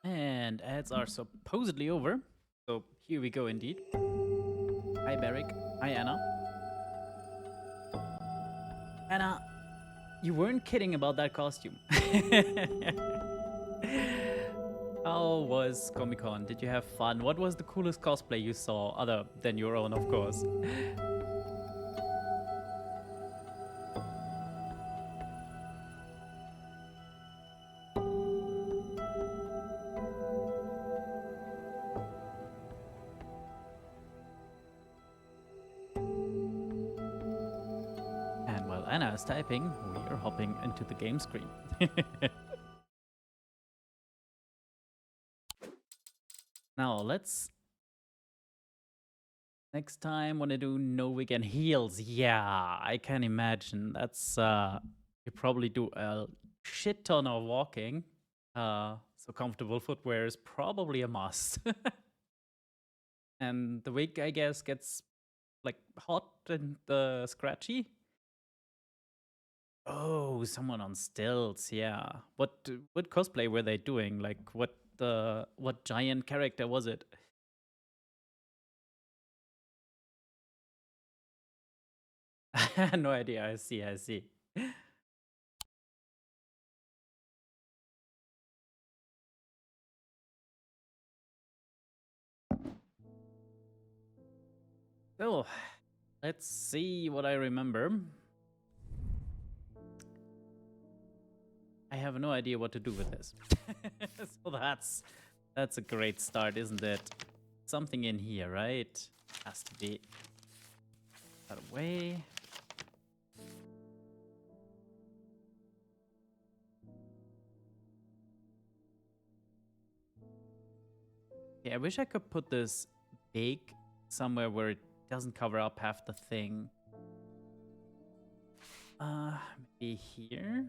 And ads are supposedly over. So here we go indeed. Hi Barrick. Hi Anna. Anna, you weren't kidding about that costume. How was Comic Con? Did you have fun? What was the coolest cosplay you saw, other than your own, of course? And while Anna is typing, we are hopping into the game screen. Now let's... Next time when I do no weekend heels, yeah, I can imagine. That's you probably do a shit ton of walking. So comfortable footwear is probably a must. And the wig, I guess, gets like hot and scratchy. Oh, someone on stilts, yeah. What cosplay were they doing? Like what giant character was it? No idea. I see. I see. So, let's see what I remember. I have no idea what to do with this. So that's a great start, isn't it? Something in here, right? Has to be that away. Yeah, I wish I could put this big somewhere where it doesn't cover up half the thing. Maybe here?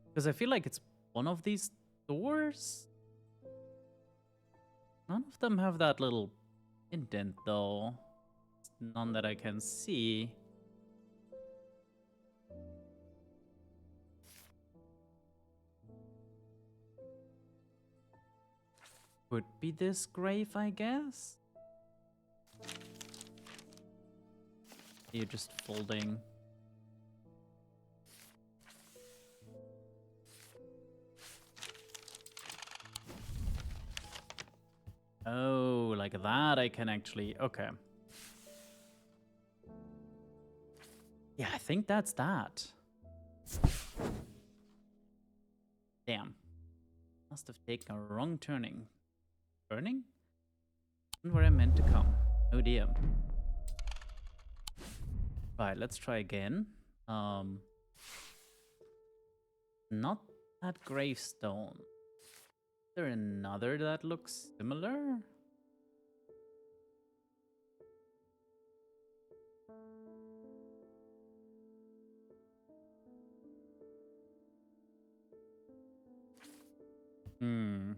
Because I feel like it's one of these doors. None of them have that little indent, though. None that I can see. Could be this grave, I guess. You're just folding. Oh, like that, I can actually... Okay. Yeah, I think that's that. Damn. Must have taken a wrong turning. Turning? Not where I meant to come. Oh dear. Right, let's try again. Not that gravestone. Is there another that looks similar? Hmm.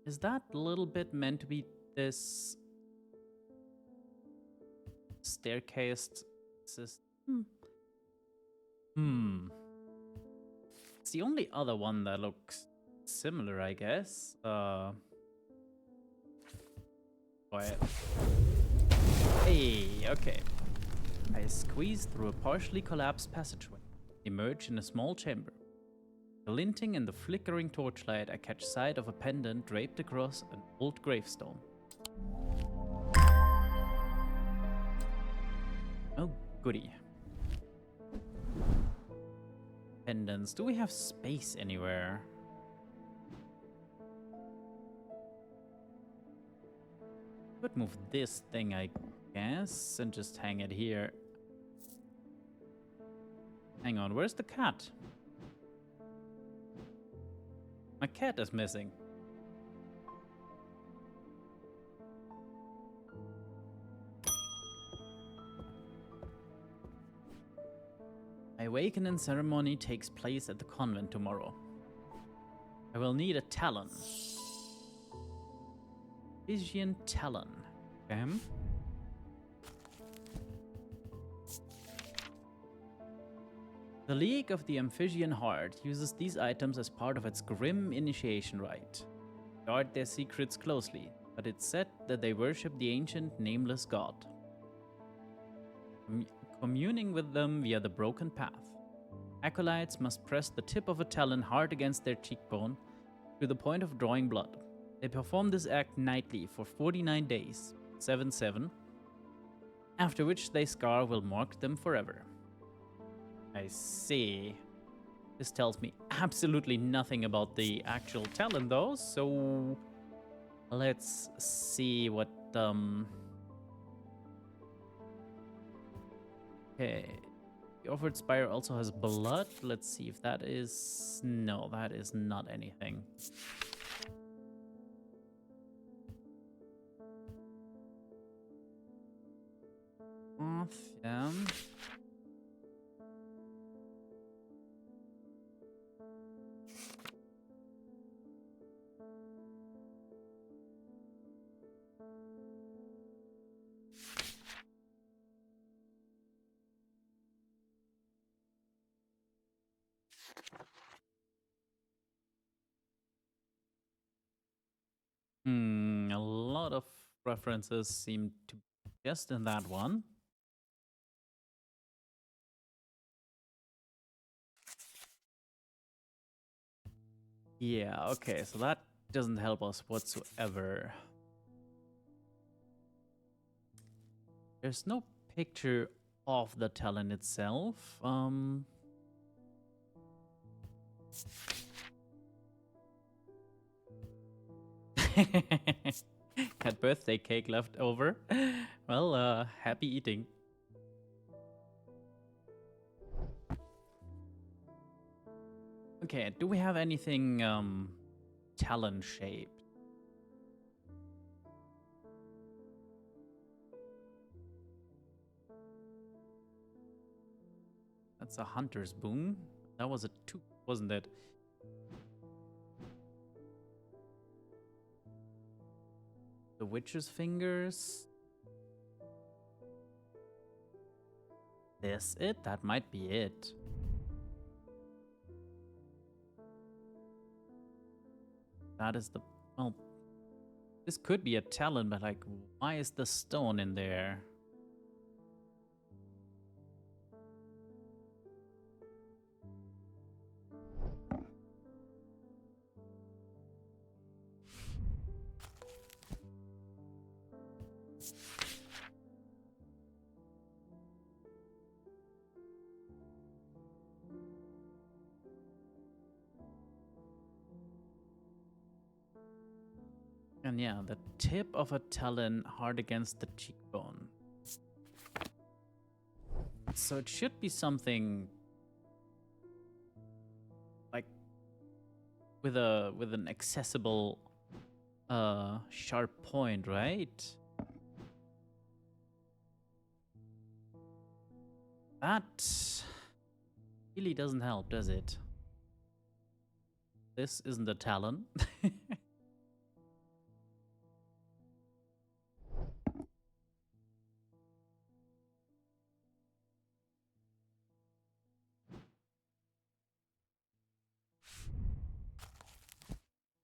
Is that little bit meant to be this staircase system? Hmm. It's the only other one that looks similar, I guess. Quiet. Hey, okay. I squeeze through a partially collapsed passageway, emerge in a small chamber. Glinting in the flickering torchlight, I catch sight of a pendant draped across an old gravestone. Oh, goody. Pendants. Do we have space anywhere? Could move this thing, I guess, and just hang it here. Hang on, where's the cat? My cat is missing. My awakening ceremony takes place at the convent tomorrow. I will need a talon. Vision talon. Okay. The League of the Amphibian Heart uses these items as part of its grim initiation rite. Guard their secrets closely, but it's said that they worship the ancient nameless god, communing with them via the broken path. Acolytes must press the tip of a talon hard against their cheekbone to the point of drawing blood. They perform this act nightly for 49 days, 7/7, after which their scar will mark them forever. I see. This tells me absolutely nothing about the actual talent though, so let's see what okay. The offered spire also has blood. Let's see if that is... No, that is not anything. Yeah. A lot of references seem to be just in that one. Yeah, okay, so that doesn't help us whatsoever. There's no picture of the talent itself. Had birthday cake left over. Well, happy eating. Okay, do we have anything talon shaped? That's a hunter's boon. That was a 2, wasn't it? The witch's fingers. This it? That might be it. That is the... Well, this could be a talon, but like, why is the stone in there? And yeah, the tip of a talon hard against the cheekbone. So it should be something like with an accessible sharp point, right? That really doesn't help, does it? This isn't a talon.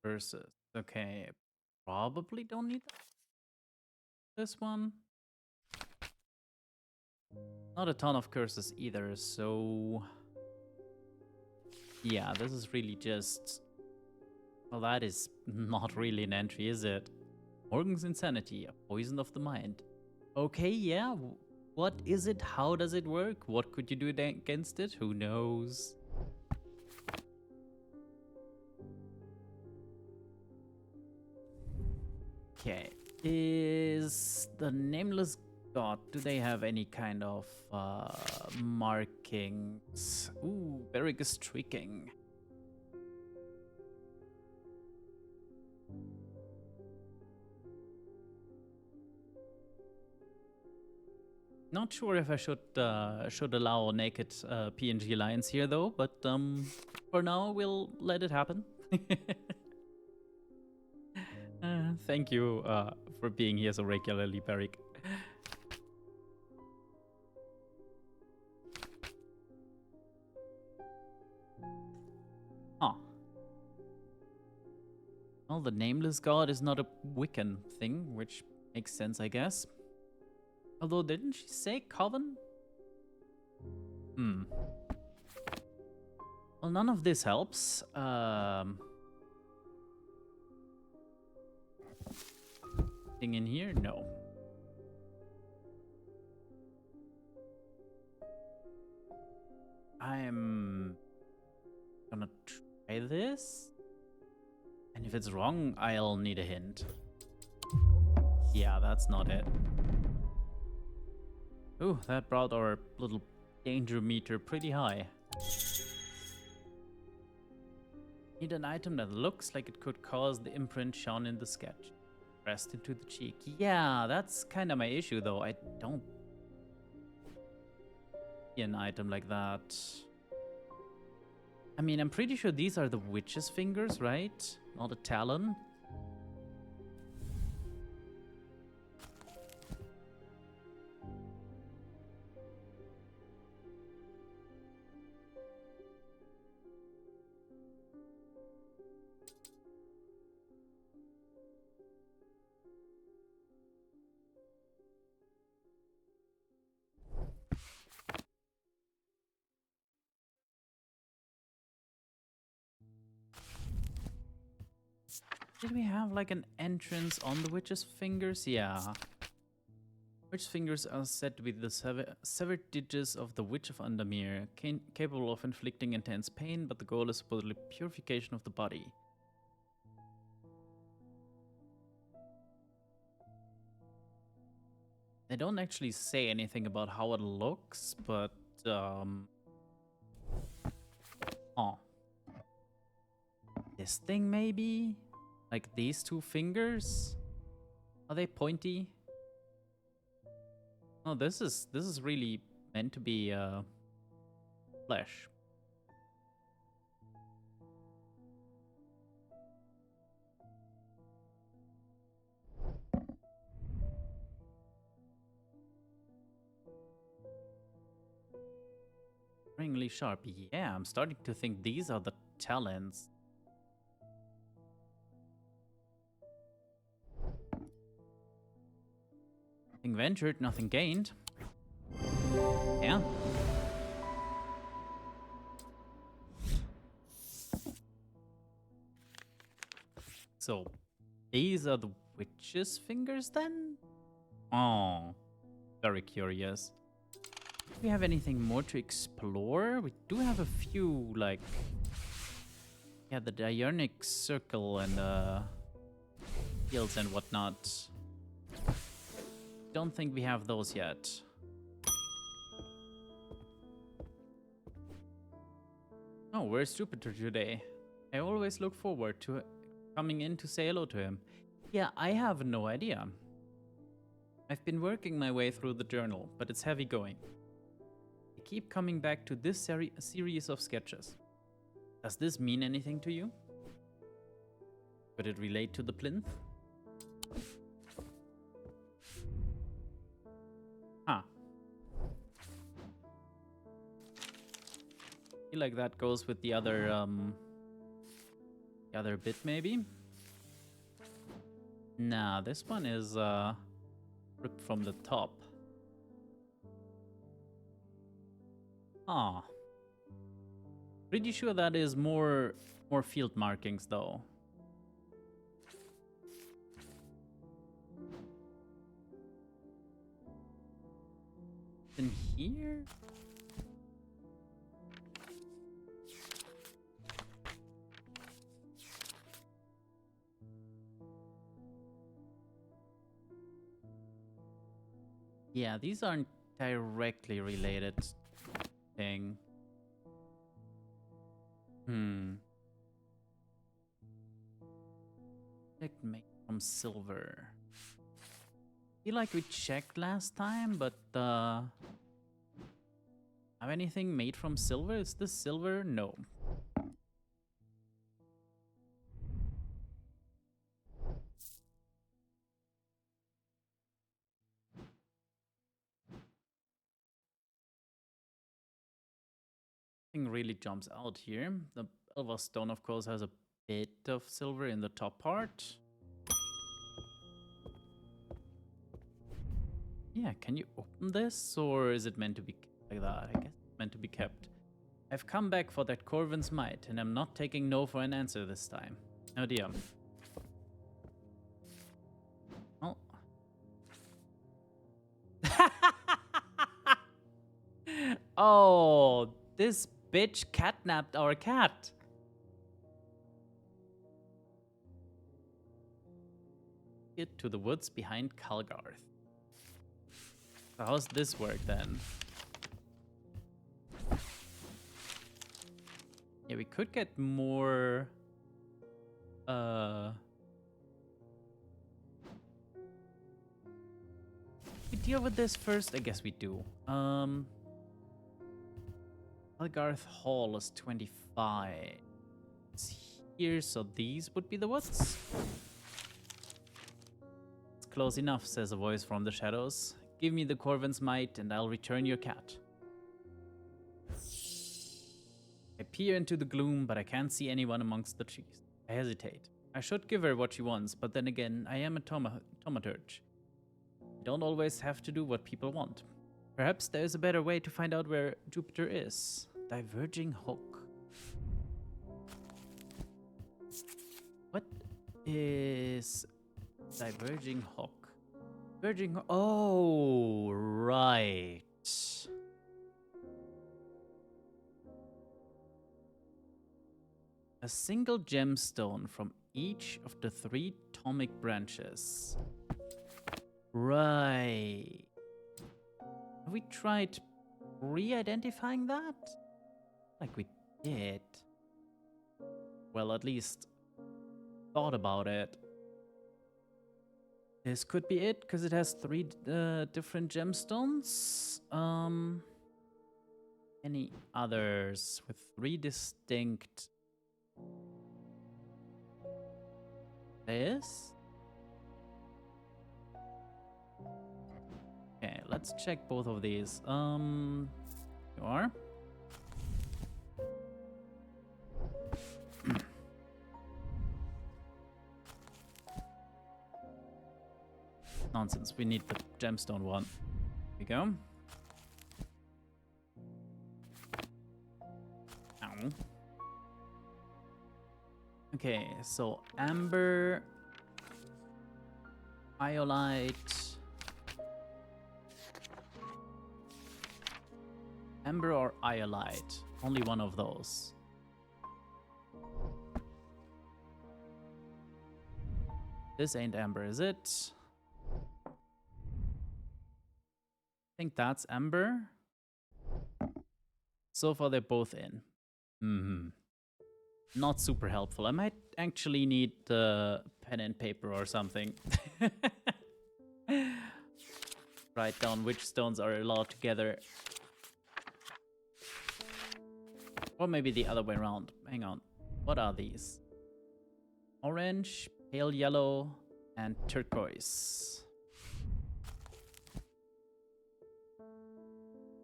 Versus. Okay, probably don't need this one. Not a ton of curses either, so yeah, this is really just, well, that is not really an entry, is it? Morgan's Insanity, a poison of the mind. Okay, yeah, what is it? How does it work? What could you do against it? Who knows? Okay, is the Nameless God, do they have any kind of markings? Ooh, Beric is streaking. Not sure if I should allow naked PNG lions here though, but for now we'll let it happen. Thank you for being here so regularly, Beric. Huh. Well, the Nameless God is not a Wiccan thing, which makes sense, I guess. Although, didn't she say Coven? Well, none of this helps. Thing in here? No. I'm gonna try this. And if it's wrong, I'll need a hint. Yeah, that's not it. Ooh, that brought our little danger meter pretty high. Need an item that looks like it could cause the imprint shown in the sketch. Pressed into the cheek. Yeah, that's kind of my issue though. I don't see an item like that. I mean, I'm pretty sure these are the witch's fingers, right? Not a talon. Did we have like an entrance on the witch's fingers? Yeah. Witch's fingers are said to be the severed digits of the Witch of Undermere, capable of inflicting intense pain, but the goal is supposedly purification of the body. They don't actually say anything about how it looks, but oh. This thing maybe? Like these two fingers? Are they pointy? Oh, this is really meant to be flesh. Ringly sharp. Yeah, I'm starting to think these are the talons. Nothing ventured, nothing gained. Yeah. So, these are the witch's fingers then? Oh, very curious. Do we have anything more to explore? We do have a few, like... Yeah, the Diurnic Circle and skills and whatnot. Don't think we have those yet. Oh, where's Jupiter today? I always look forward to coming in to say hello to him. Yeah, I have no idea. I've been working my way through the journal, but it's heavy going. I keep coming back to this series of sketches. Does this mean anything to you? Could it relate to the plinth? Huh. I feel like that goes with the other bit, maybe? Nah, this one is ripped from the top. Ah. Pretty sure that is more field markings though. In here? Yeah, these aren't directly related thing. Object made from silver. I feel like we checked last time, but have anything made from silver? Is this silver? No. Nothing really jumps out here. The Elva stone, of course, has a bit of silver in the top part. Yeah, can you open this, or is it meant to be like that? I guess it's meant to be kept. I've come back for that Corvin's Might, and I'm not taking no for an answer this time. Oh dear. Oh. Oh, this bitch catnapped our cat. Get to the woods behind Kalgarth. So how's this work then? Yeah, we could get more we deal with this first? I guess we do. Kalgarth Hall is 25. It's here, so these would be the woods. It's close enough, says a voice from the shadows. Give me the Corvin's Might, and I'll return your cat. I peer into the gloom, but I can't see anyone amongst the trees. I hesitate. I should give her what she wants, but then again, I am a thaumaturge. I don't always have to do what people want. Perhaps there is a better way to find out where Jupiter is. Diverging hook. What is diverging hook? Diverging. Oh, right. A single gemstone from each of the 3 tomic branches. Right. Have we tried re-identifying that? Like we did. Well, at least thought about it. This could be it, because it has 3 different gemstones. Any others with 3 distinct... This? Okay, let's check both of these. You are? Nonsense, we need the gemstone one. Here we go. Ow. Okay, so amber, iolite, amber or iolite, only one of those. This ain't amber, is it? I think that's amber. So far, they're both in. Not super helpful. I might actually need pen and paper or something. Write down which stones are allowed together. Or maybe the other way around. Hang on. What are these? Orange, pale yellow, and turquoise.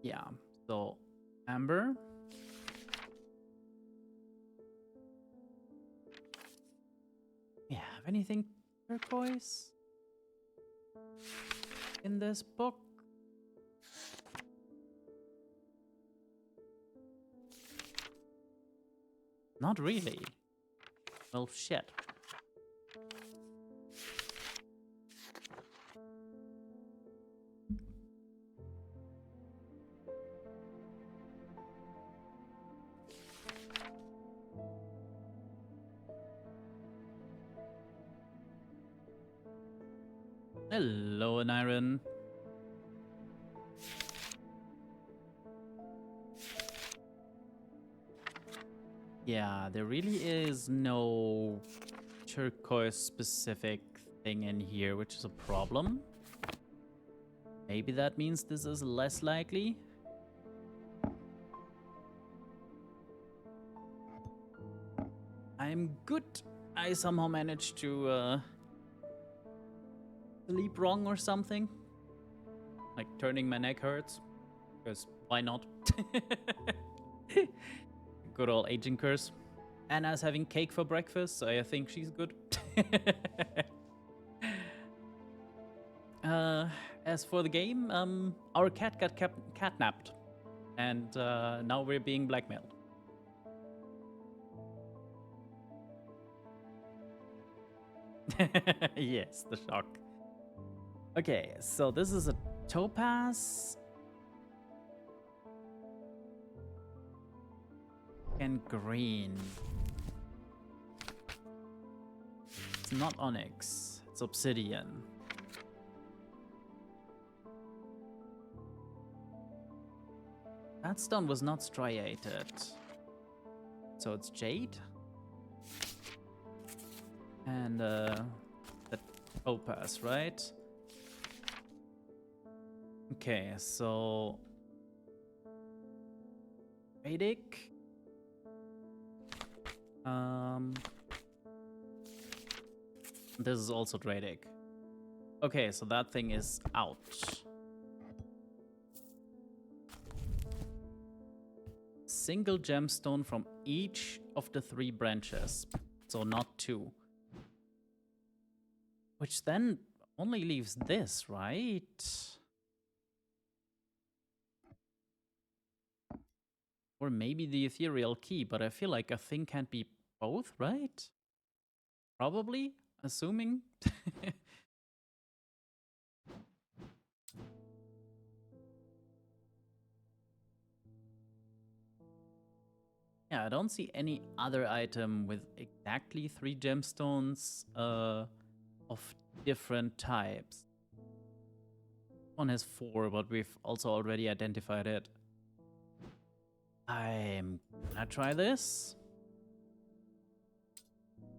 Yeah, so amber. Yeah, have anything turquoise in this book? Not really. Well, shit. Hello, Niren. Yeah, there really is no turquoise specific thing in here, which is a problem. Maybe that means this is less likely. I'm good. I somehow managed to sleep wrong or something. Like turning my neck hurts. Because why not? Good old aging curse. Anna's having cake for breakfast, so I think she's good. As for the game, our cat got catnapped. And now we're being blackmailed. Yes, the shock. Okay, so this is a topaz. And green. It's not onyx, it's obsidian. That stone was not striated. So it's jade. And the topaz, right? Okay, so Vedic. This is also Dradic. Okay, so that thing is out. Single gemstone from each of the 3 branches. So not 2. Which then only leaves this, right? Or maybe the ethereal key, but I feel like a thing can't be both, right? Probably, assuming. Yeah, I don't see any other item with exactly 3 gemstones of different types. One has 4, but we've also already identified it. I'm gonna try this.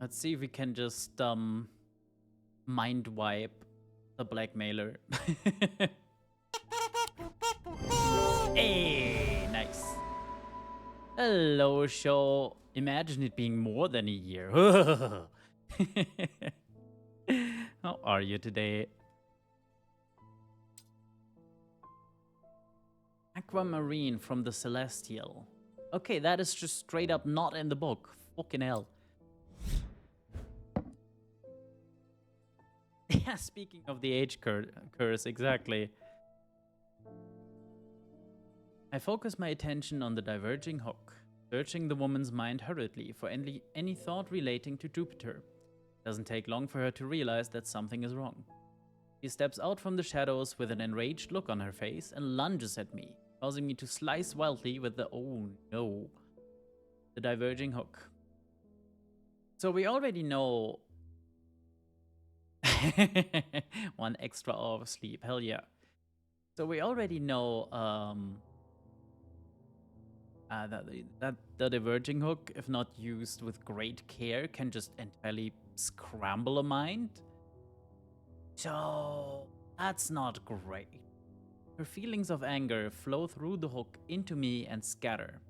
Let's see if we can just mind wipe the blackmailer. Hey, nice. Hello, show. Imagine it being more than a year. How are you today? Aquamarine from the Celestial. Okay, that is just straight up not in the book. Fucking hell. Yeah, speaking of the age curse, exactly. I focus my attention on the diverging hook, searching the woman's mind hurriedly for any thought relating to Jupiter. Doesn't take long for her to realize that something is wrong. She steps out from the shadows with an enraged look on her face and lunges at me, causing me to slice wildly with the the diverging hook. So we already know 1 extra hour of sleep. Hell yeah. So we already know that the diverging hook, if not used with great care, can just entirely scramble a mind. So that's not great. Her feelings of anger flow through the hook into me and scatter.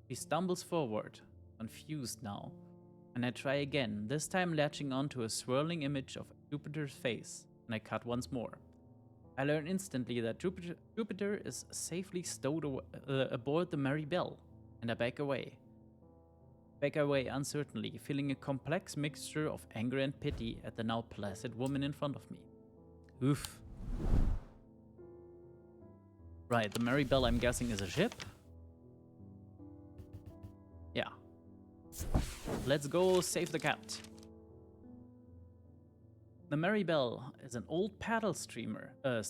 She stumbles forward, confused now, and I try again, this time latching onto a swirling image of Jupiter's face, and I cut once more. I learn instantly that Jupiter is safely stowed aboard the Merry Belle, and I back away. Uncertainly, feeling a complex mixture of anger and pity at the now placid woman in front of me. Oof. Right, the Merry Belle, I'm guessing, is a ship? Yeah. Let's go save the cat. The Merry Belle is an old paddle steamer that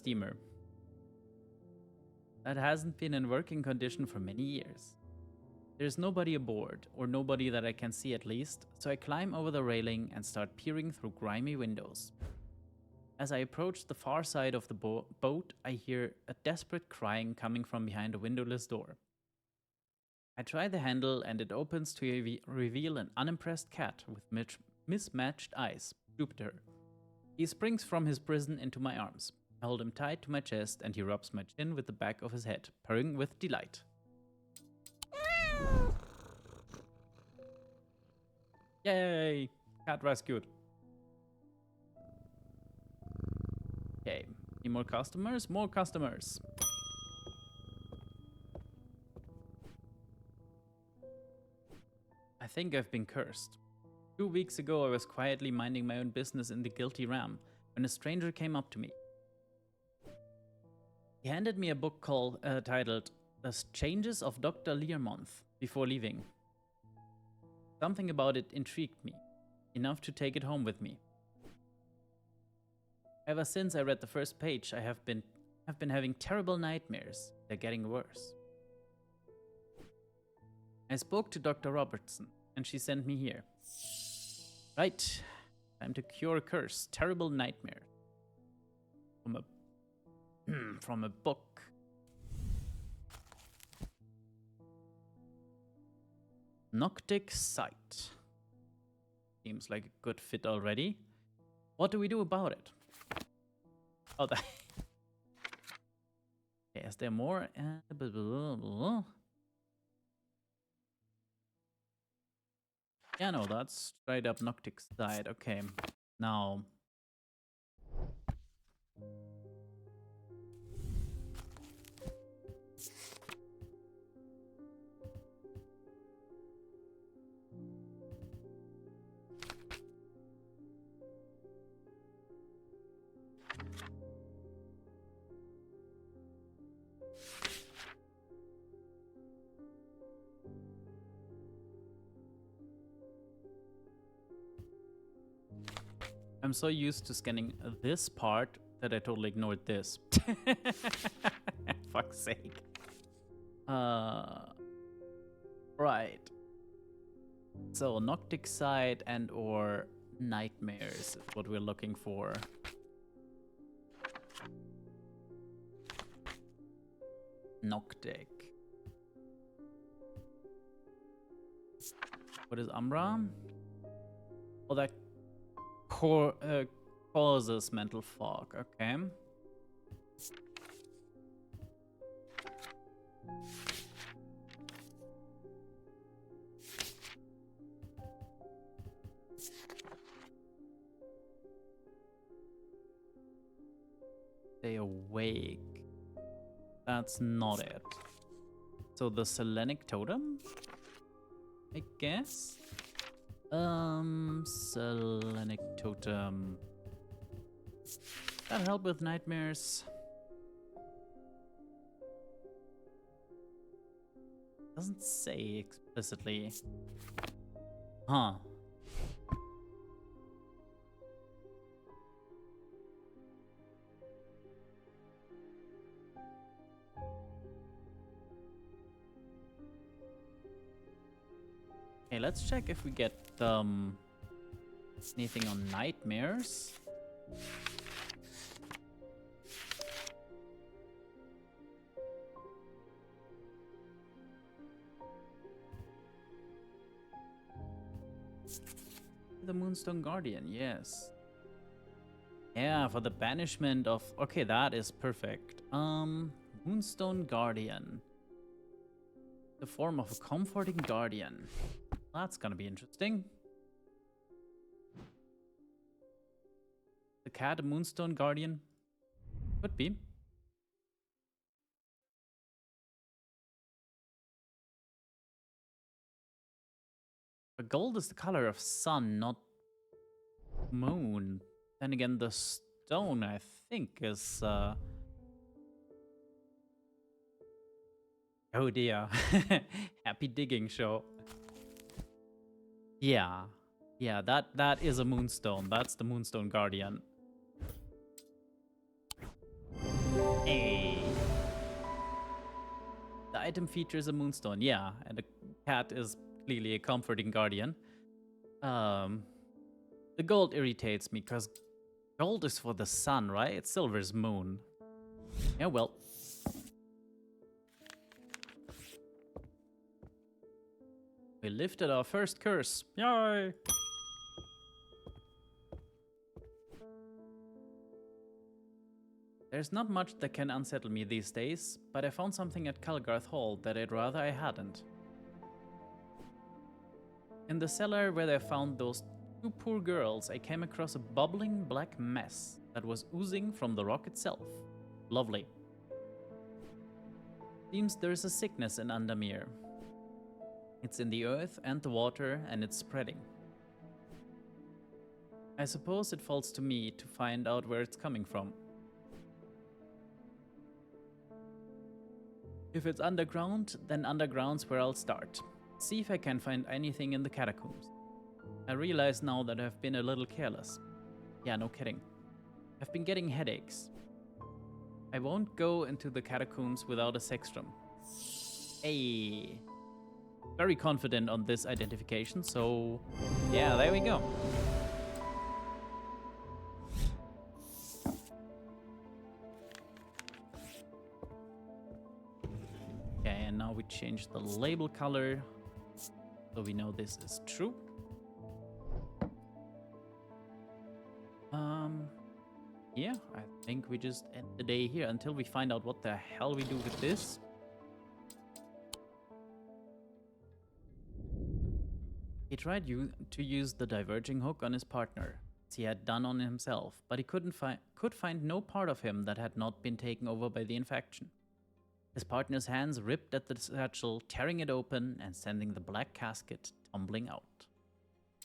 hasn't been in working condition for many years. There's nobody aboard, or nobody that I can see at least, so I climb over the railing and start peering through grimy windows. As I approach the far side of the boat, I hear a desperate crying coming from behind a windowless door. I try the handle and it opens to reveal an unimpressed cat with mismatched eyes, Jupiter. He springs from his prison into my arms. I hold him tight to my chest and he rubs my chin with the back of his head, purring with delight. Yay! Cat rescued. Okay, need more customers? More customers. I think I've been cursed. 2 weeks ago, I was quietly minding my own business in the guilty ram when a stranger came up to me. He handed me a book titled The Changes of Dr. Learmonth before leaving. Something about it intrigued me, enough to take it home with me. Ever since I read the first page, I have been having terrible nightmares. They're getting worse. I spoke to Dr. Robertson, and she sent me here. Right, time to cure a curse. Terrible nightmare. From a book. Noctic Sight. Seems like a good fit already. What do we do about it? Oh, that. Okay, is there more? Yeah, no, that's straight up Noctic Sight. Okay, now. I'm so used to scanning this part that I totally ignored this. Fuck's sake. Right. So Noctic Sight and or Nightmares is what we're looking for. Noctic. What is Umbra? Oh, that causes mental fog. Okay. Stay awake. That's not it. So the Selenic Totem? I guess? Selenic Totem. That help with nightmares? Doesn't say explicitly. Huh. Okay, let's check if we get anything on nightmares. The Moonstone Guardian, yes. Yeah, for the banishment of... Okay, that is perfect. Moonstone Guardian. The form of a comforting guardian. That's gonna be interesting. The cat, a Moonstone Guardian? Could be. But gold is the color of sun, not moon. Then again, the stone, I think, is... Oh dear. Happy digging show. Yeah. Yeah, that is a moonstone. That's the Moonstone Guardian. Hey. The item features a moonstone, yeah. And the cat is clearly a comforting guardian. The gold irritates me because gold is for the sun, right? Silver's moon. Yeah, well. We lifted our first curse. Yay! There's not much that can unsettle me these days, but I found something at Calgarth Hall that I'd rather I hadn't. In the cellar where I found those two poor girls, I came across a bubbling black mess that was oozing from the rock itself. Lovely. Seems there's a sickness in Andamir. It's in the earth and the water, and it's spreading. I suppose it falls to me to find out where it's coming from. If it's underground, then underground's where I'll start. See if I can find anything in the catacombs. I realize now that I've been a little careless. Yeah, no kidding. I've been getting headaches. I won't go into the catacombs without a sextrum. Hey. Very confident on this identification, so yeah, there we go. Okay, and now we change the label color so we know this is true. Yeah, I think we just end the day here until we find out what the hell we do with this. He tried to use the diverging hook on his partner, as he had done on himself, but he could find no part of him that had not been taken over by the infection. His partner's hands ripped at the satchel, tearing it open and sending the black casket tumbling out.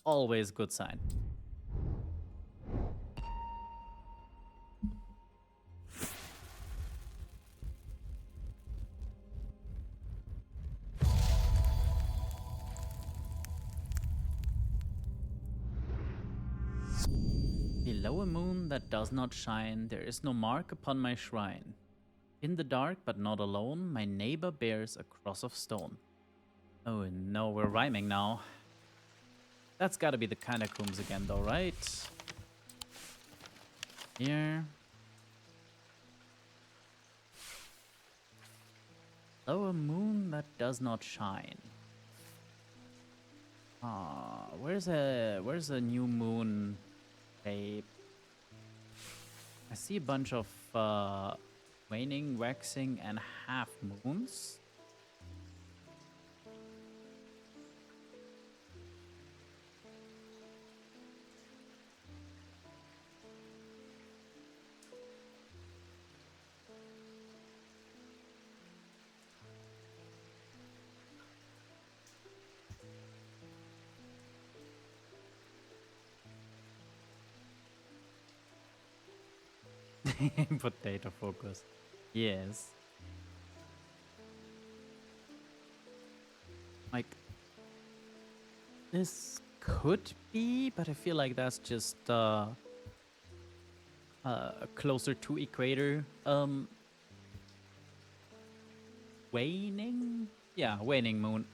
Always good sign. Below a moon that does not shine, there is no mark upon my shrine. In the dark, but not alone, my neighbor bears a cross of stone. Oh no, we're rhyming now. That's gotta be the catacombs again though, right? Here. Below a moon that does not shine. Ah, where's a new moon? I see a bunch of waning, waxing, and half moons. Potato focus. Yes. Like, this could be, but I feel like that's just closer to equator. Waning? Yeah, waning moon.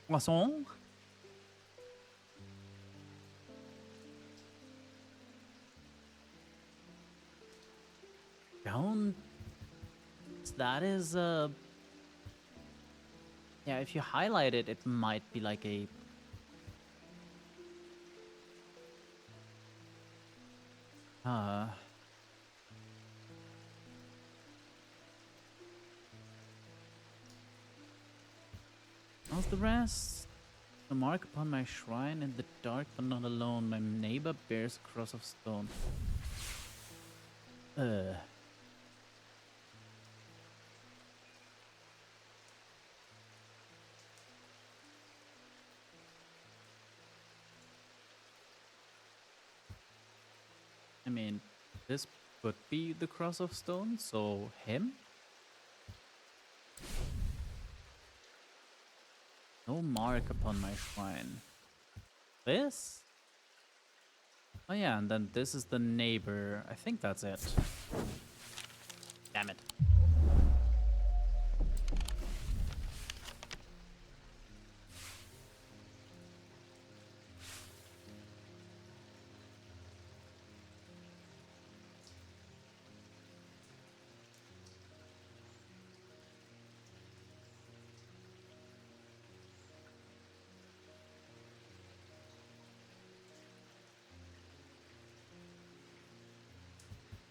Poisson? that is yeah, if you highlight it, it might be like a how's the rest? The mark upon my shrine in the dark but not alone. My neighbor bears a cross of stone. Uh. I mean, this could be the cross of stone, so him? No mark upon my shrine. This? Oh yeah, and then this is the neighbor. I think that's it. Damn it.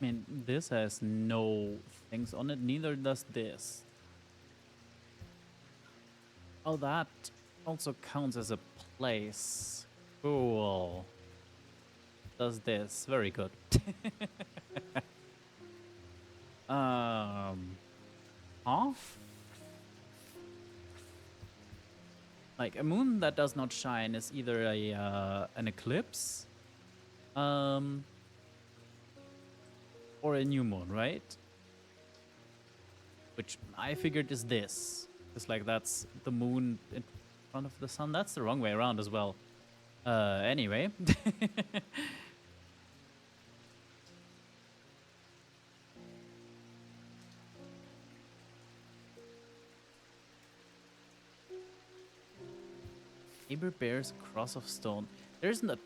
I mean, this has no things on it, neither does this. Oh, that also counts as a place. Cool. Does this. Very good. Huh? Like, a moon that does not shine is either an eclipse, or a new moon, right? Which I figured is this. It's like that's the moon in front of the sun. That's the wrong way around as well. Anyway. Neighbor bears a cross of stone. There's not,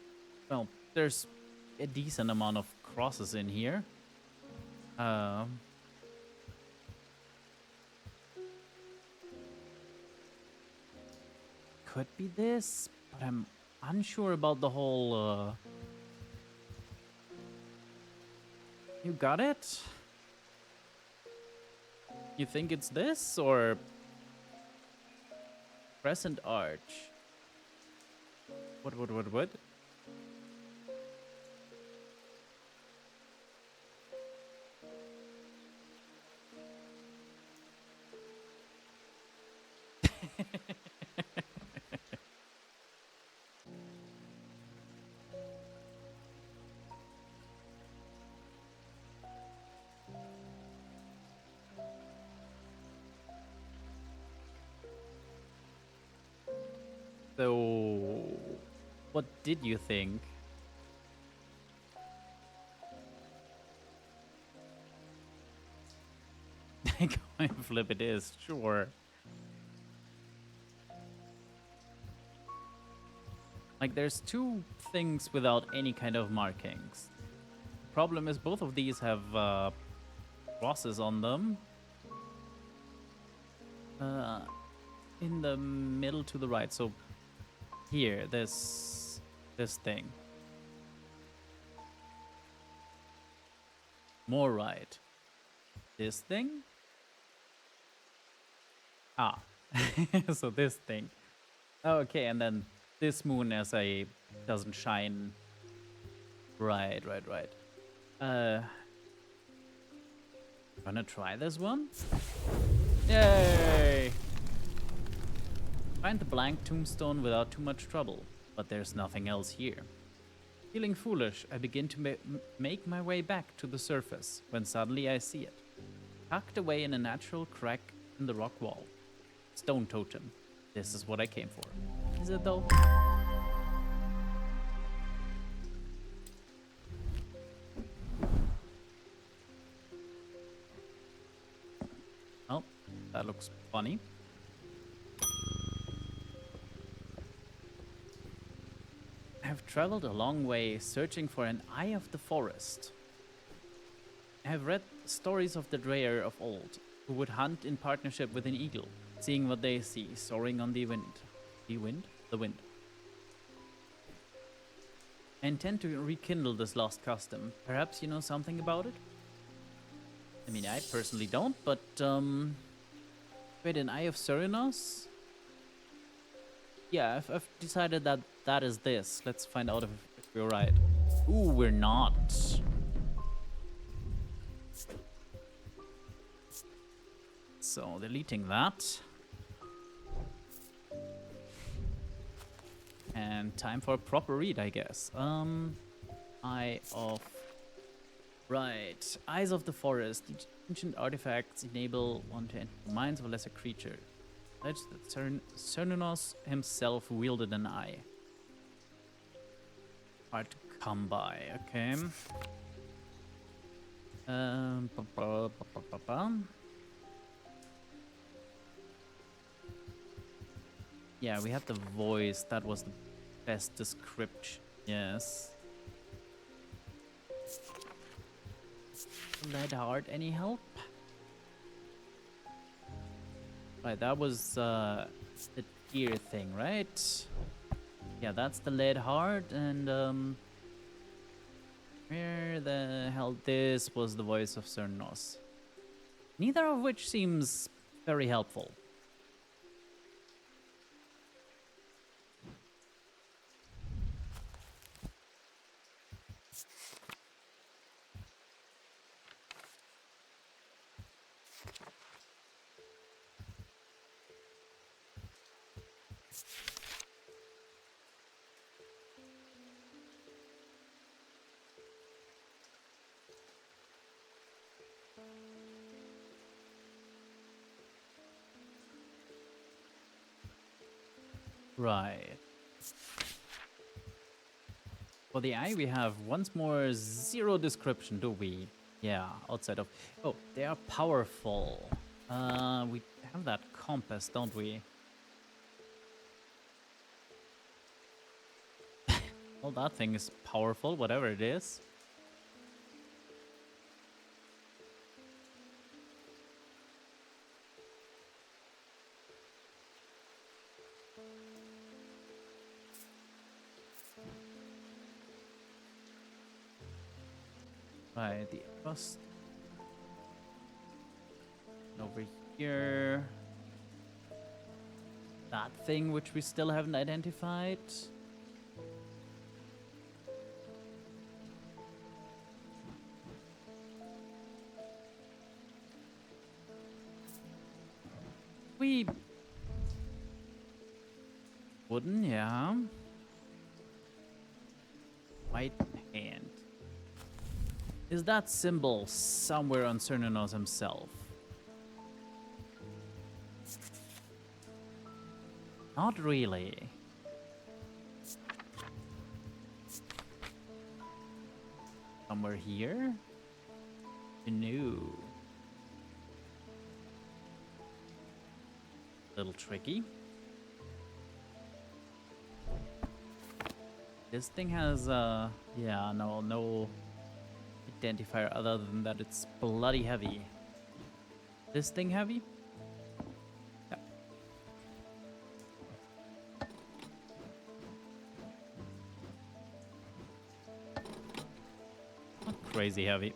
well, there's a decent amount of crosses in here. Could be this, but I'm unsure about the whole, You got it? You think it's this, or Crescent Arch? What? So, what did you think? Coin flip it is, sure. Like, there's two things without any kind of markings. Problem is, both of these have crosses on them. In the middle to the right, so here, this thing. More right. This thing? Ah. So this thing. Okay, and then this moon as a doesn't shine. Right. Gonna try this one? Yay! Find the blank tombstone without too much trouble, but there's nothing else here. Feeling foolish, I begin to make my way back to the surface when suddenly I see it. Tucked away in a natural crack in the rock wall. Stone totem. This is what I came for. Is it though? Oh, that looks funny. I have traveled a long way searching for an eye of the forest. I have read stories of the Dreyer of old, who would hunt in partnership with an eagle, seeing what they see, soaring on the wind. The wind? The wind. I intend to rekindle this lost custom. Perhaps you know something about it? I mean, I personally don't, but, wait, an Eye of Serenos? Yeah, I've decided that that is this. Let's find out if we're right. Ooh, we're not. So, deleting that. And time for a proper read, I guess. Eye of... Right. Eyes of the Forest. The ancient artifacts enable one to enter the minds of a lesser creature. Alleged that Cernunos himself wielded an eye. Hard to come by, okay. Yeah, we had the voice. That was the best description. Yes. Lead heart, any help? Right, that was the tear thing, right? Yeah, that's the lead heart, and where the hell this was the voice of Cernos. Neither of which seems very helpful. Right. For the eye, we have once more 0 description, do we? Yeah, outside of... Oh, they are powerful. We have that compass, don't we? Well, that thing is powerful, whatever it is. Right, the bust. Over here. That thing which we still haven't identified. We... Wooden, yeah. White hand. Is that symbol somewhere on Cernunos himself? Not really. Somewhere here? No. Little tricky. This thing has, yeah, no identifier other than that it's bloody heavy. This thing heavy? Yeah. Not crazy heavy.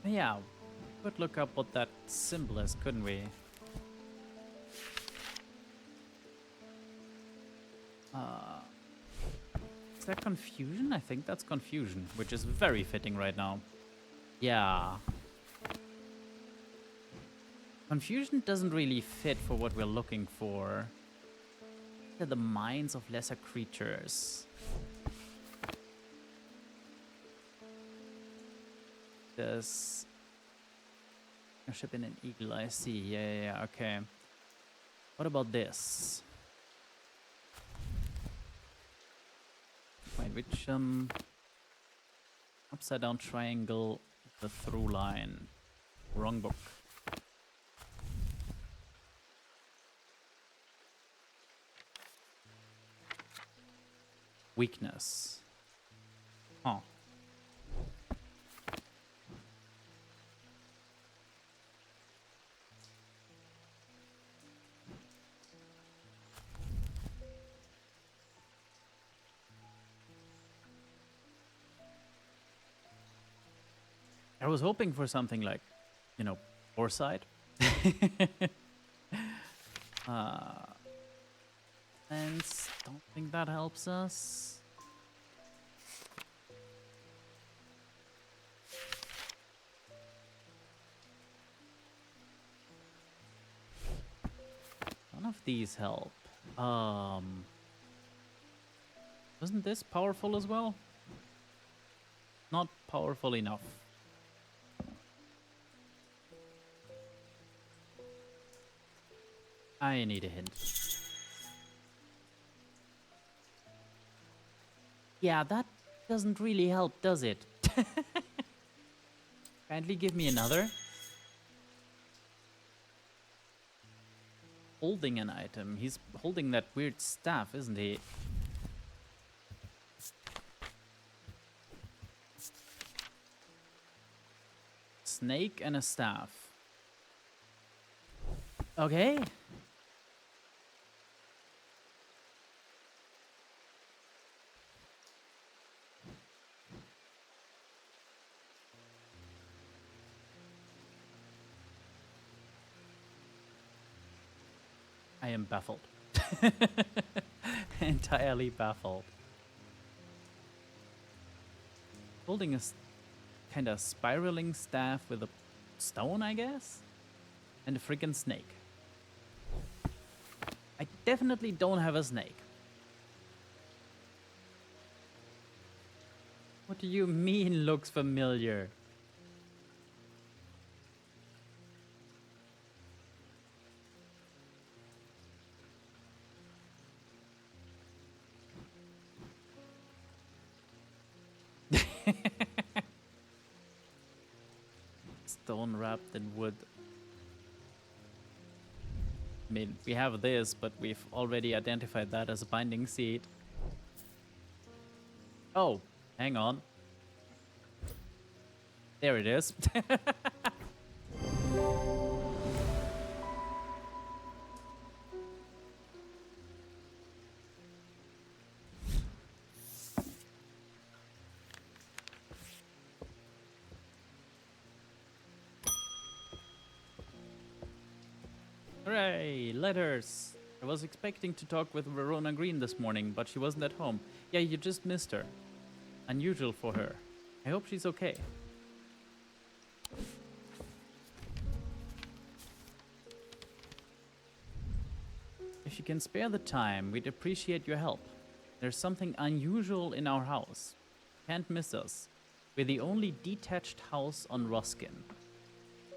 Yeah, we could look up what that symbol is, couldn't we? Is that confusion? I think that's confusion, which is very fitting right now. Yeah. Confusion doesn't really fit for what we're looking for. They're the minds of lesser creatures. There's a ship in an eagle, I see. Yeah, okay. What about this? Wait, which, Upside down triangle, the through line. Wrong book. Weakness. Huh. I was hoping for something like, you know, foresight. And don't think that helps us. None of these help. Wasn't this powerful as well? Not powerful enough. I need a hint. Yeah, that doesn't really help, does it? Kindly give me another. Holding an item. He's holding that weird staff, isn't he? Snake and a staff. Okay. I am baffled. Entirely baffled. Holding a kind of spiraling staff with a stone, I guess? And a freaking snake. I definitely don't have a snake. What do you mean looks familiar? Stone wrapped in wood. I mean, we have this, but we've already identified that as a binding seed. Oh, hang on. There it is. Hooray, letters. I was expecting to talk with Verona Green this morning, but she wasn't at home. Yeah, you just missed her. Unusual for her. I hope she's okay. If you can spare the time, we'd appreciate your help. There's something unusual in our house. Can't miss us. We're the only detached house on Ruskin.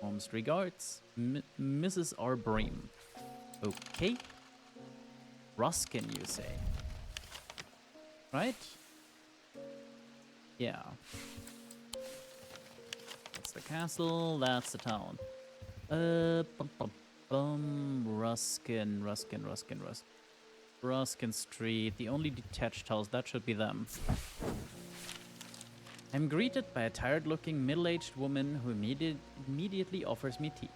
Warmest regards, Mrs. R. Bream. Okay. Ruskin, you say? Right? Yeah. That's the castle, that's the town. Ruskin Street, the only detached house, that should be them. I'm greeted by a tired-looking middle-aged woman who immediately offers me tea.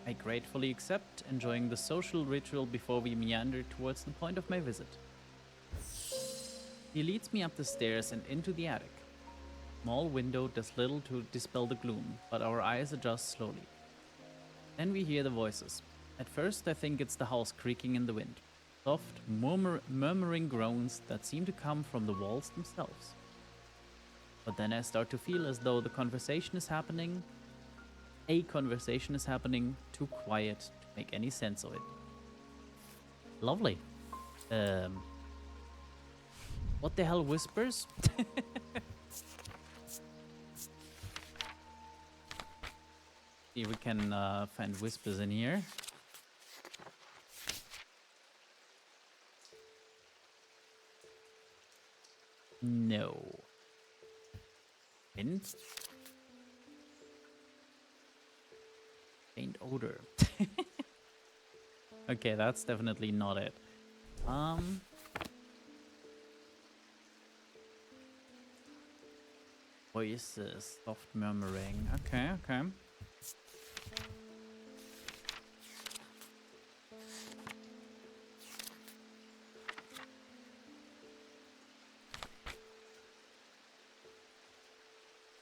I gratefully accept, enjoying the social ritual before we meander towards the point of my visit. He leads me up the stairs and into the attic. Small window does little to dispel the gloom, but our eyes adjust slowly. Then we hear the voices. At first I think it's the house creaking in the wind. Soft, murmuring groans that seem to come from the walls themselves. But then I start to feel as though a conversation is happening too quiet to make any sense of it. Lovely. What the hell whispers? See if we can find whispers in here. No. Mint? Faint odor. Okay, that's definitely not it. Voices, soft murmuring. Okay, okay.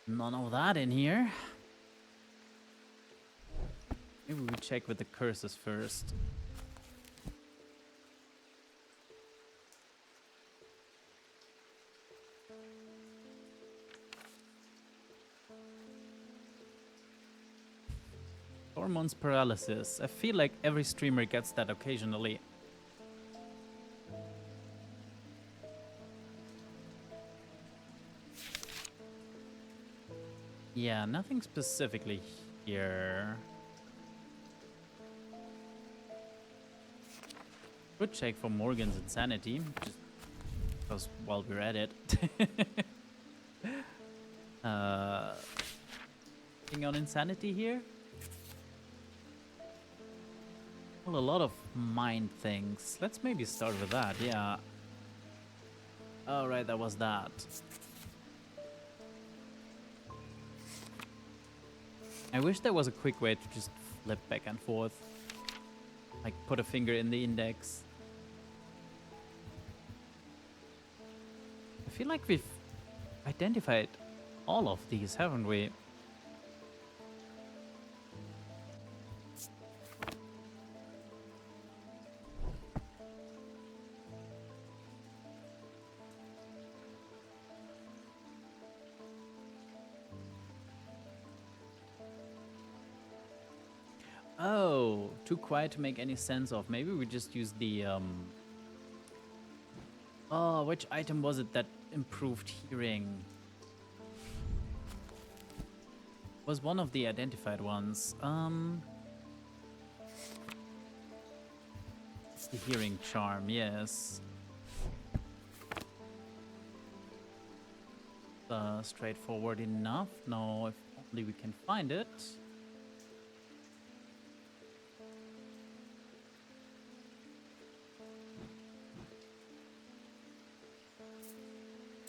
None of that in here. Maybe we check with the curses first. Hormones paralysis. I feel like every streamer gets that occasionally. Yeah, nothing specifically here. Could check for Morgan's insanity, just because while we're at it. Thing on insanity here? Well, a lot of mind things. Let's maybe start with that, yeah. Oh, right, that was that. I wish there was a quick way to just flip back and forth. Like, put a finger in the index. I feel like we've identified all of these, haven't we? Oh, too quiet to make any sense of. Maybe we just use the, Oh, which item was it that improved hearing? Was one of the identified ones. It's the hearing charm, yes. Straightforward enough. No, if only we can find it.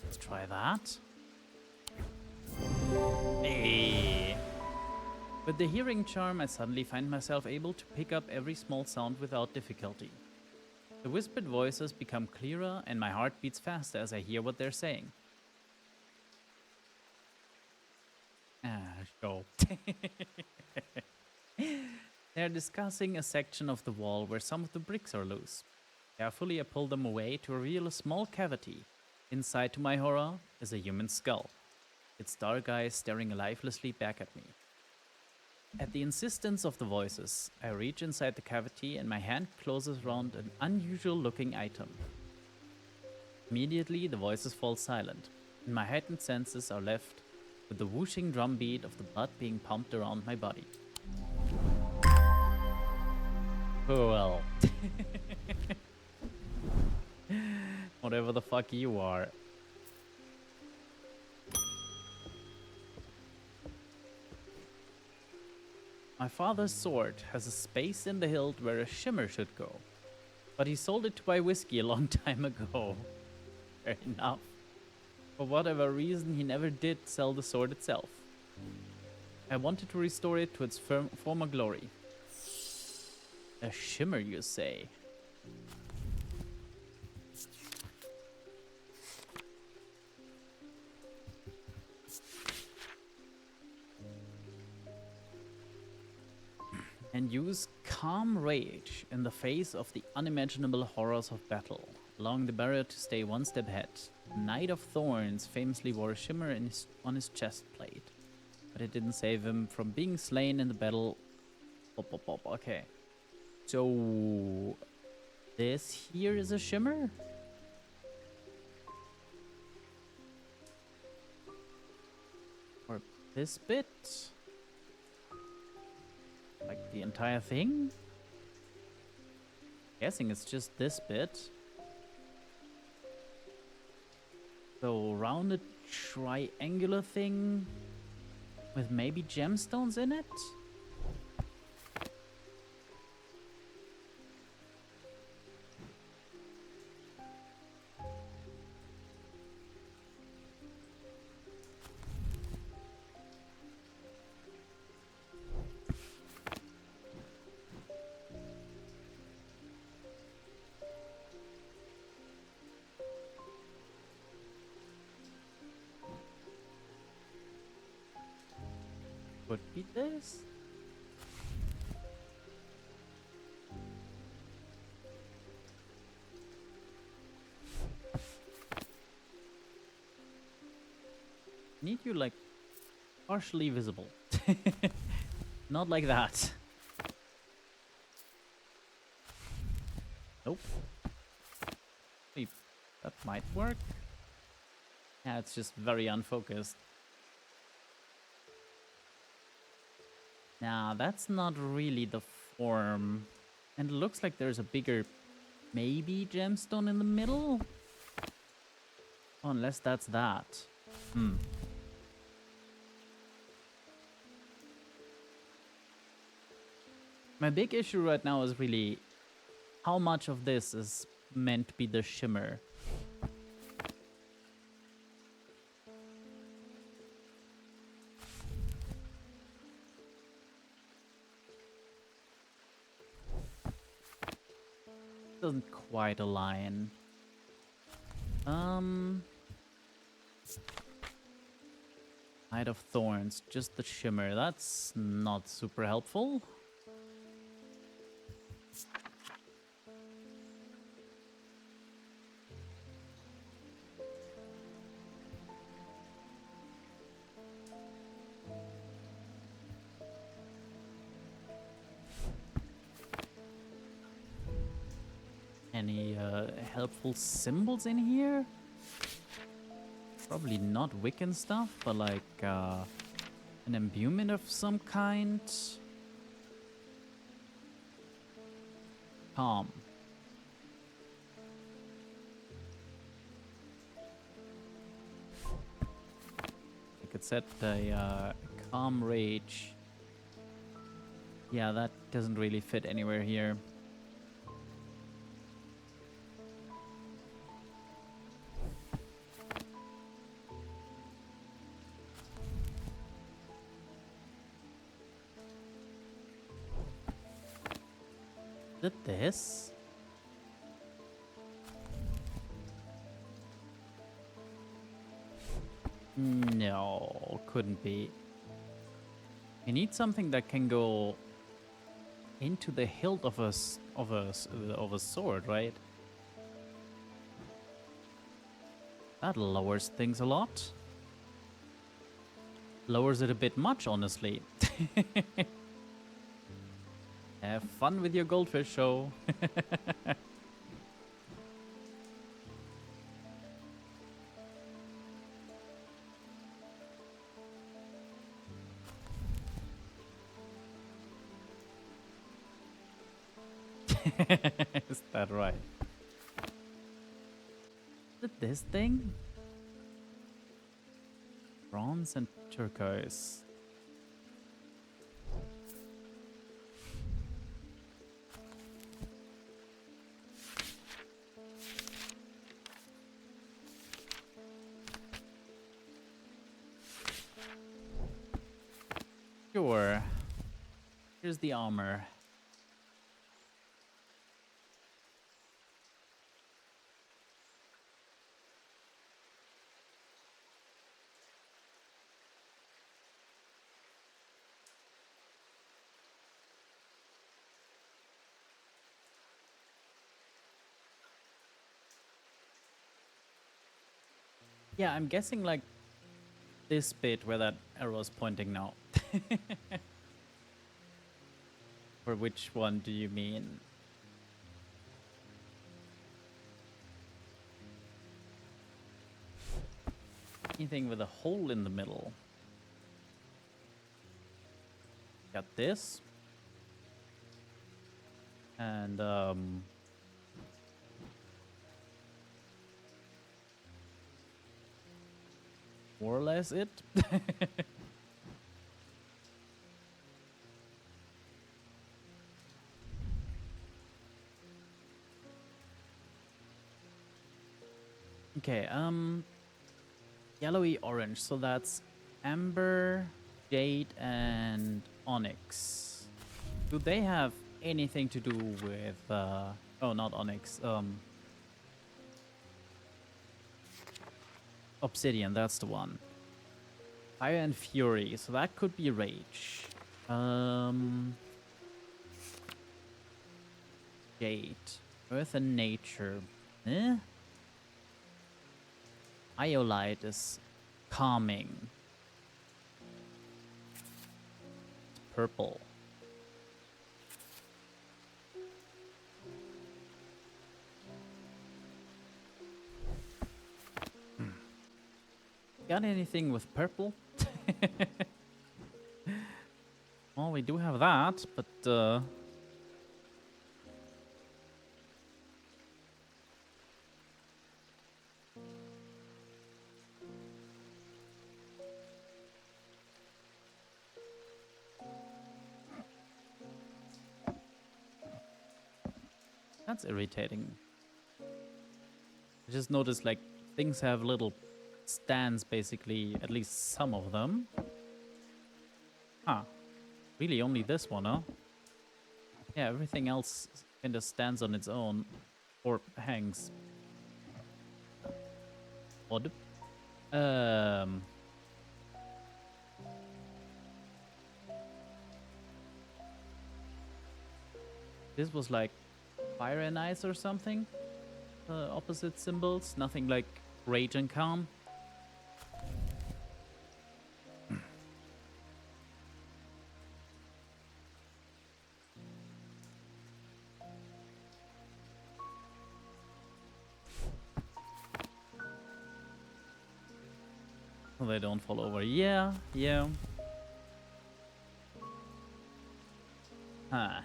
Let's try that. Hey. With the hearing charm, I suddenly find myself able to pick up every small sound without difficulty. The whispered voices become clearer, and my heart beats faster as I hear what they're saying. Go. They're discussing a section of the wall where some of the bricks are loose. Carefully, I pull them away to reveal a small cavity. Inside, to my horror, is a human skull, its dark eyes staring lifelessly back at me. At the insistence of the voices, I reach inside the cavity and my hand closes around an unusual-looking item. Immediately, the voices fall silent, and my heightened senses are left with the whooshing drumbeat of the blood being pumped around my body. Cool. Whatever the fuck you are. My father's sword has a space in the hilt where a shimmer should go, but he sold it to buy whiskey a long time ago. Fair enough. For whatever reason, he never did sell the sword itself. I wanted to restore it to its former glory. A shimmer, you say? And use calm rage in the face of the unimaginable horrors of battle. Allowing the barrier to stay one step ahead. Knight of Thorns famously wore a shimmer on his chest plate, but it didn't save him from being slain in the battle. Okay. So this here is a shimmer? Or this bit? Like the entire thing? Guessing it's just this bit. So rounded triangular thing with maybe gemstones in it? Could be this? Need you like partially visible. Not like that. Nope. Wait, that might work. Yeah, it's just very unfocused. Nah, that's not really the form. And it looks like there's a bigger, maybe gemstone in the middle? Oh, unless that's that. My big issue right now is really how much of this is meant to be the shimmer. Doesn't quite align. Knight of Thorns, just the shimmer. That's not super helpful. Any helpful symbols in here? Probably not Wiccan stuff, but like an imbuement of some kind. Calm. I could set a calm rage. Yeah, that doesn't really fit anywhere here. Is it this? No, couldn't be. We need something that can go into the hilt of a sword, right? That lowers things a lot. Lowers it a bit much, honestly. Have fun with your goldfish show. Is that right? Is it this thing? Bronze and turquoise. Sure. Here's the armor. Yeah, I'm guessing like this bit where that arrow is pointing now. For which one do you mean? Anything with a hole in the middle. Got this. And more or less it. Okay, yellowy orange. So that's amber, jade, and onyx. Do they have anything to do with oh, not onyx, obsidian, that's the one. Fire and fury, so that could be rage. Jade, earth and nature. Eh? Iolite is calming. Purple. Got anything with purple? Well, we do have that, but that's irritating. I just noticed like things have little stands, basically, at least some of them. Huh. Really only this one, huh? Yeah, everything else kind of stands on its own or hangs. Odd. This was like fire and ice or something? Opposite symbols, nothing like rage and calm. Well, they don't fall over. Yeah, yeah. Huh.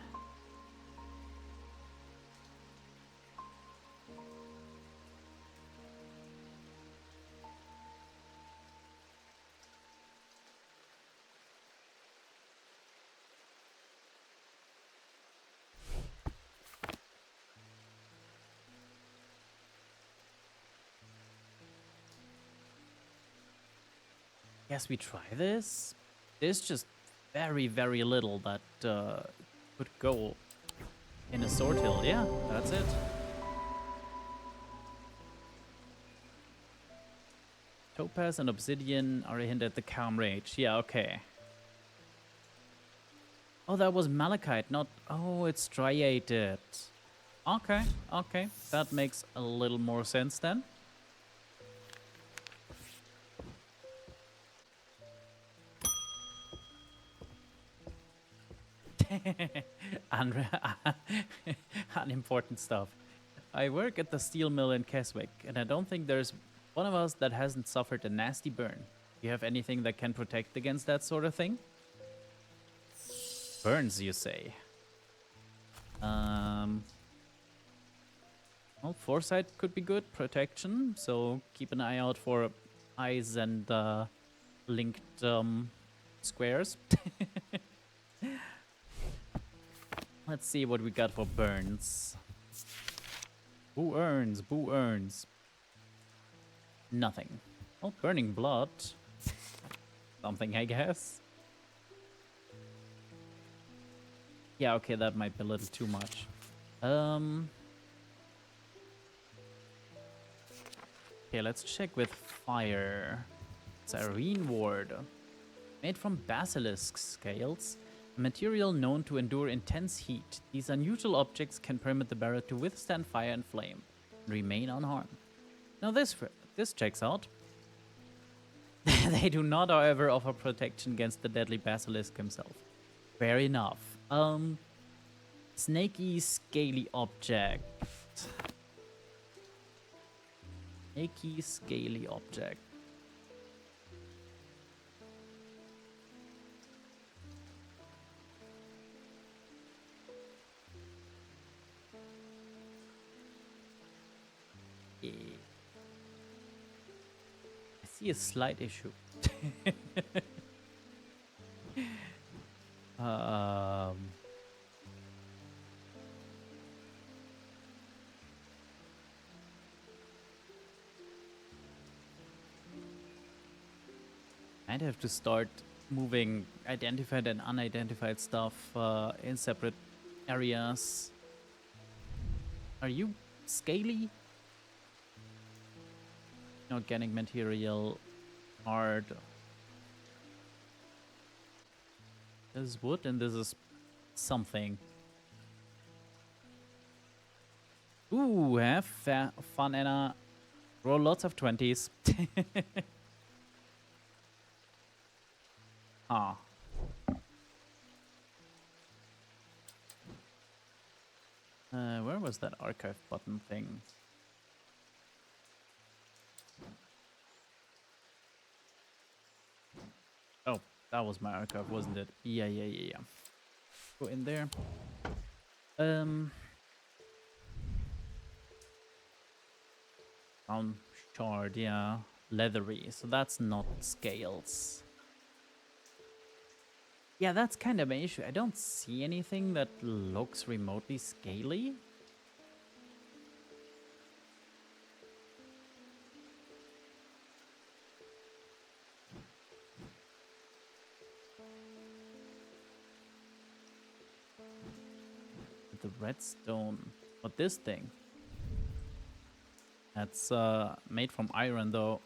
Guess we try this. There's just very, very little that could go in a sword hill. Yeah, that's it. Topaz and obsidian are a hint at the calm rage. Yeah, okay. Oh, that was malachite, not... Oh, it's striated. Okay, okay. That makes a little more sense then. Unimportant stuff. I work at the steel mill in Keswick, and I don't think there's one of us that hasn't suffered a nasty burn. Do you have anything that can protect against that sort of thing? Burns, you say? Well, foresight could be good. Protection, so keep an eye out for eyes and linked squares. Let's see what we got for burns. Who earns? Boo earns. Nothing. Oh, burning blood. Something, I guess. Yeah, okay, that might be a little too much. Okay, let's check with fire. Cyrene ward. Made from basilisk scales. A material known to endure intense heat. These unusual objects can permit the bearer to withstand fire and flame and remain unharmed. Now this checks out. They do not, however, offer protection against the deadly basilisk himself. Fair enough. Snaky, scaly object. Snaky, scaly object. see a slight issue. um, I'd have to start moving identified and unidentified stuff in separate areas. Are you scaly? Organic material, hard. This is wood and this is something. Ooh, have fun, Anna. Roll lots of 20s. Ah. Where was that archive button thing? Oh, that was my archive, wasn't it? Yeah. Go in there. Brown shard, yeah. Leathery, so that's not scales. Yeah, that's kind of an issue. I don't see anything that looks remotely scaly. The redstone. What, this thing? That's made from iron, though.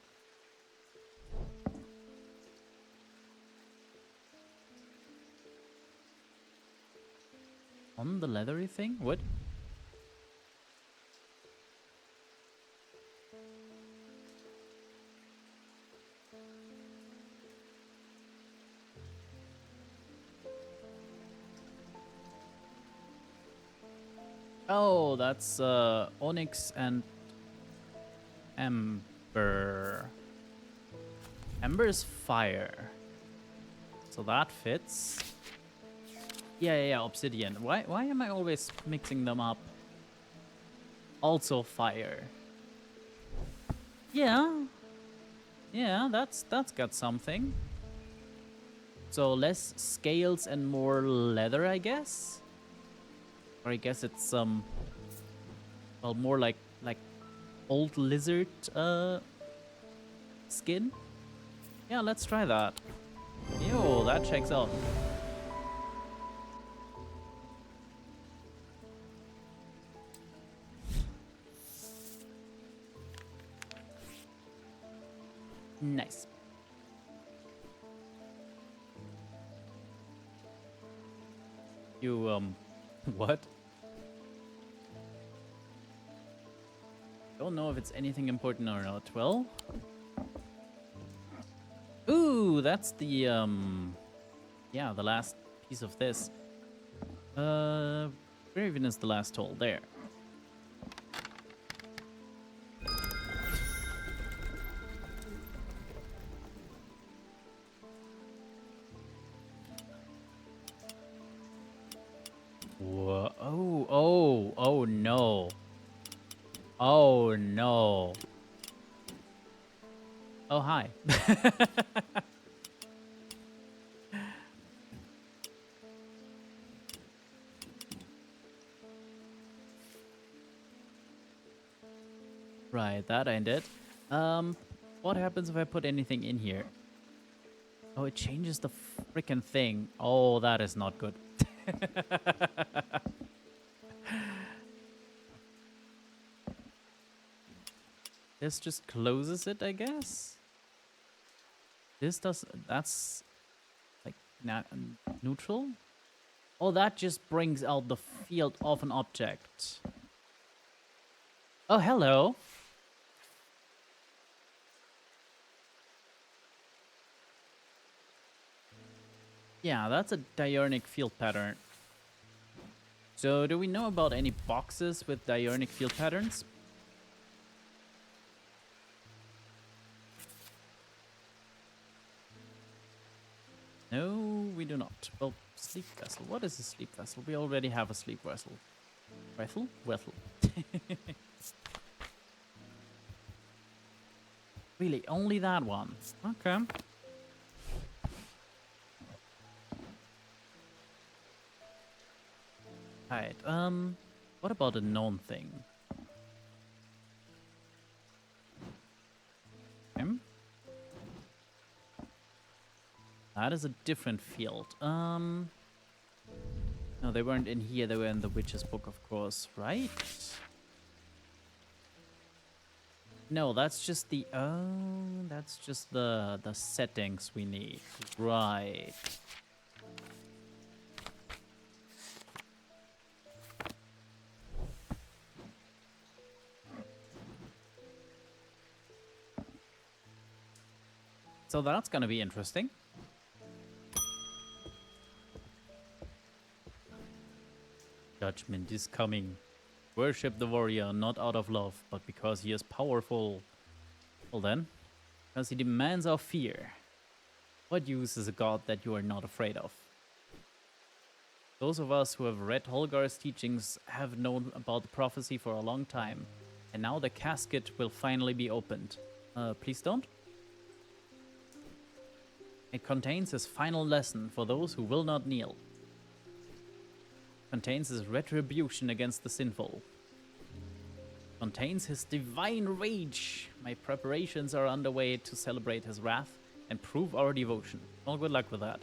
On the leathery thing? What? Oh, that's onyx and ember. Ember is fire. So that fits. Yeah, obsidian. Why am I always mixing them up? Also fire. Yeah, that's got something. So less scales and more leather, I guess. Or I guess it's well, more like old lizard skin. Yeah, let's try that. Ew, that checks out. Nice. You what? Don't know if it's anything important or not. Well, ooh, that's the yeah, the last piece of this. Where even is the last hole? There. Whoa. Oh no. Oh no. Oh, hi. Right, that ain't it. What happens if I put anything in here? Oh, it changes the freaking thing. Oh, that is not good. This just closes it, I guess. This does. That's like neutral. Oh, that just brings out the field of an object. Oh, hello. Yeah, that's a diurnal field pattern. So, do we know about any boxes with diurnal field patterns? No, we do not. Well, sleep vessel. What is a sleep vessel? We already have a sleep vessel. Vessel? Vessel. Really, only that one. Okay. Alright, what about a known thing? Okay. That is a different field. No, they weren't in here, they were in the Witch's Book, of course, right? No, that's just the, that's just the settings we need. Right. So that's gonna be interesting. Judgment is coming. Worship the warrior, not out of love, but because he is powerful. Well then, because he demands our fear. What use is a god that you are not afraid of? Those of us who have read Holgar's teachings have known about the prophecy for a long time, and now the casket will finally be opened. Please don't. It contains his final lesson for those who will not kneel. Contains his retribution against the sinful. Contains his divine rage. My preparations are underway to celebrate his wrath and prove our devotion. Well, good luck with that.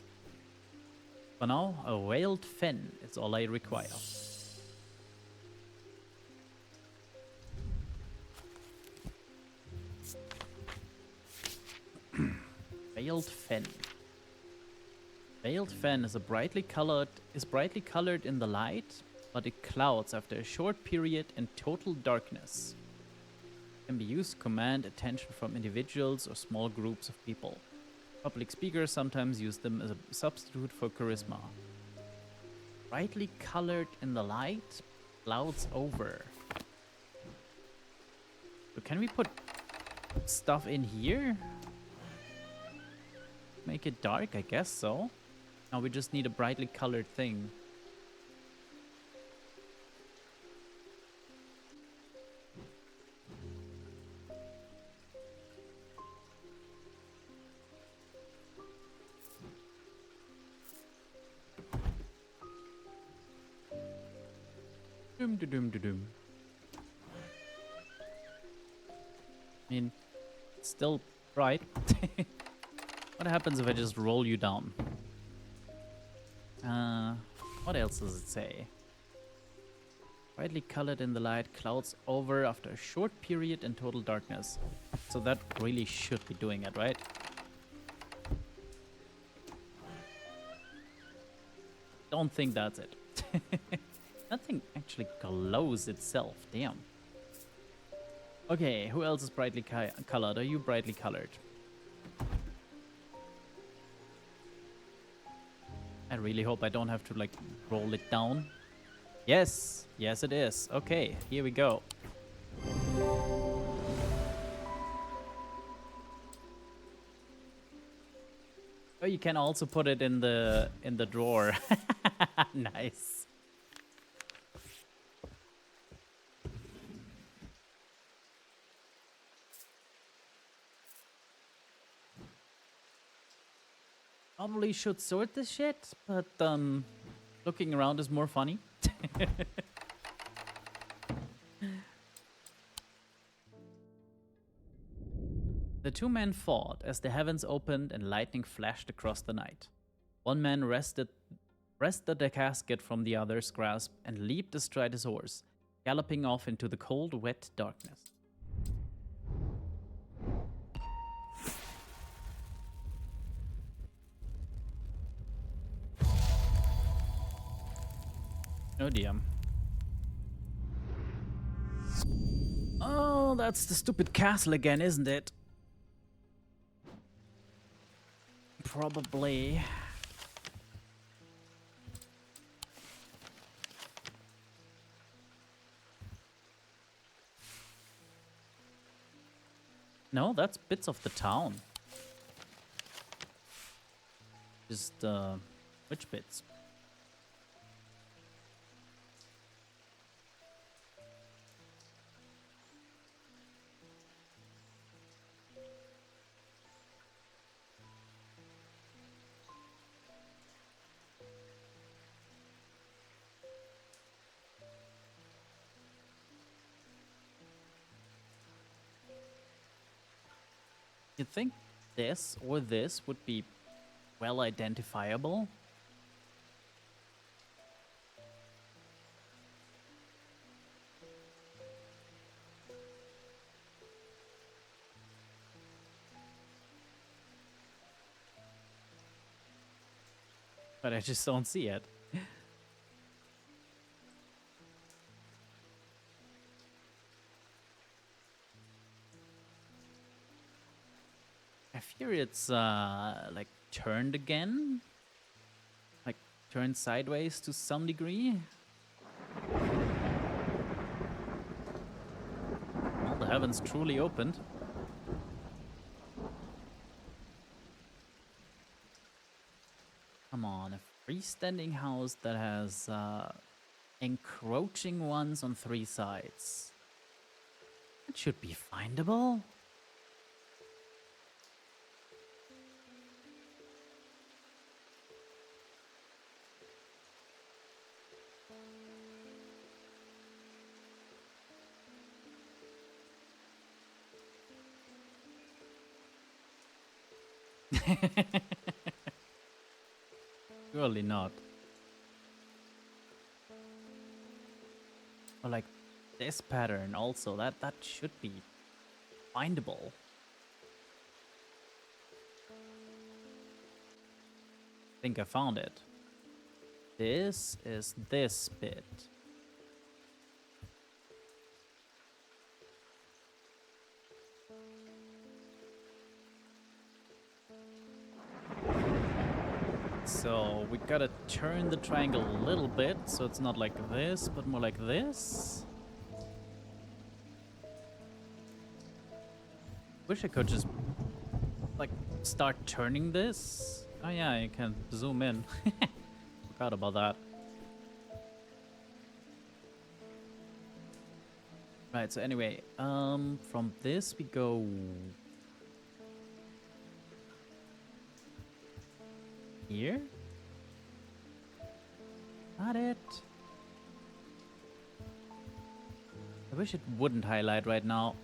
For now, a whaled fen is all I require. Veiled fen. Veiled fen is brightly colored in the light, but it clouds after a short period in total darkness. It can be used to command attention from individuals or small groups of people. Public speakers sometimes use them as a substitute for charisma. Brightly colored in the light, clouds over. So can we put stuff in here? Make it dark, I guess so. Now we just need a brightly colored thing. Doom -da doom -da doom. I mean, it's still bright. What happens if I just roll you down? What else does it say? Brightly colored in the light, clouds over after a short period in total darkness. So that really should be doing it, right? Don't think that's it. Nothing actually glows itself, damn. Okay, who else is brightly colored? Are you brightly colored? I really hope I don't have to, like, roll it down. Yes, yes it is. Okay, here we go. Oh, you can also put it in the drawer. Nice. Probably should sort this shit, but looking around is more funny. The two men fought as the heavens opened and lightning flashed across the night. One man wrested the casket from the other's grasp and leaped astride his horse, galloping off into the cold, wet darkness. Oh dear. Oh, that's the stupid castle again, isn't it? Probably. No, that's bits of the town. Just, which bits? You'd think this or this would be well identifiable. But I just don't see it. I fear it's like turned again. Like turned sideways to some degree. Well, the heavens truly opened. Come on, a freestanding house that has encroaching ones on 3 sides. It should be findable. Surely not. Or like this pattern also, that should be findable. I think I found it. This is this bit. So we gotta turn the triangle a little bit so it's not like this, but more like this. Wish I could just like start turning this. Oh yeah, you can zoom in. Forgot about that. Right, so anyway, from this we go here. Not it. I wish it wouldn't highlight right now.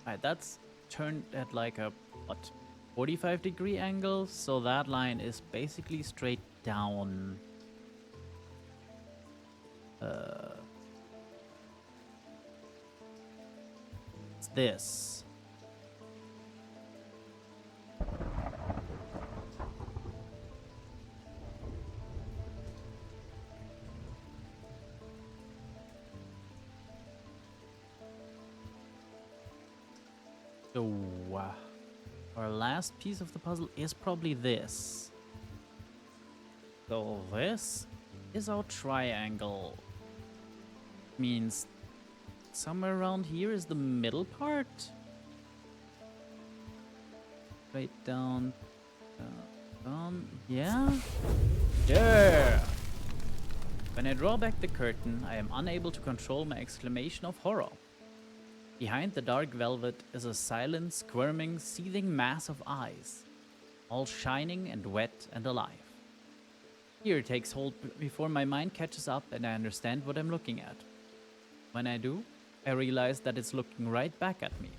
Alright, that's turned at like a, what, 45-degree angle, so that line is basically straight down. It's this. So, our last piece of the puzzle is probably this. So this is our triangle. Means somewhere around here is the middle part. Right down, down, yeah. There. When I draw back the curtain, I am unable to control my exclamation of horror. Behind the dark velvet is a silent, squirming, seething mass of eyes, all shining and wet and alive. Fear takes hold before my mind catches up and I understand what I'm looking at. When I do, I realize that it's looking right back at me.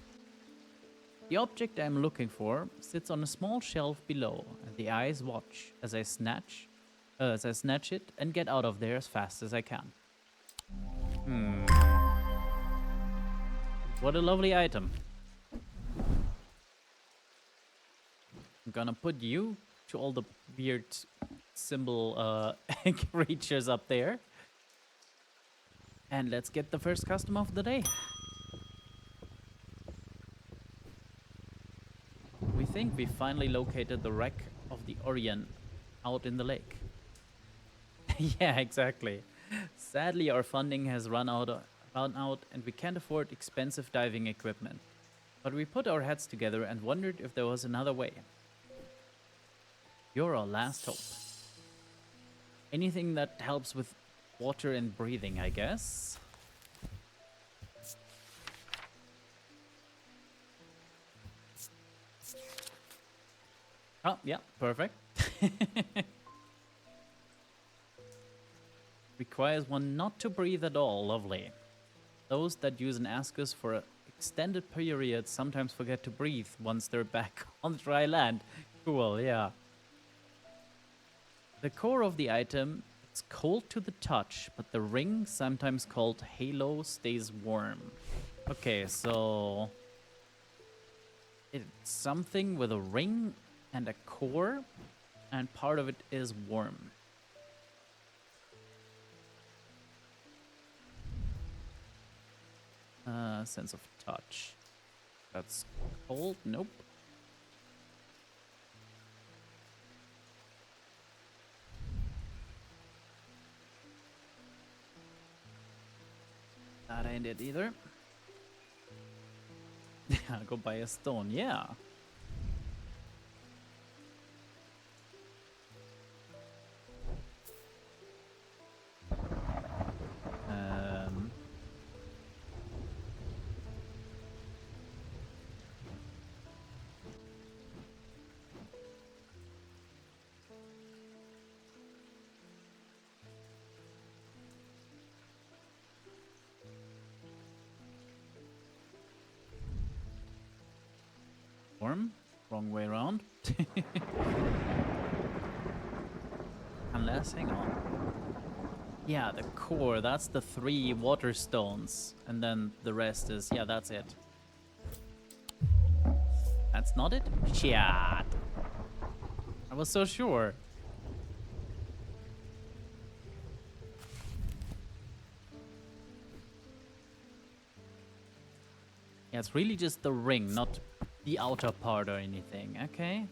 The object I'm looking for sits on a small shelf below, and the eyes watch as I snatch it and get out of there as fast as I can. What a lovely item. I'm gonna put you to all the weird symbol creatures up there. And let's get the first customer of the day. We think we finally located the wreck of the Orion out in the lake. Yeah, exactly. Sadly, our funding has run out and we can't afford expensive diving equipment. But we put our heads together and wondered if there was another way. You're our last hope. Anything that helps with water and breathing, I guess. Oh, yeah, perfect. Requires one not to breathe at all. Lovely. Those that use an ascus for an extended period sometimes forget to breathe once they're back on dry land. Cool, yeah. The core of the item, it's cold to the touch, but the ring, sometimes called halo, stays warm. Okay, so it's something with a ring and a core, and part of it is warm. Sense of touch. That's cold. Nope. That ain't it either. I'll go buy a stone. Yeah. Warm. Wrong way around. Unless, hang on. Yeah, the core, that's the 3 water stones. And then the rest is, yeah, that's it. That's not it? Shit. I was so sure. Yeah, it's really just the ring, not the outer part or anything. Okay. I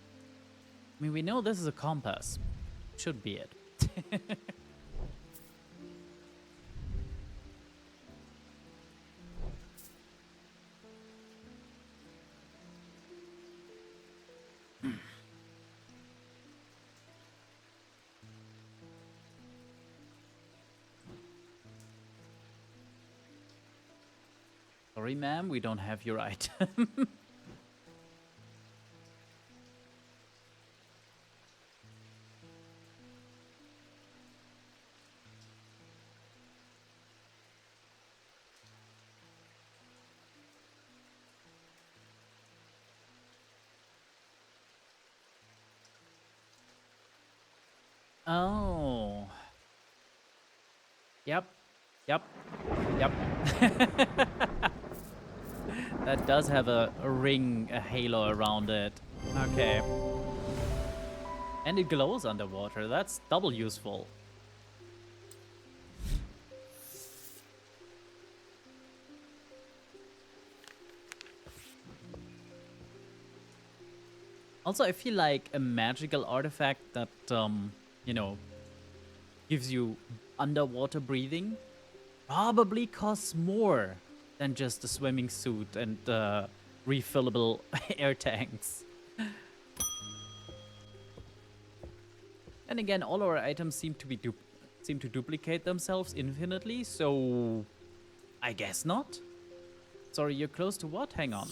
mean, we know this is a compass. Should be it. Sorry, ma'am, we don't have your item. Oh. Yep. Yep. Yep. That does have a ring, a halo around it. Okay. And it glows underwater. That's double useful. Also, I feel like a magical artifact that, you know, gives you underwater breathing probably costs more than just a swimming suit and refillable air tanks. And again, all our items seem to duplicate themselves infinitely, so I guess not. Sorry, you're close to what? Hang on.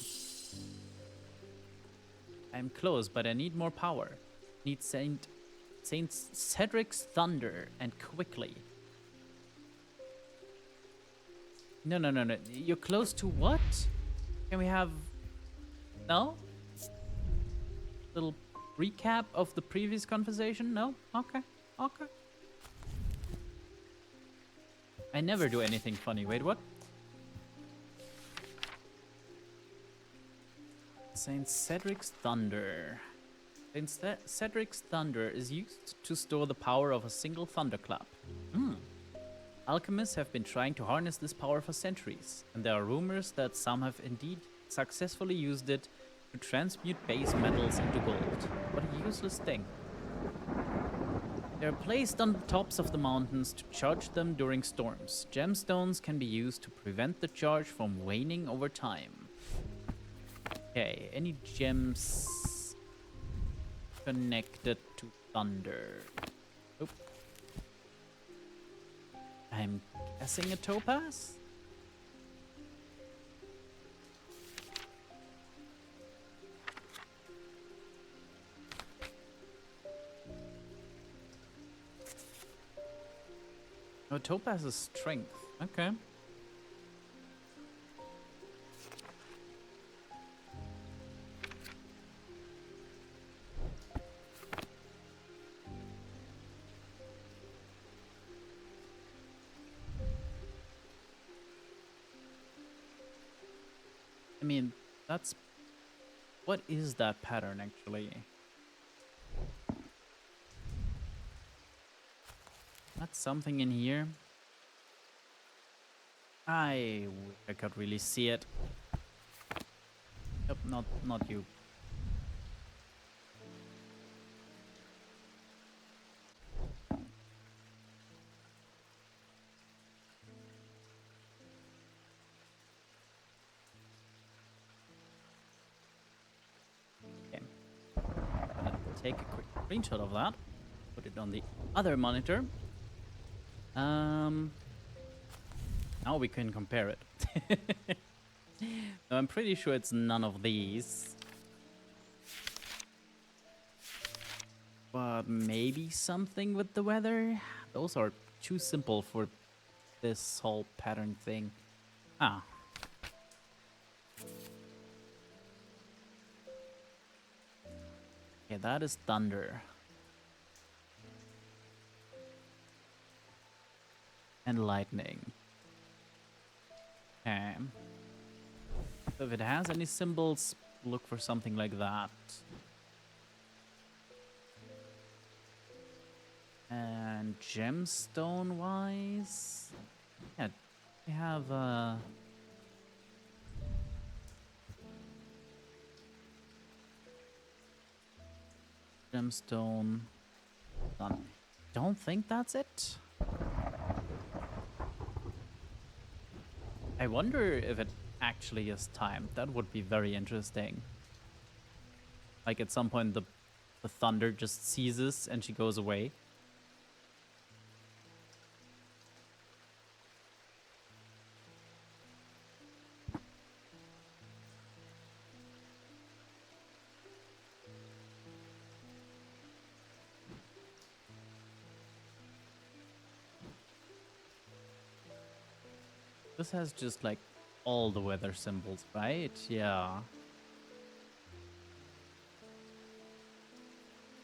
I'm close, but I need more power. Need Saint Cedric's thunder, and quickly. No. You're close to what? Can we have... No? Little recap of the previous conversation? No? Okay. Okay. I never do anything funny. Wait, what? Saint Cedric's thunder. Saint Cedric's thunder is used to store the power of a single thunderclap. Alchemists have been trying to harness this power for centuries, and there are rumors that some have indeed successfully used it to transmute base metals into gold. What a useless thing. They are placed on the tops of the mountains to charge them during storms. Gemstones can be used to prevent the charge from waning over time. Okay, any gems connected to thunder? Oop. I'm guessing a topaz? Oh, topaz is strength. Okay. I mean, that's... What is that pattern, actually? That's something in here. I wish I could really see it. Yep, not you. Okay. Gonna take a quick screenshot of that. Put it on the other monitor. Now we can compare it. No, I'm pretty sure it's none of these. But maybe something with the weather? Those are too simple for this whole pattern thing. Ah. Okay, that is thunder. And lightning. Okay. So if it has any symbols, look for something like that. And gemstone wise, yeah, we have gemstone done. Don't think that's it. I wonder if it actually is timed. That would be very interesting. Like at some point the thunder just ceases and she goes away. This has just like all the weather symbols, right? Yeah.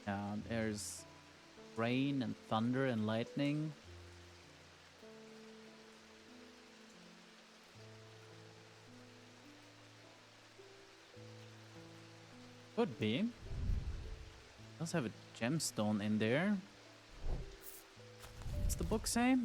Yeah, there's rain and thunder and lightning. Could be. Does have a gemstone in there. What's the book say?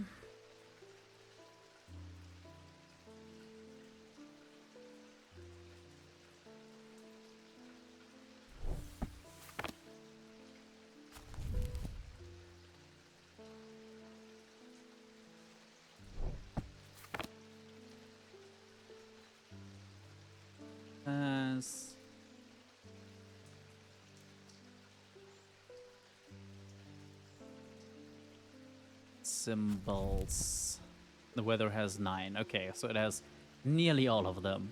As symbols. The weather has 9. Okay, so it has nearly all of them.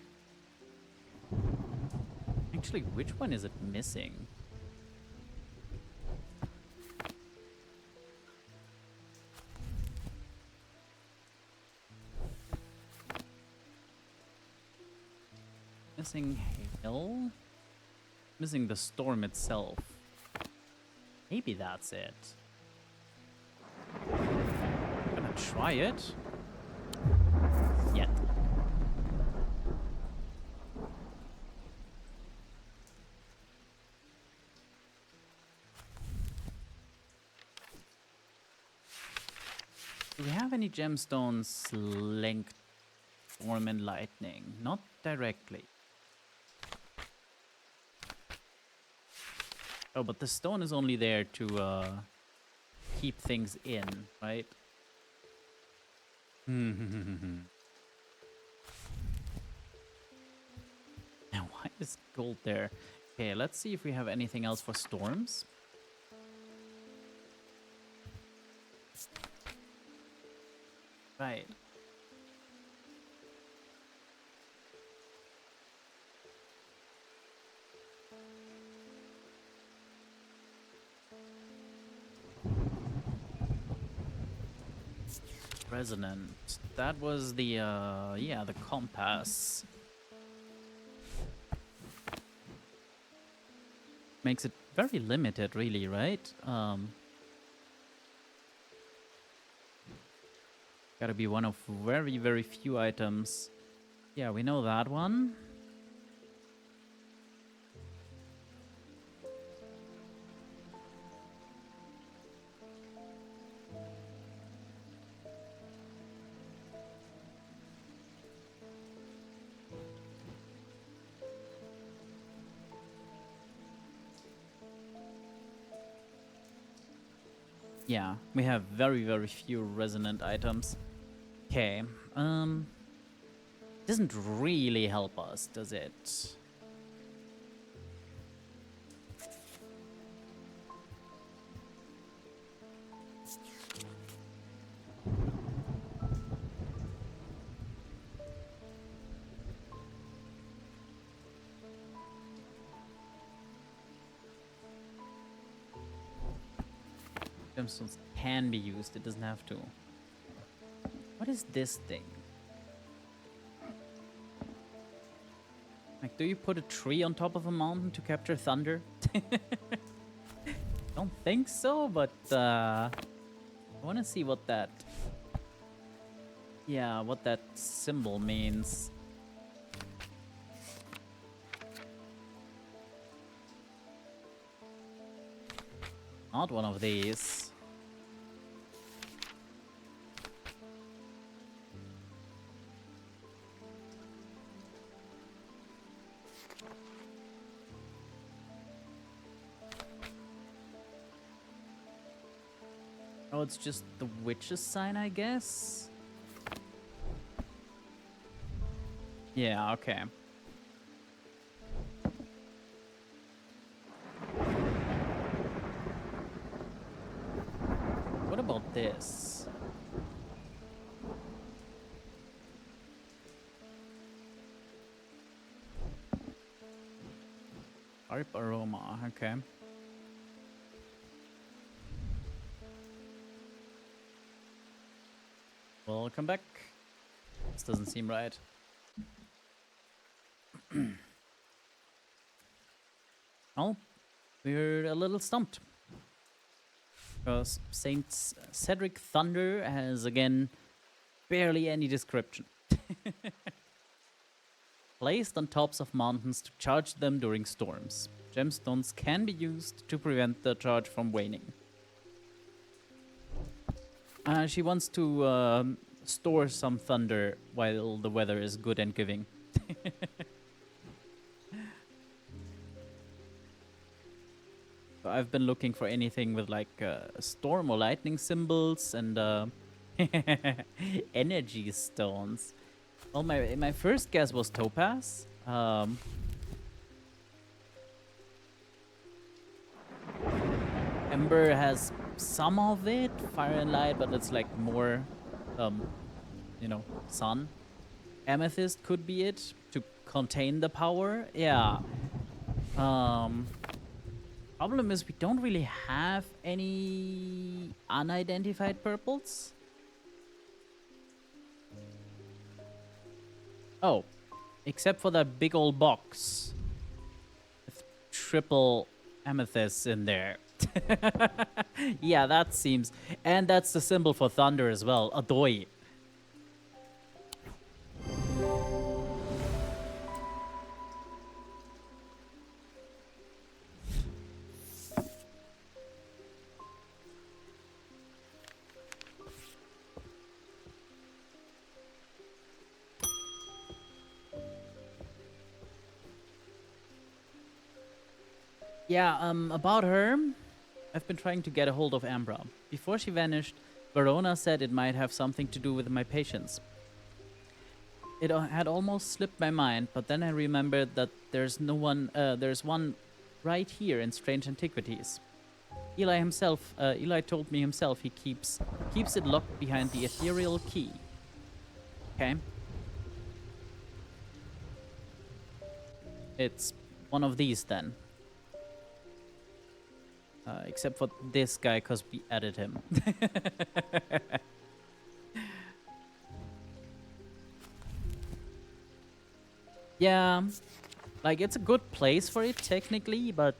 Actually, which one is it missing? Missing hail? Missing the storm itself. Maybe that's it. Gonna try it. Yet. Do we have any gemstones linked storm and lightning? Not directly. Oh, but the stone is only there to keep things in, right? Now, why is gold there? Okay, let's see if we have anything else for storms. Right. Resonant. That was the, yeah, the compass. Makes it very limited, really, right? Gotta be one of very, very few items. Yeah, we know that one. Yeah, we have very, very few resonant items. Okay, doesn't really help us, does it? Gemstones can be used, it doesn't have to. What is this thing? Like, do you put a tree on top of a mountain to capture thunder? Don't think so, but I want to see what that... Yeah, what that symbol means. Not one of these. Oh, it's just the witch's sign, I guess? Yeah, okay. What about this? Harp aroma, okay. Welcome back. This doesn't seem right. Oh, we're a little stumped. Because Saint Cedric Thunder has, again, barely any description. Placed on tops of mountains to charge them during storms. Gemstones can be used to prevent the charge from waning. She wants to store some thunder while the weather is good and giving. So I've been looking for anything with like storm or lightning symbols and energy stones. Well, my first guess was topaz. Ember has some of it, fire and light, but it's like more, you know, sun. Amethyst could be it to contain the power. Yeah. Problem is we don't really have any unidentified purples. Oh, except for that big old box with triple amethysts in there. Yeah, that seems... And that's the symbol for thunder as well, Adoi. Yeah, about her, I've been trying to get a hold of Ambra. Before she vanished, Verona said it might have something to do with my patients. It had almost slipped my mind, but then I remembered that there's one right here in Strange Antiquities. Eli told me himself he keeps it locked behind the ethereal key. Okay. It's one of these then. Except for this guy, because we added him. Yeah, like it's a good place for it technically, but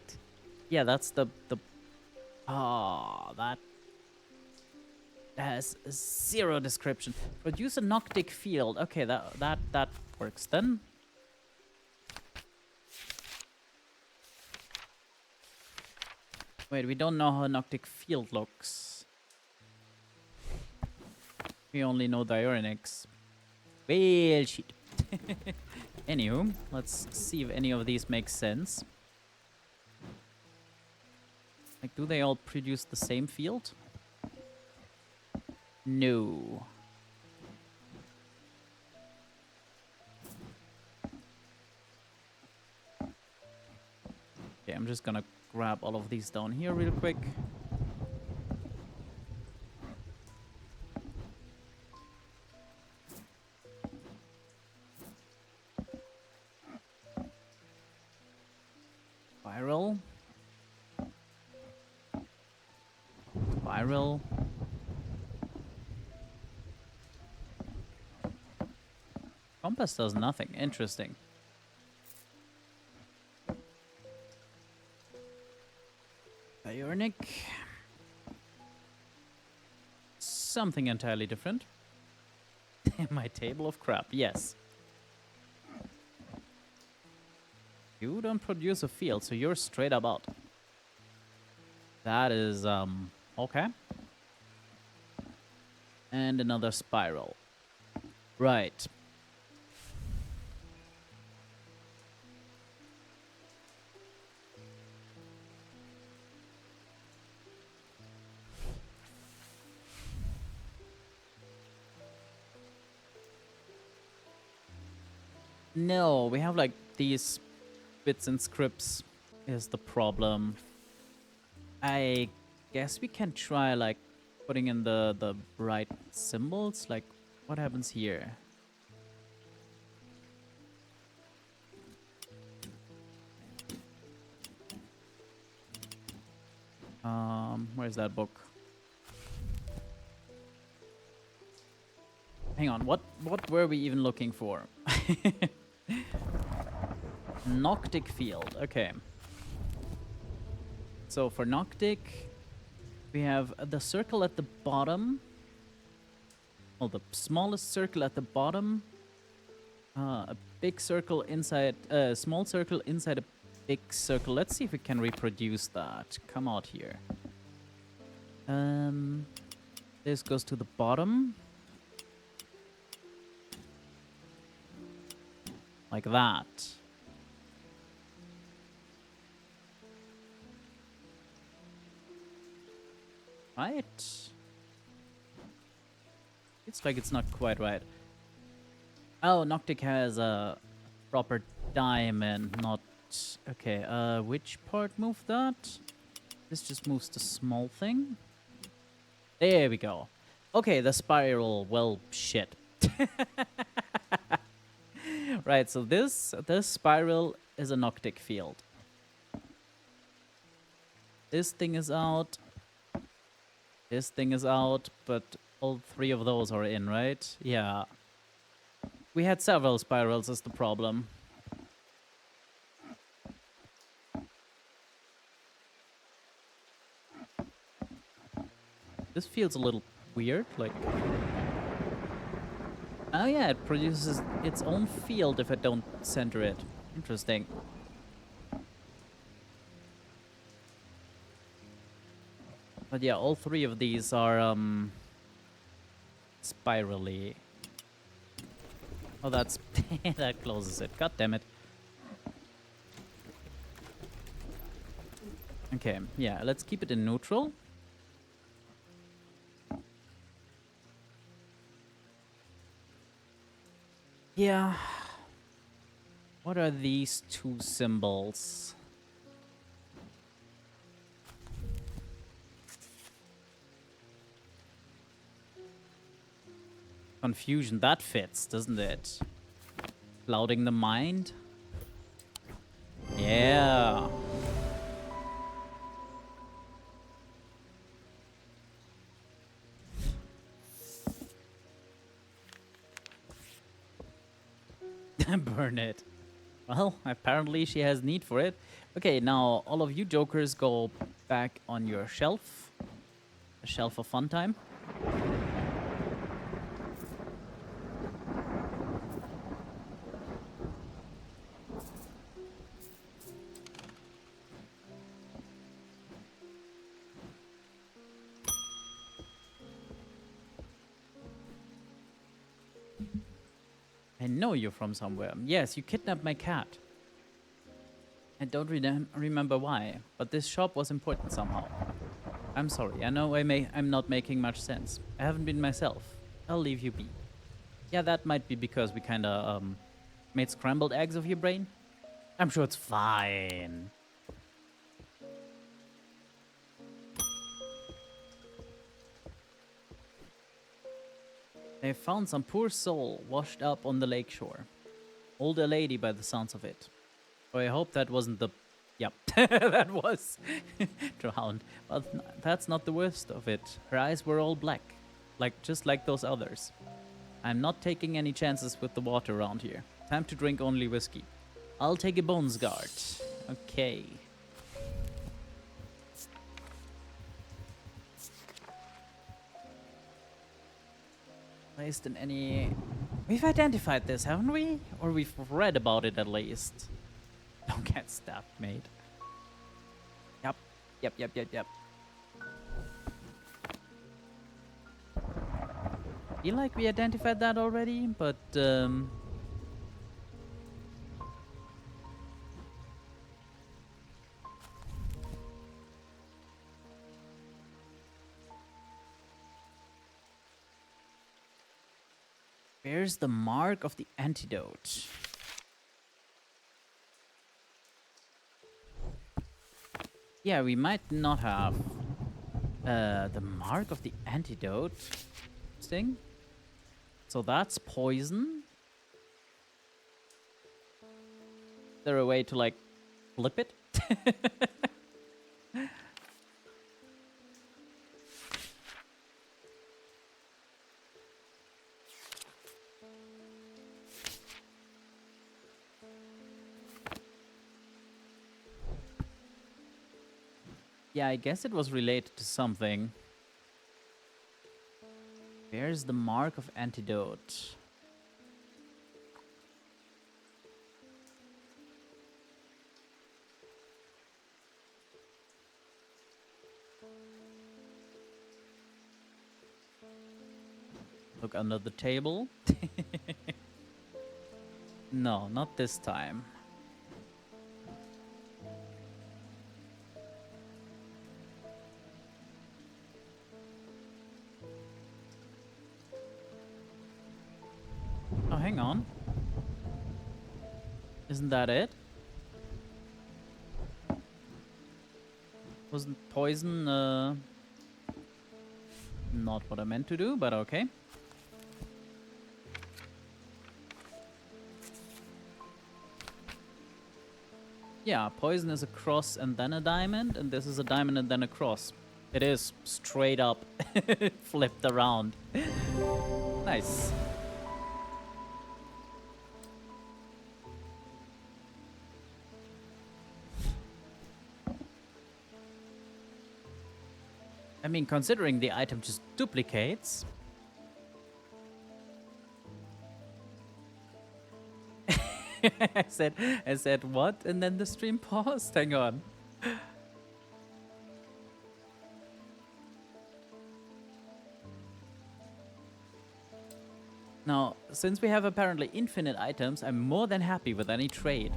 yeah, that's the that has zero description. Produce a Noctic field. Okay, that works then. Wait, we don't know how a Noctic field looks. We only know Diurnix. Well, shit. Anywho, let's see if any of these make sense. Like, do they all produce the same field? No. Okay, I'm just gonna grab all of these down here real quick. Spiral. Spiral. Compass does nothing. Interesting. Ionic. Something entirely different. My table of crap, yes. You don't produce a field, so you're straight up out. That is, okay. And another spiral. Right. No, we have like these bits and scripts is the problem. I guess we can try like putting in the right symbols. Like, what happens here? Where's that book? Hang on, what were we even looking for? Noctic field, okay. So for Noctic, we have the circle at the bottom. Well, the smallest circle at the bottom. A big circle inside, small circle inside a big circle. Let's see if we can reproduce that. Come out here. This goes to the bottom. Like that. Right? It's like it's not quite right. Oh, Noctic has a proper diamond, not... Okay, which part moved that? This just moves the small thing. There we go. Okay, the spiral, well, shit. Right, so this spiral is a Noctic field. This thing is out. This thing is out, but all three of those are in, right? Yeah. We had several spirals is the problem. This feels a little weird, like... Oh yeah, it produces its own field if I don't center it. Interesting. But yeah, all three of these are, spirally. Oh, that's... that closes it. God damn it. Okay, yeah, let's keep it in neutral. Yeah. What are these two symbols? Confusion, that fits, doesn't it? Clouding the mind? Yeah. Burn it. Well, apparently she has need for it. Okay, now all of you jokers go back on your shelf. A shelf of fun time. I know you're from somewhere. Yes, you kidnapped my cat. I don't remember why, but this shop was important somehow. I'm sorry, I know I'm not making much sense. I haven't been myself. I'll leave you be. Yeah, that might be because we kinda, made scrambled eggs of your brain. I'm sure it's fine. They found some poor soul washed up on the lakeshore. Older lady by the sounds of it. So I hope that wasn't the... Yep, that was drowned. But that's not the worst of it. Her eyes were all black. Just like those others. I'm not taking any chances with the water around here. Time to drink only whiskey. I'll take a bones guard. Okay. Placed in any... We've identified this, haven't we? Or we've read about it at least. Don't get stabbed, mate. Yep. Yep. Feel like we identified that already, but where's the mark of the antidote? Yeah, we might not have the mark of the antidote. Interesting. So that's poison. Is there a way to, like, flip it? Yeah, I guess it was related to something. Where's the mark of antidote? Look under the table. No, not this time. Oh, hang on. Isn't that it? Wasn't poison, not what I meant to do, but okay. Yeah, poison is a cross and then a diamond, and this is a diamond and then a cross. It is straight up flipped around. Nice. I mean, considering the item just duplicates. I said what? And then the stream paused. Hang on. Now, since we have apparently infinite items, I'm more than happy with any trade.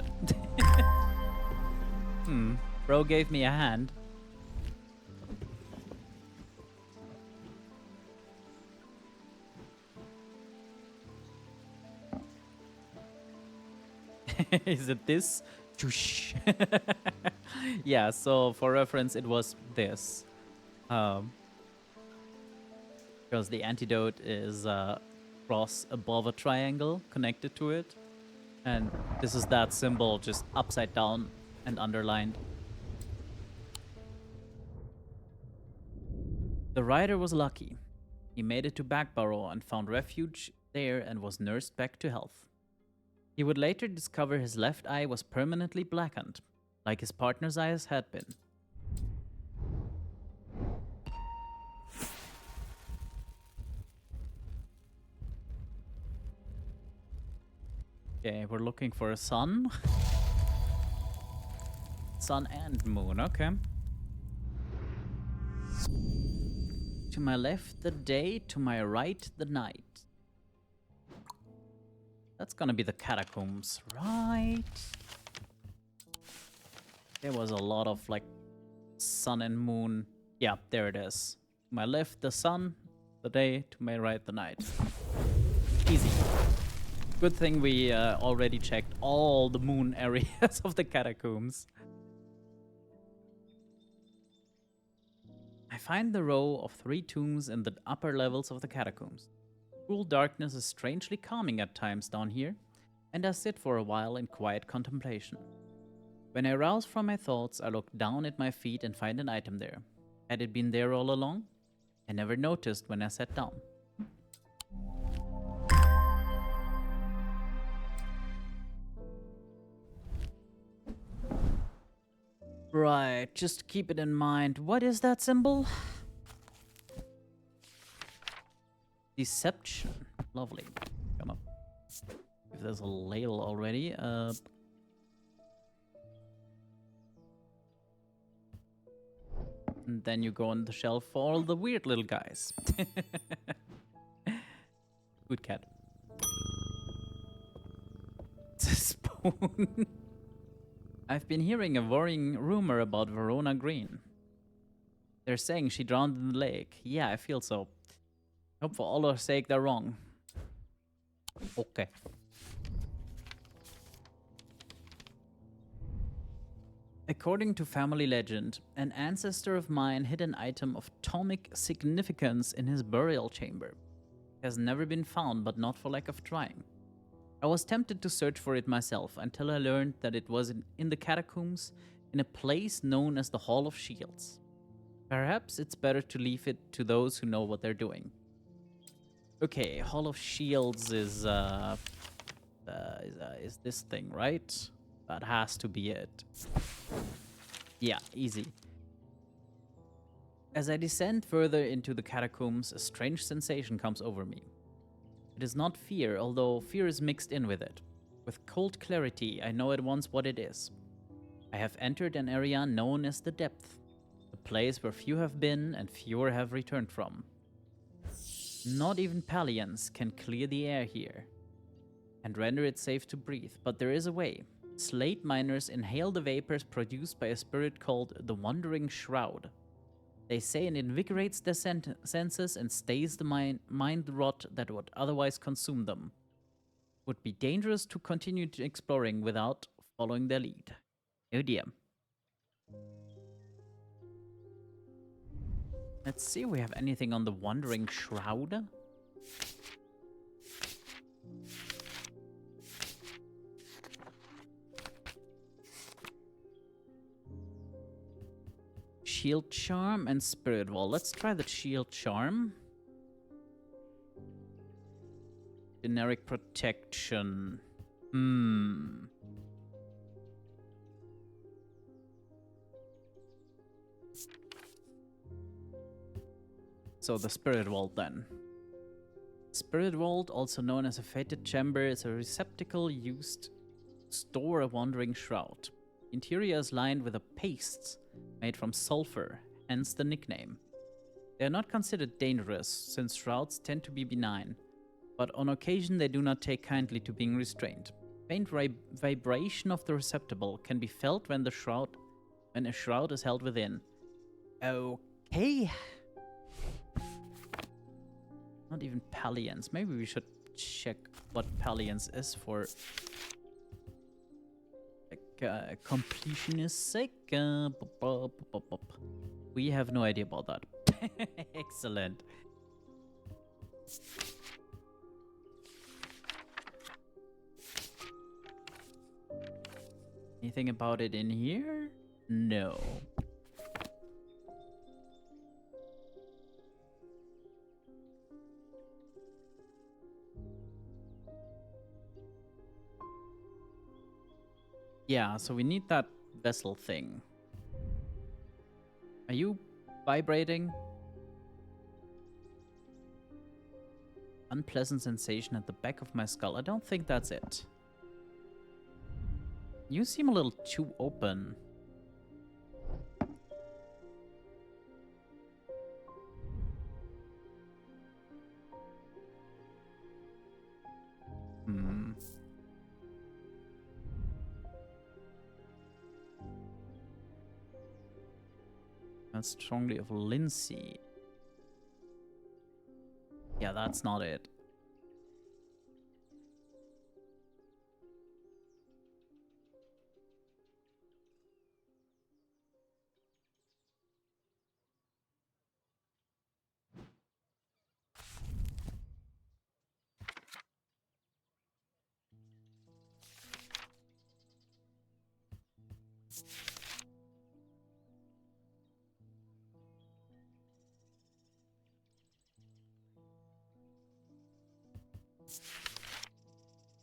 Bro gave me a hand. Is it this? Yeah, so for reference, it was this. Because the antidote is cross above a triangle connected to it. And this is that symbol just upside down and underlined. The rider was lucky. He made it to Backbarrow and found refuge there and was nursed back to health. He would later discover his left eye was permanently blackened, like his partner's eyes had been. Okay, we're looking for a sun. Sun and moon, okay. To my left, the day. To my right, the night. That's gonna be the catacombs, right? There was a lot of, like, sun and moon. Yeah, there it is. To my left, the sun, the day. To my right, the night. Easy. Good thing we already checked all the moon areas of the catacombs. I find the row of 3 tombs in the upper levels of the catacombs. Cool darkness is strangely calming at times down here, and I sit for a while in quiet contemplation. When I rouse from my thoughts, I look down at my feet and find an item there. Had it been there all along? I never noticed when I sat down. Right, just keep it in mind. What is that symbol? Deception. Lovely. Come up. If there's a ladle already. And then you go on the shelf for all the weird little guys. Good cat. It's a spoon. I've been hearing a worrying rumor about Verona Green. They're saying she drowned in the lake. Yeah, I feel so. Hope for all our sake they're wrong. Okay. According to family legend, an ancestor of mine hid an item of atomic significance in his burial chamber. It has never been found, but not for lack of trying. I was tempted to search for it myself until I learned that it was in the catacombs in a place known as the Hall of Shields. Perhaps it's better to leave it to those who know what they're doing. Okay, Hall of Shields is this thing, right? That has to be it. Yeah, easy. As I descend further into the catacombs, a strange sensation comes over me. It is not fear, although fear is mixed in with it. With cold clarity, I know at once what it is. I have entered an area known as the Depth, a place where few have been and fewer have returned from. Not even Palians can clear the air here and render it safe to breathe, but there is a way. Slate miners inhale the vapors produced by a spirit called the Wandering Shroud. They say it invigorates their senses and stays the mind rot that would otherwise consume them. Would be dangerous to continue exploring without following their lead. Oh dear. Let's see if we have anything on the Wandering Shroud. Shield Charm and Spirit Wall. Let's try the Shield Charm. Generic Protection. So the Spirit Vault then. Spirit Vault, also known as a Fated Chamber, is a receptacle used to store a Wandering Shroud. Interior is lined with a paste made from sulfur, hence the nickname. They are not considered dangerous, since shrouds tend to be benign, but on occasion they do not take kindly to being restrained. Faint vibration of the receptacle can be felt when a shroud is held within. Okay. Not even Palians. Maybe we should check what Palians is for completionist's sake. We have no idea about that. Excellent. Anything about it in here? No. Yeah, so we need that vessel thing. Are you vibrating? Unpleasant sensation at the back of my skull. I don't think that's it. You seem a little too open. Hmm. That's strongly of Lindsay. Yeah, that's not it.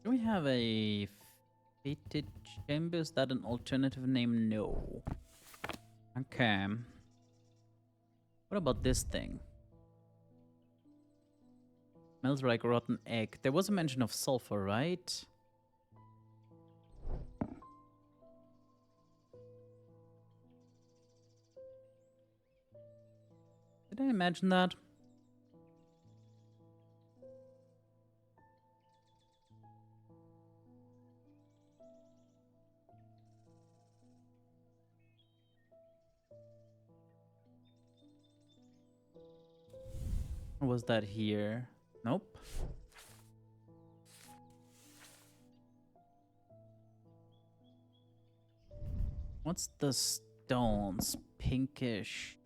Do we have a fated chamber? Is that an alternative name? No. Okay. What about this thing? Smells like rotten egg. There was a mention of sulfur, right? Did I imagine that? Or was that here? Nope. What's the stones? Pinkish.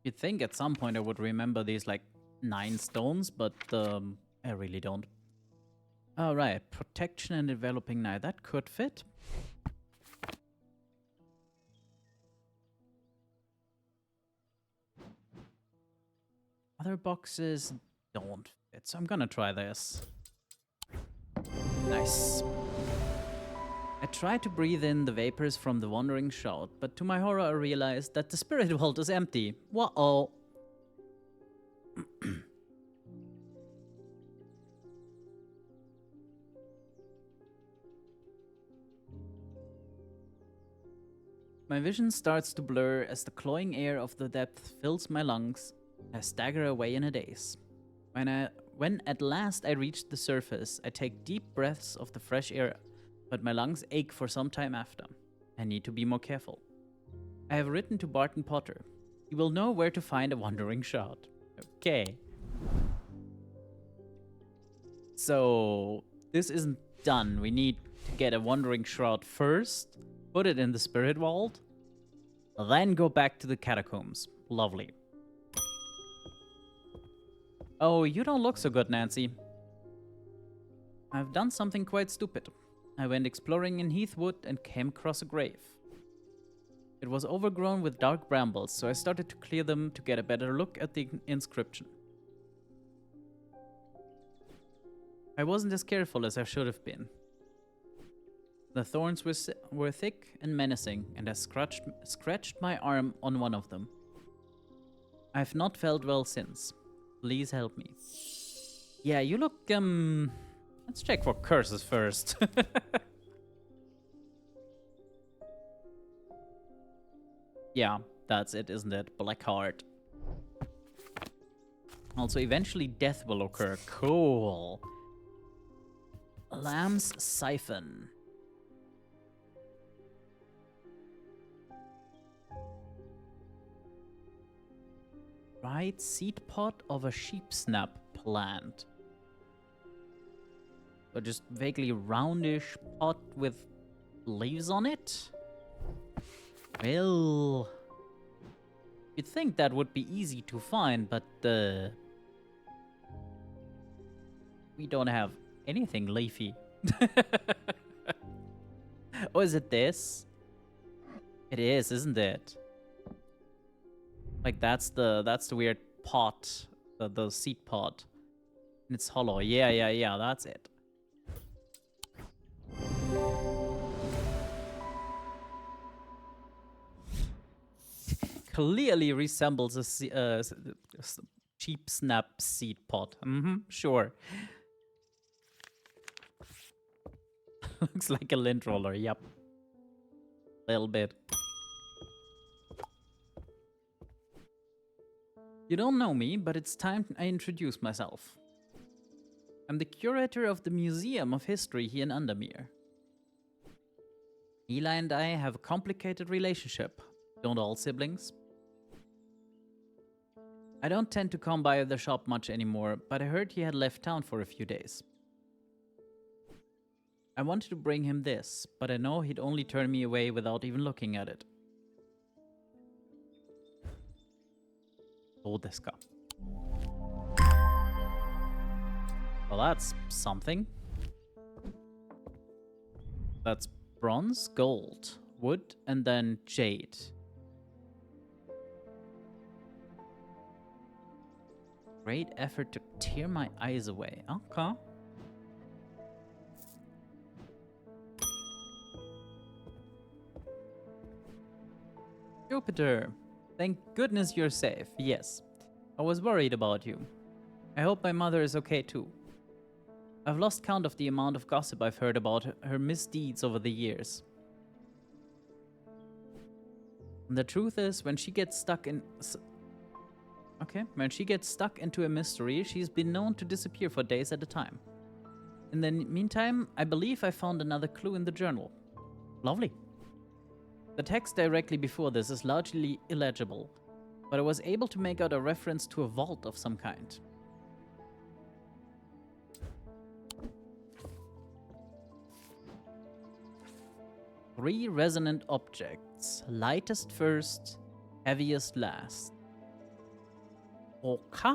You'd think at some point I would remember these like 9 stones, but I really don't. Alright, protection and developing knife. That could fit. Other boxes don't fit, so I'm gonna try this. Nice. I tried to breathe in the vapors from the wandering shroud, but to my horror I realized that the spirit vault is empty. Whoa. My vision starts to blur as the cloying air of the depth fills my lungs. I stagger away in a daze. When at last I reach the surface, I take deep breaths of the fresh air, but my lungs ache for some time after. I need to be more careful. I have written to Barton Potter. He will know where to find a wandering shroud. Okay. So, this isn't done. We need to get a wandering shroud first, put it in the spirit vault, then go back to the catacombs. Lovely. Oh, you don't look so good, Nancy. I've done something quite stupid. I went exploring in Heathwood and came across a grave. It was overgrown with dark brambles, so I started to clear them to get a better look at the inscription. I wasn't as careful as I should have been. The thorns were thick and menacing, and I scratched my arm on one of them. I've not felt well since. Please help me. Yeah, you look, let's check for curses first. Yeah, that's it, isn't it? Black Heart. Also, eventually death will occur. Cool. Lamb's Siphon. Right seed pod of a sheep snap plant. So just vaguely roundish pot with leaves on it? Well, you'd think that would be easy to find, but we don't have anything leafy. Oh, is it this? It is, isn't it? Like that's the weird pot, the seed pod. And it's hollow. Yeah, that's it. clearly resembles a cheap snap seed pot. Sure. Looks like a lint roller, yep. Little bit. You don't know me, but it's time I introduce myself. I'm the curator of the Museum of History here in Undermere. Eli and I have a complicated relationship. Don't all siblings? I don't tend to come by the shop much anymore, but I heard he had left town for a few days. I wanted to bring him this, but I know he'd only turn me away without even looking at it. Well, that's something. That's bronze, gold, wood, and then jade. Great effort to tear my eyes away. Okay. Jupiter, thank goodness you're safe. Yes, I was worried about you. I hope my mother is okay too. I've lost count of the amount of gossip I've heard about her misdeeds over the years. And the truth is, when she gets stuck into a mystery, she's been known to disappear for days at a time. In the meantime, I believe I found another clue in the journal. Lovely. The text directly before this is largely illegible, but I was able to make out a reference to a vault of some kind. Three resonant objects. Lightest first, heaviest last. Okay.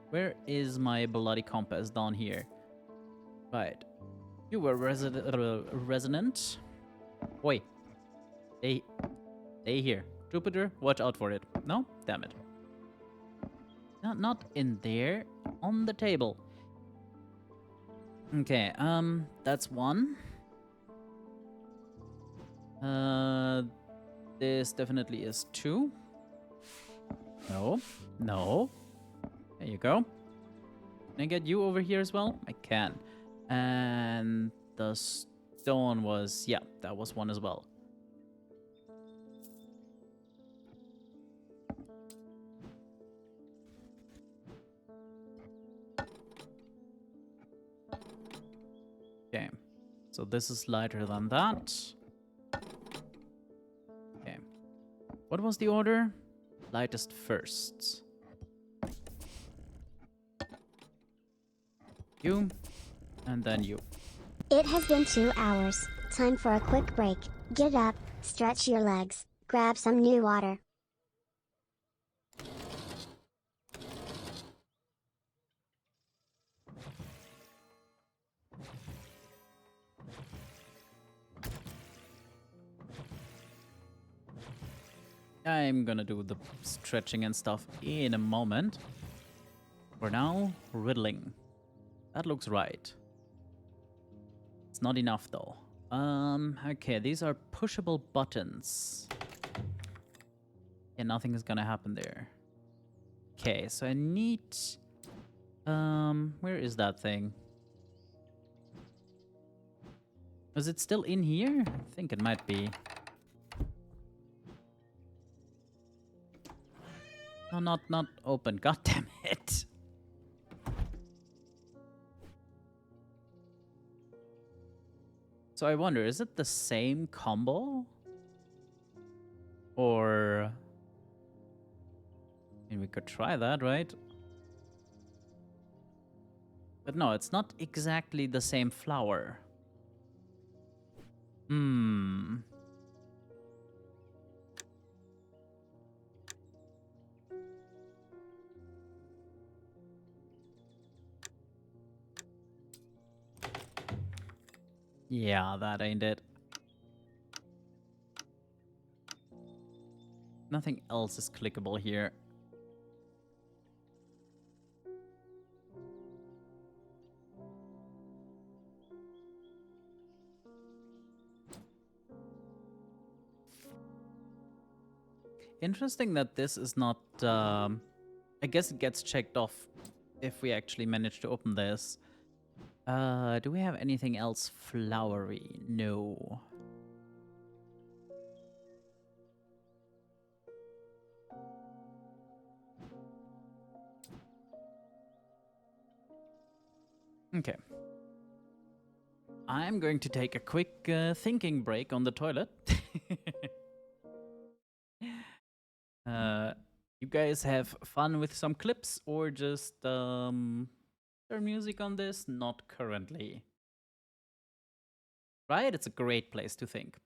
Where is my bloody compass? Down here. Right. You were resonant. Wait. Stay here. Jupiter, watch out for it. No? Damn it. Not in there. On the table. Okay, that's one. This definitely is two. No. There you go. Can I get you over here as well? I can. And the stone was, yeah, that was one as well. Okay, so this is lighter than that. Okay, what was the order? Lightest first. You, and then you. It has been 2 hours. Time for a quick break. Get up, stretch your legs, grab some new water. I'm gonna do the stretching and stuff in a moment. For now, riddling. That looks right. It's not enough though. Okay, these are pushable buttons. Yeah, nothing is gonna happen there. Okay, so I need... where is that thing? Is it still in here? I think it might be. No, not open. God damn it. So I wonder, is it the same combo? Or... I mean, we could try that, right? But no, it's not exactly the same flower. Yeah, that ain't it. Nothing else is clickable here. Interesting that this is not... I guess it gets checked off if we actually manage to open this. Do we have anything else flowery? No. Okay. I'm going to take a quick thinking break on the toilet. You guys have fun with some clips or just turn music on this? Not currently. Right? It's a great place to think.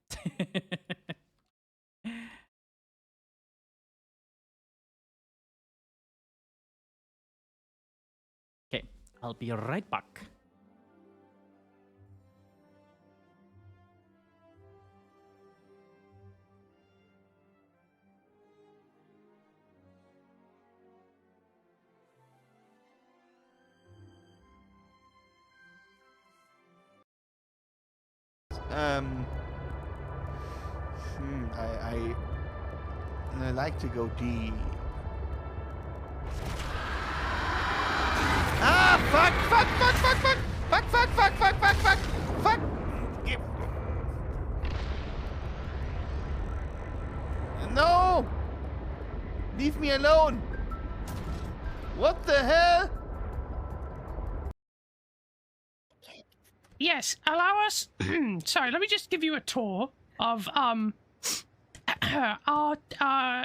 Okay, I'll be right back. I like to go deep. Ah, fuck, fuck, fuck, fuck, fuck, fuck, fuck, fuck, fuck, fuck, fuck, fuck. No! Leave me alone! What the hell? Yes, allow us. Sorry, let me just give you a tour of our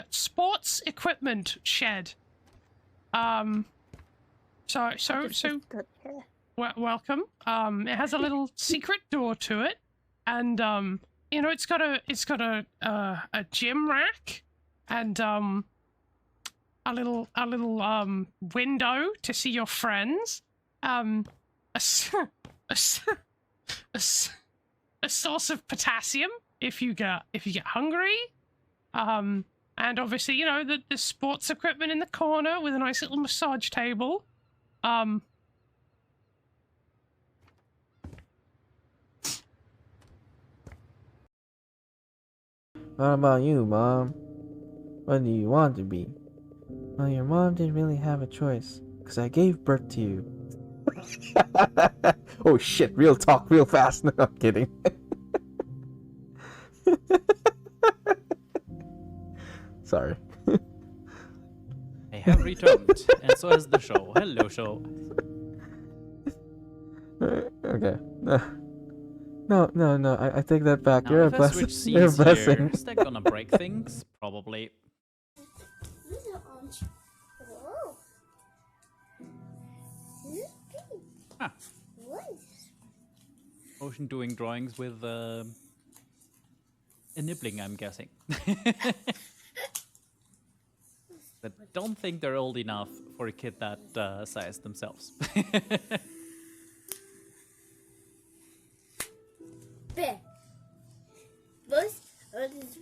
sports equipment shed. Welcome. It has a little secret door to it, and you know, it's got a gym rack, and a little window to see your friends. A source of potassium if you get hungry, and obviously, you know, the sports equipment in the corner with a nice little massage table. What about you, Mom? What do you want to be? Well, your mom didn't really have a choice, because I gave birth to you. Oh shit, real talk, real fast. No, I'm kidding. Sorry. I have returned, and so has the show. Hello, show. Okay. No, I take that back. Now, You're a if I blessing. switch You're a scenes blessing. here, is that gonna break things? Probably. Huh. Ocean doing drawings with a nibbling, I'm guessing. I don't think they're old enough for a kid that size themselves. Beh. Was ist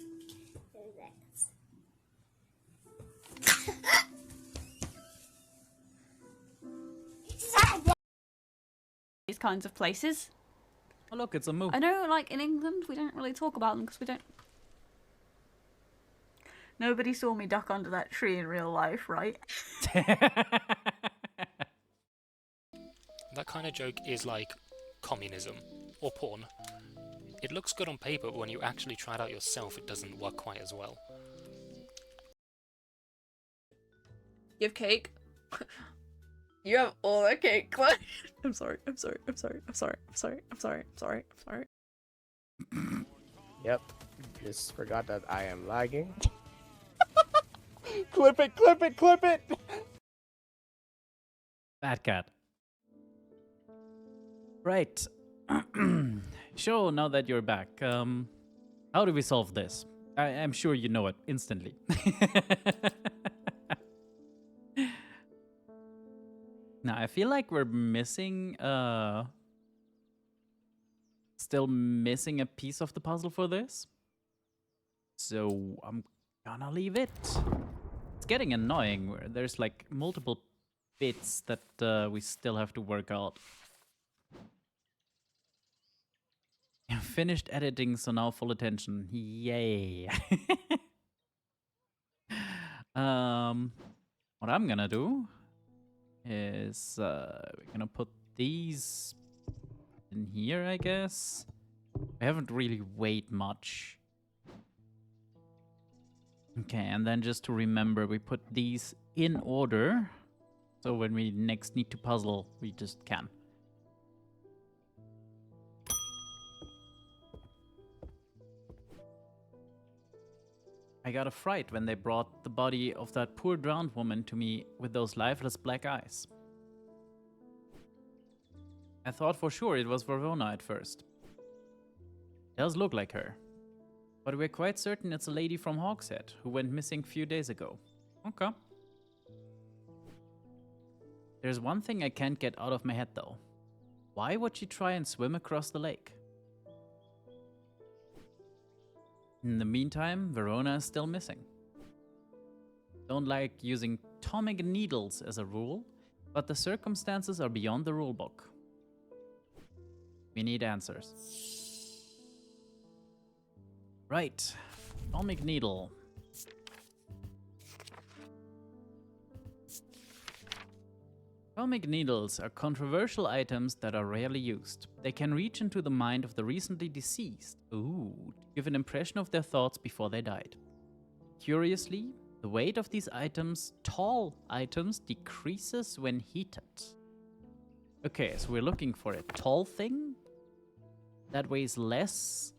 these kinds of places. Oh look, it's a moo. I know, like, in England, we don't really talk about them because we don't... Nobody saw me duck under that tree in real life, right? That kind of joke is like communism or porn. It looks good on paper, but when you actually try it out yourself, it doesn't work quite as well. You have cake? You have all the cake. I'm sorry. Yep. Just forgot that I am lagging. Clip it! Bad cat. Right. Sure, now that you're back, how do we solve this? I'm sure you know it instantly. Now, I feel like we're missing, still missing a piece of the puzzle for this. So, I'm gonna leave it. It's getting annoying where there's like multiple bits that we still have to work out. Finished editing, so now full attention. Yay. What I'm gonna do is we're gonna put these in here, I guess. We haven't really weighed much. Okay, and then just to remember, we put these in order. So when we next need to puzzle, we just can. I got a fright when they brought the body of that poor drowned woman to me with those lifeless black eyes. I thought for sure it was Verona at first. Does look like her. But we're quite certain it's a lady from Hawkshead who went missing a few days ago. Okay. There's one thing I can't get out of my head though. Why would she try and swim across the lake? In the meantime, Verona is still missing. Don't like using atomic needles as a rule, but the circumstances are beyond the rulebook. We need answers. Right. Atomic needle. Atomic needles are controversial items that are rarely used. They can reach into the mind of the recently deceased. Ooh, to give an impression of their thoughts before they died. Curiously, the weight of these items, tall items, decreases when heated. Okay, so we're looking for a tall thing that weighs less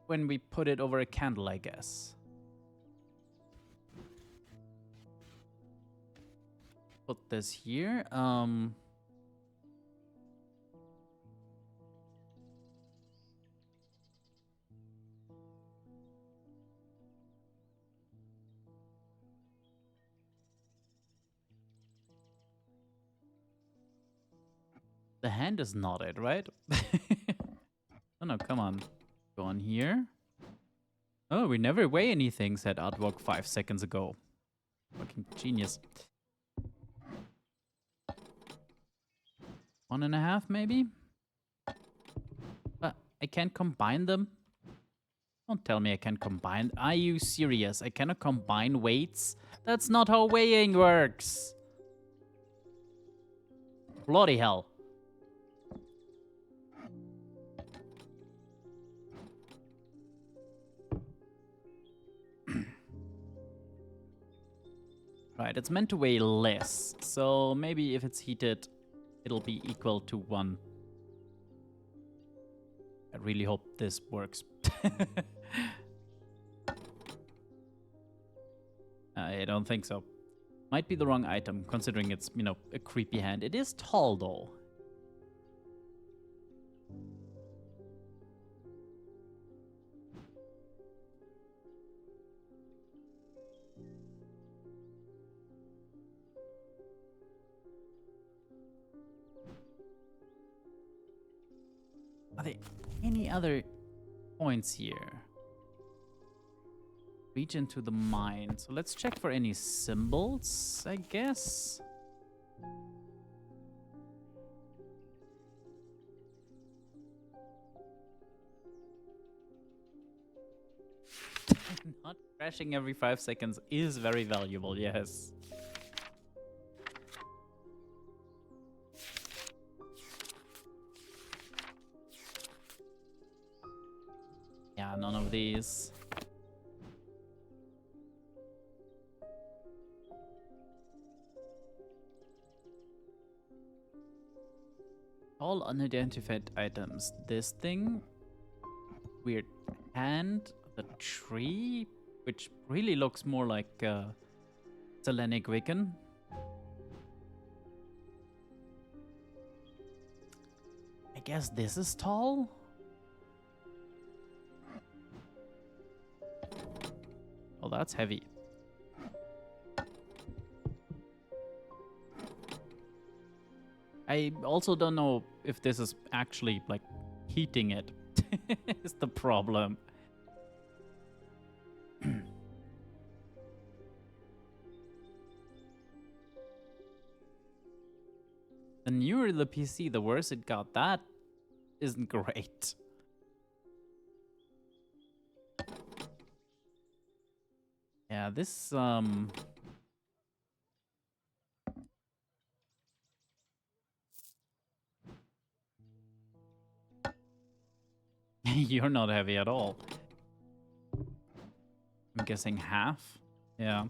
when we put it over a candle, I guess. Put this here. The hand is not it, right? Oh no, come on. Go on here. Oh, we never weigh anything, said Artwork 5 seconds ago. Fucking genius. 1.5 maybe? But I can't combine them? Don't tell me I can combine. Are you serious? I cannot combine weights? That's not how weighing works. Bloody hell. Right, it's meant to weigh less. So maybe if it's heated, it'll be equal to 1. I really hope this works. I don't think so. Might be the wrong item, considering it's, you know, a creepy hand. It is tall, though. Are there any other points here? Reach into the mind. So let's check for any symbols, I guess. Not crashing every 5 seconds is very valuable, yes. Yeah, none of these. All unidentified items. This thing. Weird hand. The tree. Which really looks more like Selenic Wiccan. I guess this is tall? Oh, that's heavy. I also don't know if this is actually, like, heating it. Is the problem. The newer the PC, the worse it got. That isn't great. Yeah, this You're not heavy at all. I'm guessing half? Yeah.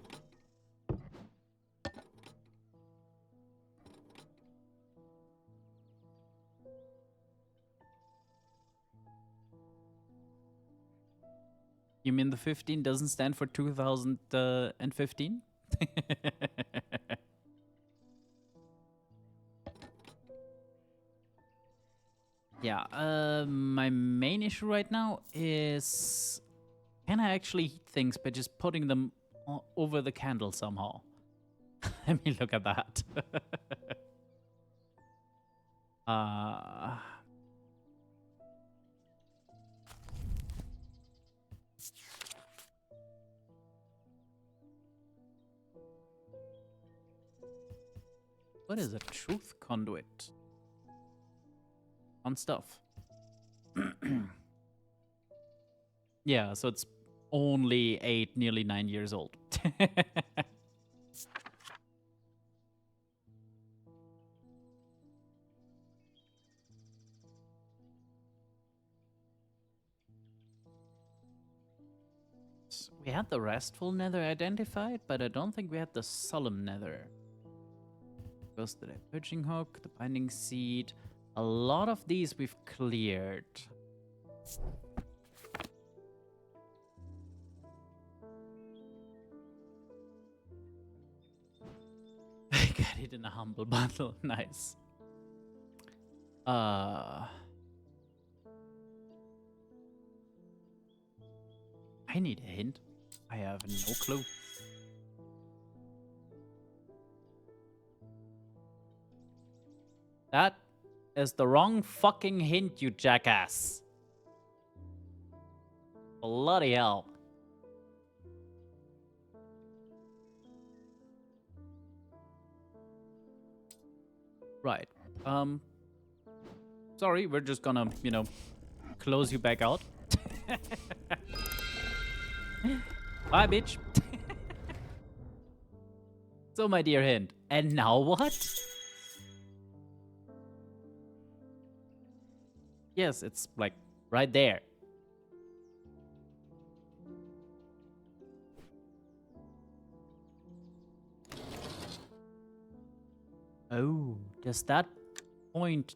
You mean the 15 doesn't stand for 2015? Yeah, my main issue right now is, can I actually heat things by just putting them over the candle somehow? Let me look at that. uh, what is a truth conduit? On stuff. Yeah, so it's only 8, nearly 9 years old. We had the restful nether identified, but I don't think we had the solemn nether. Goes to the purging hook, the binding seed. A lot of these we've cleared. I got it in a humble bundle. Nice. I need a hint. I have no clue. That is the wrong fucking hint, you jackass. Bloody hell. Right. Sorry, we're just gonna, you know, close you back out. Bye, bitch. So, my dear hint. And now what? Yes, it's like right there. Oh, does that point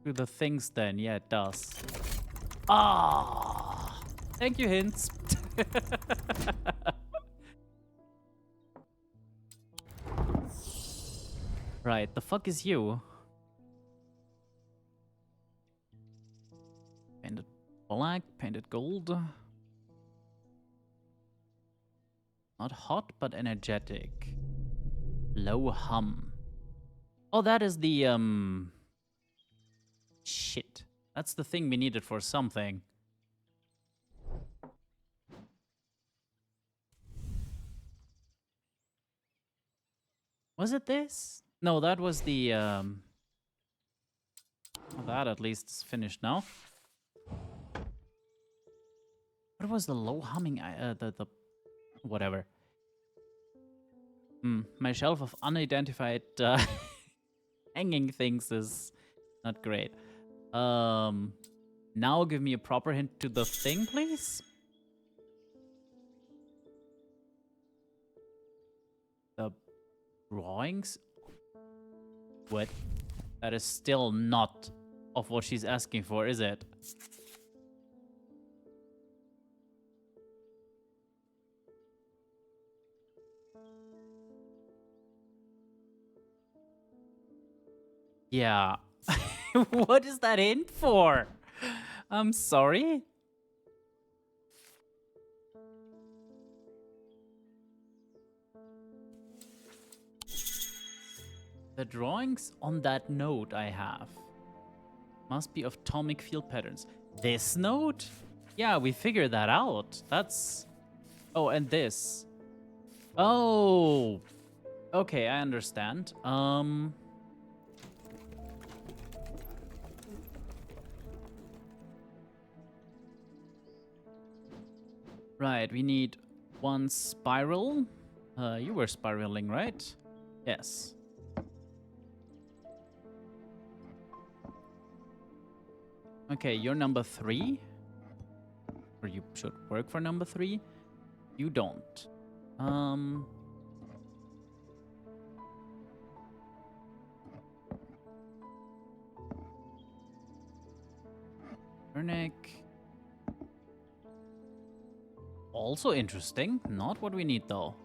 to the things then? Yeah, it does. Ah, thank you, hints. Right, the fuck is you? Painted black, painted gold. Not hot, but energetic. Low hum. Oh, that is the, shit. That's the thing we needed for something. Was it this? No, that was the, well, that at least is finished now. What was the low humming, the whatever. My shelf of unidentified, hanging things is not great. Now give me a proper hint to the thing, please. The drawings? What? That is still not of what she's asking for, is it? Yeah. What is that hint for? I'm sorry. The drawings on that node I have must be of atomic field patterns. This node? Yeah, we figured that out. That's... Oh, and this. Oh. Okay, I understand. Right, we need one spiral. You were spiraling, right? Yes. Okay, you're number 3. Or you should work for number 3. You don't. Ernick. Also interesting. Not what we need though.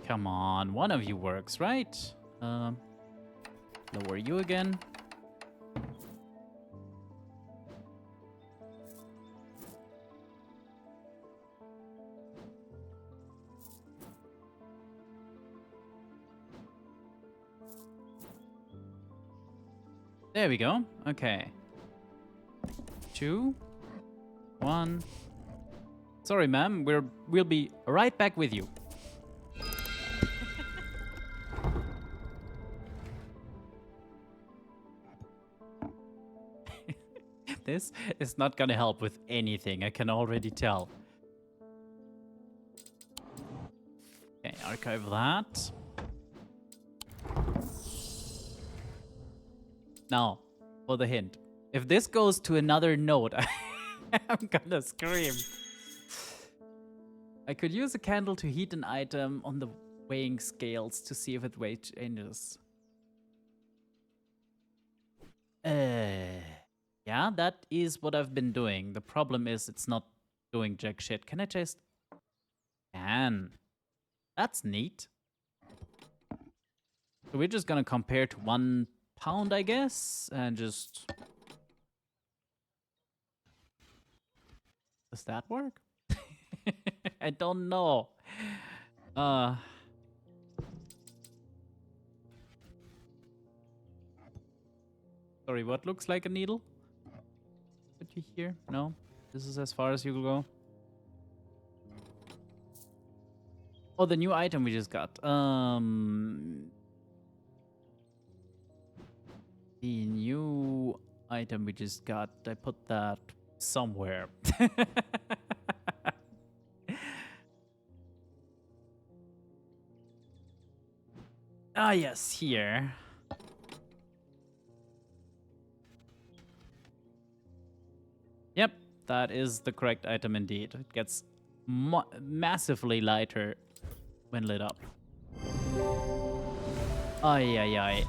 Come on, one of you works, right? Lower you again. There we go. Okay. 2, 1. Sorry, ma'am. We'll be right back with you. This is not gonna help with anything, I can already tell. Okay, archive that. Now, for the hint. If this goes to another node, I'm gonna scream. I could use a candle to heat an item on the weighing scales to see if it weight changes. Yeah, that is what I've been doing. The problem is it's not doing jack shit. Can I just... Can. That's neat. So we're just gonna compare to 1 pound, I guess, and just... Does that work? I don't know. Sorry, what looks like a needle? Could you hear? No? This is as far as you will go? Oh, the new item we just got. The new item we just got. I put that somewhere. Ah, yes, here. Yep, that is the correct item indeed. It gets massively lighter when lit up. Ay, ay, ay.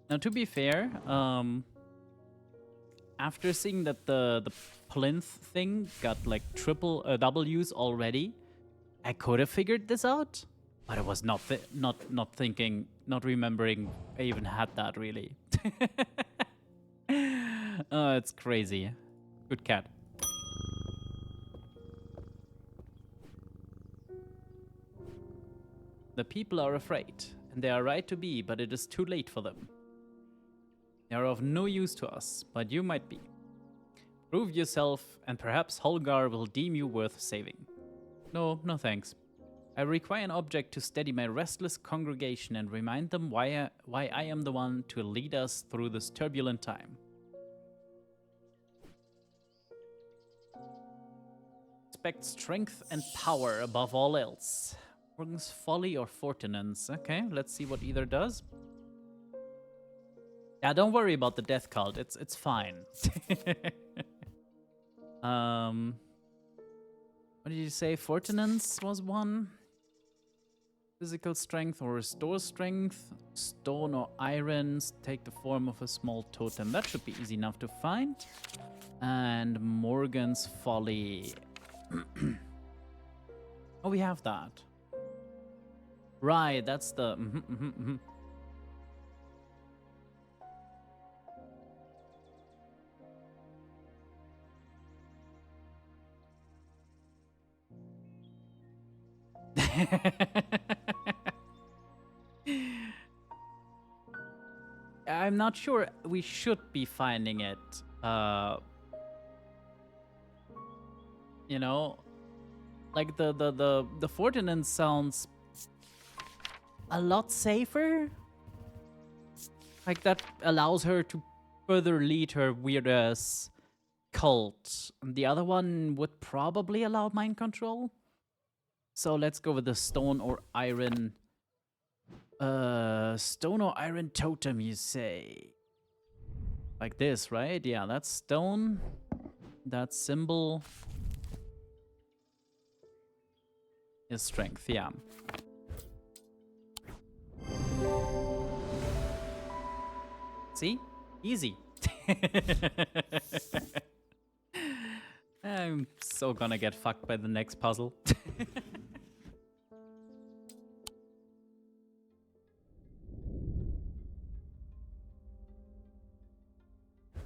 Now, to be fair, after seeing that the plinth thing got like triple W's already, I could have figured this out, but I was not thinking, not remembering I even had that really. Oh, it's crazy. Good cat. The people are afraid, and they are right to be, but it is too late for them. They are of no use to us, but you might be. Prove yourself, and perhaps Holgar will deem you worth saving. No, no thanks. I require an object to steady my restless congregation and remind them why I am the one to lead us through this turbulent time. Expect strength and power above all else. Morgan's Folly or Fortinance. Okay, let's see what either does. Yeah, don't worry about the death cult. It's fine. What did you say? Fortinance was one. Physical strength or restore strength. Stone or irons take the form of a small totem. That should be easy enough to find. And Morgan's Folly. Oh, we have that. Right, that's the... I'm not sure we should be finding it. You know, like the Fortinance sounds a lot safer. Like, that allows her to further lead her weird-ass cult. The other one would probably allow mind control. So let's go with the stone or iron. Stone or iron totem, you say? Like this, right? Yeah, that's stone. That symbol is strength, yeah. See? Easy. I'm so gonna get fucked by the next puzzle.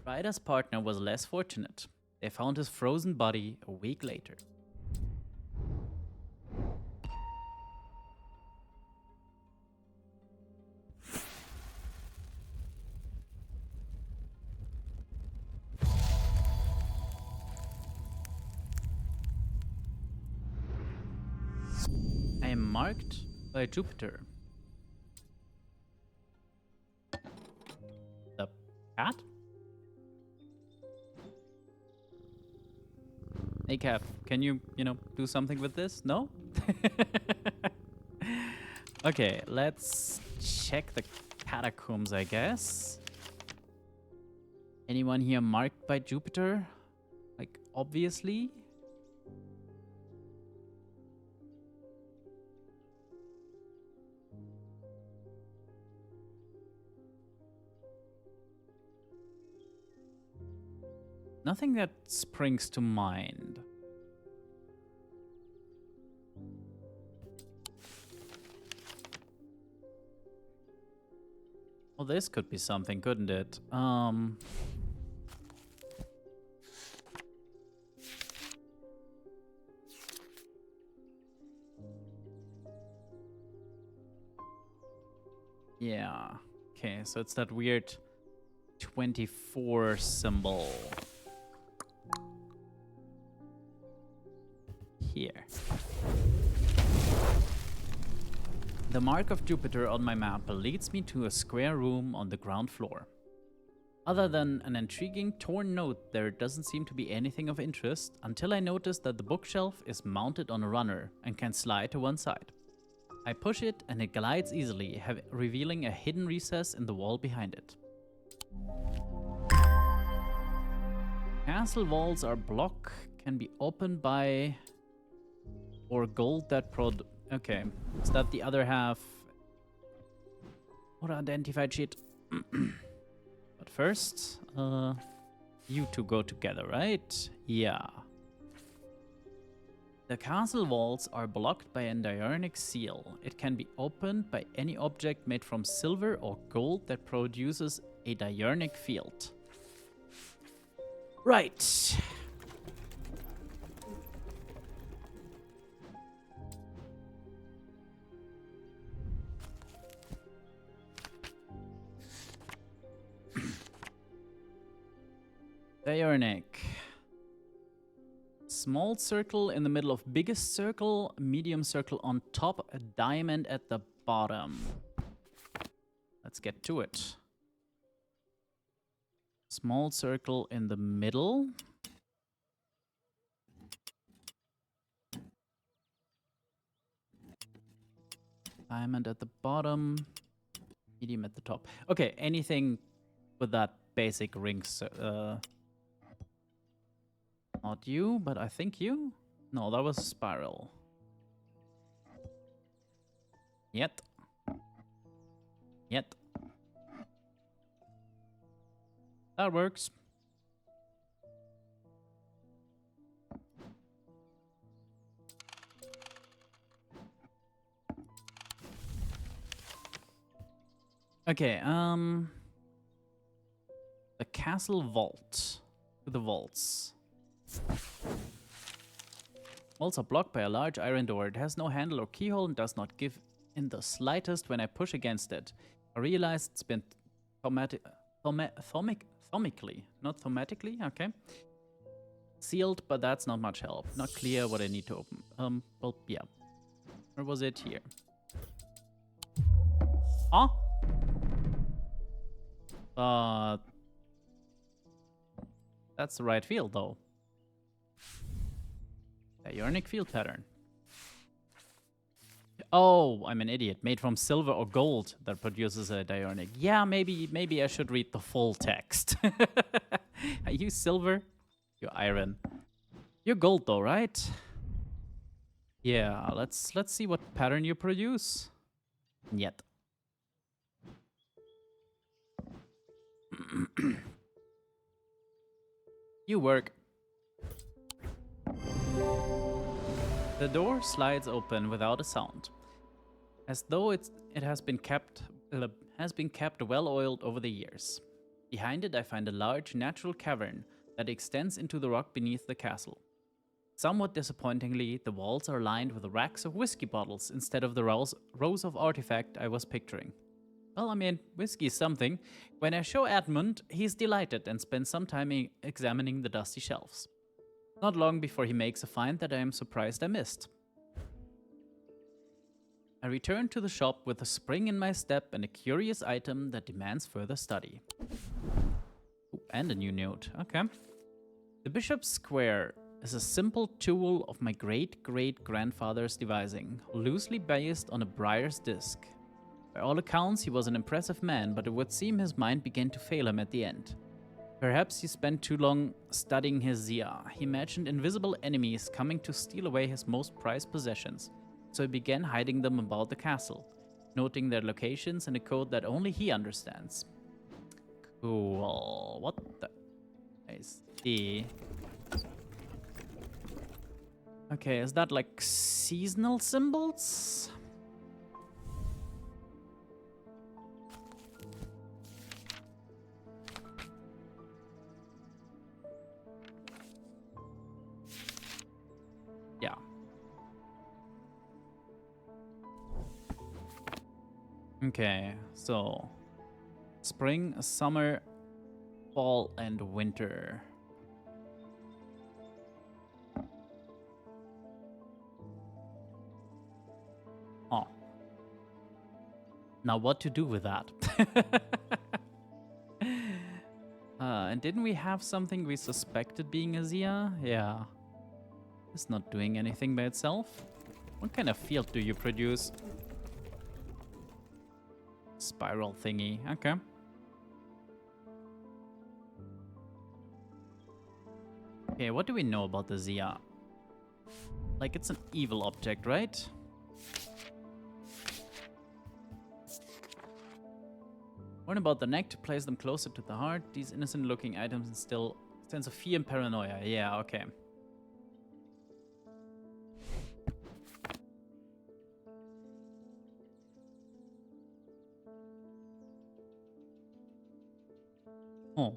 Ryder's partner was less fortunate. They found his frozen body a week later. I am marked by Jupiter. The cat? Hey, Cap, can you do something with this? No? Okay, let's check the catacombs, I guess. Anyone here marked by Jupiter? Like, obviously? Nothing that springs to mind. Well, this could be something, couldn't it? Yeah. Okay, so it's that weird 24 symbol. Here. The mark of Jupiter on my map leads me to a square room on the ground floor. Other than an intriguing torn note, there doesn't seem to be anything of interest until I notice that the bookshelf is mounted on a runner and can slide to one side. I push it and it glides easily, revealing a hidden recess in the wall behind it. Castle walls are blocked, can be opened by... or gold that okay, is that the other half? Or identified shit. But first, you two go together, right? Yeah. The castle walls are blocked by a diurnic seal. It can be opened by any object made from silver or gold that produces a diurnic field. Right. Diurnic. Small circle in the middle of biggest circle, medium circle on top, a diamond at the bottom. Let's get to it. Small circle in the middle. Diamond at the bottom, medium at the top. Okay, anything with that basic ring. Not you, but I think you? No, that was a spiral. Yet. Yet. That works. Okay, the castle vault. To the vaults. Vaults are blocked by a large iron door. It has no handle or keyhole and does not give in the slightest when I push against it. I realize it's been thaumatically, not thaumatically, okay. Sealed, but that's not much help. Not clear what I need to open. Well, yeah. Where was it? Here. Huh? But that's the right field, though. Diurnic field pattern. Oh, I'm an idiot. Made from silver or gold that produces a diurnic. Yeah, maybe I should read the full text. Are you silver? You're iron. You're gold though, right? Yeah, let's see what pattern you produce. Yet. You work. The door slides open without a sound, as though it has been kept well oiled over the years. Behind it, I find a large natural cavern that extends into the rock beneath the castle. Somewhat disappointingly, the walls are lined with racks of whiskey bottles instead of the rows of artifact I was picturing. Well, I mean, whiskey is something. When I show Edmund, he's delighted and spends some time examining the dusty shelves. Not long before he makes a find that I am surprised I missed. I return to the shop with a spring in my step and a curious item that demands further study. Ooh, and a new note. Okay. The Bishop's Square is a simple tool of my great-great-grandfather's devising, loosely based on a briar's disc. By all accounts, he was an impressive man, but it would seem his mind began to fail him at the end. Perhaps he spent too long studying his Zia. He imagined invisible enemies coming to steal away his most prized possessions, so he began hiding them about the castle, noting their locations in a code that only he understands. Cool. What the... I see. Okay, is that like seasonal symbols? Yeah. Okay, so spring, summer, fall, and winter. Oh. Now what to do with that? And didn't we have something we suspected being a Zia? Yeah. It's not doing anything by itself. What kind of field do you produce? Spiral thingy. Okay. Okay, what do we know about the Zia? Like, it's an evil object, right? Learn about the neck to place them closer to the heart. These innocent-looking items instill a sense of fear and paranoia. Yeah, okay. Oh.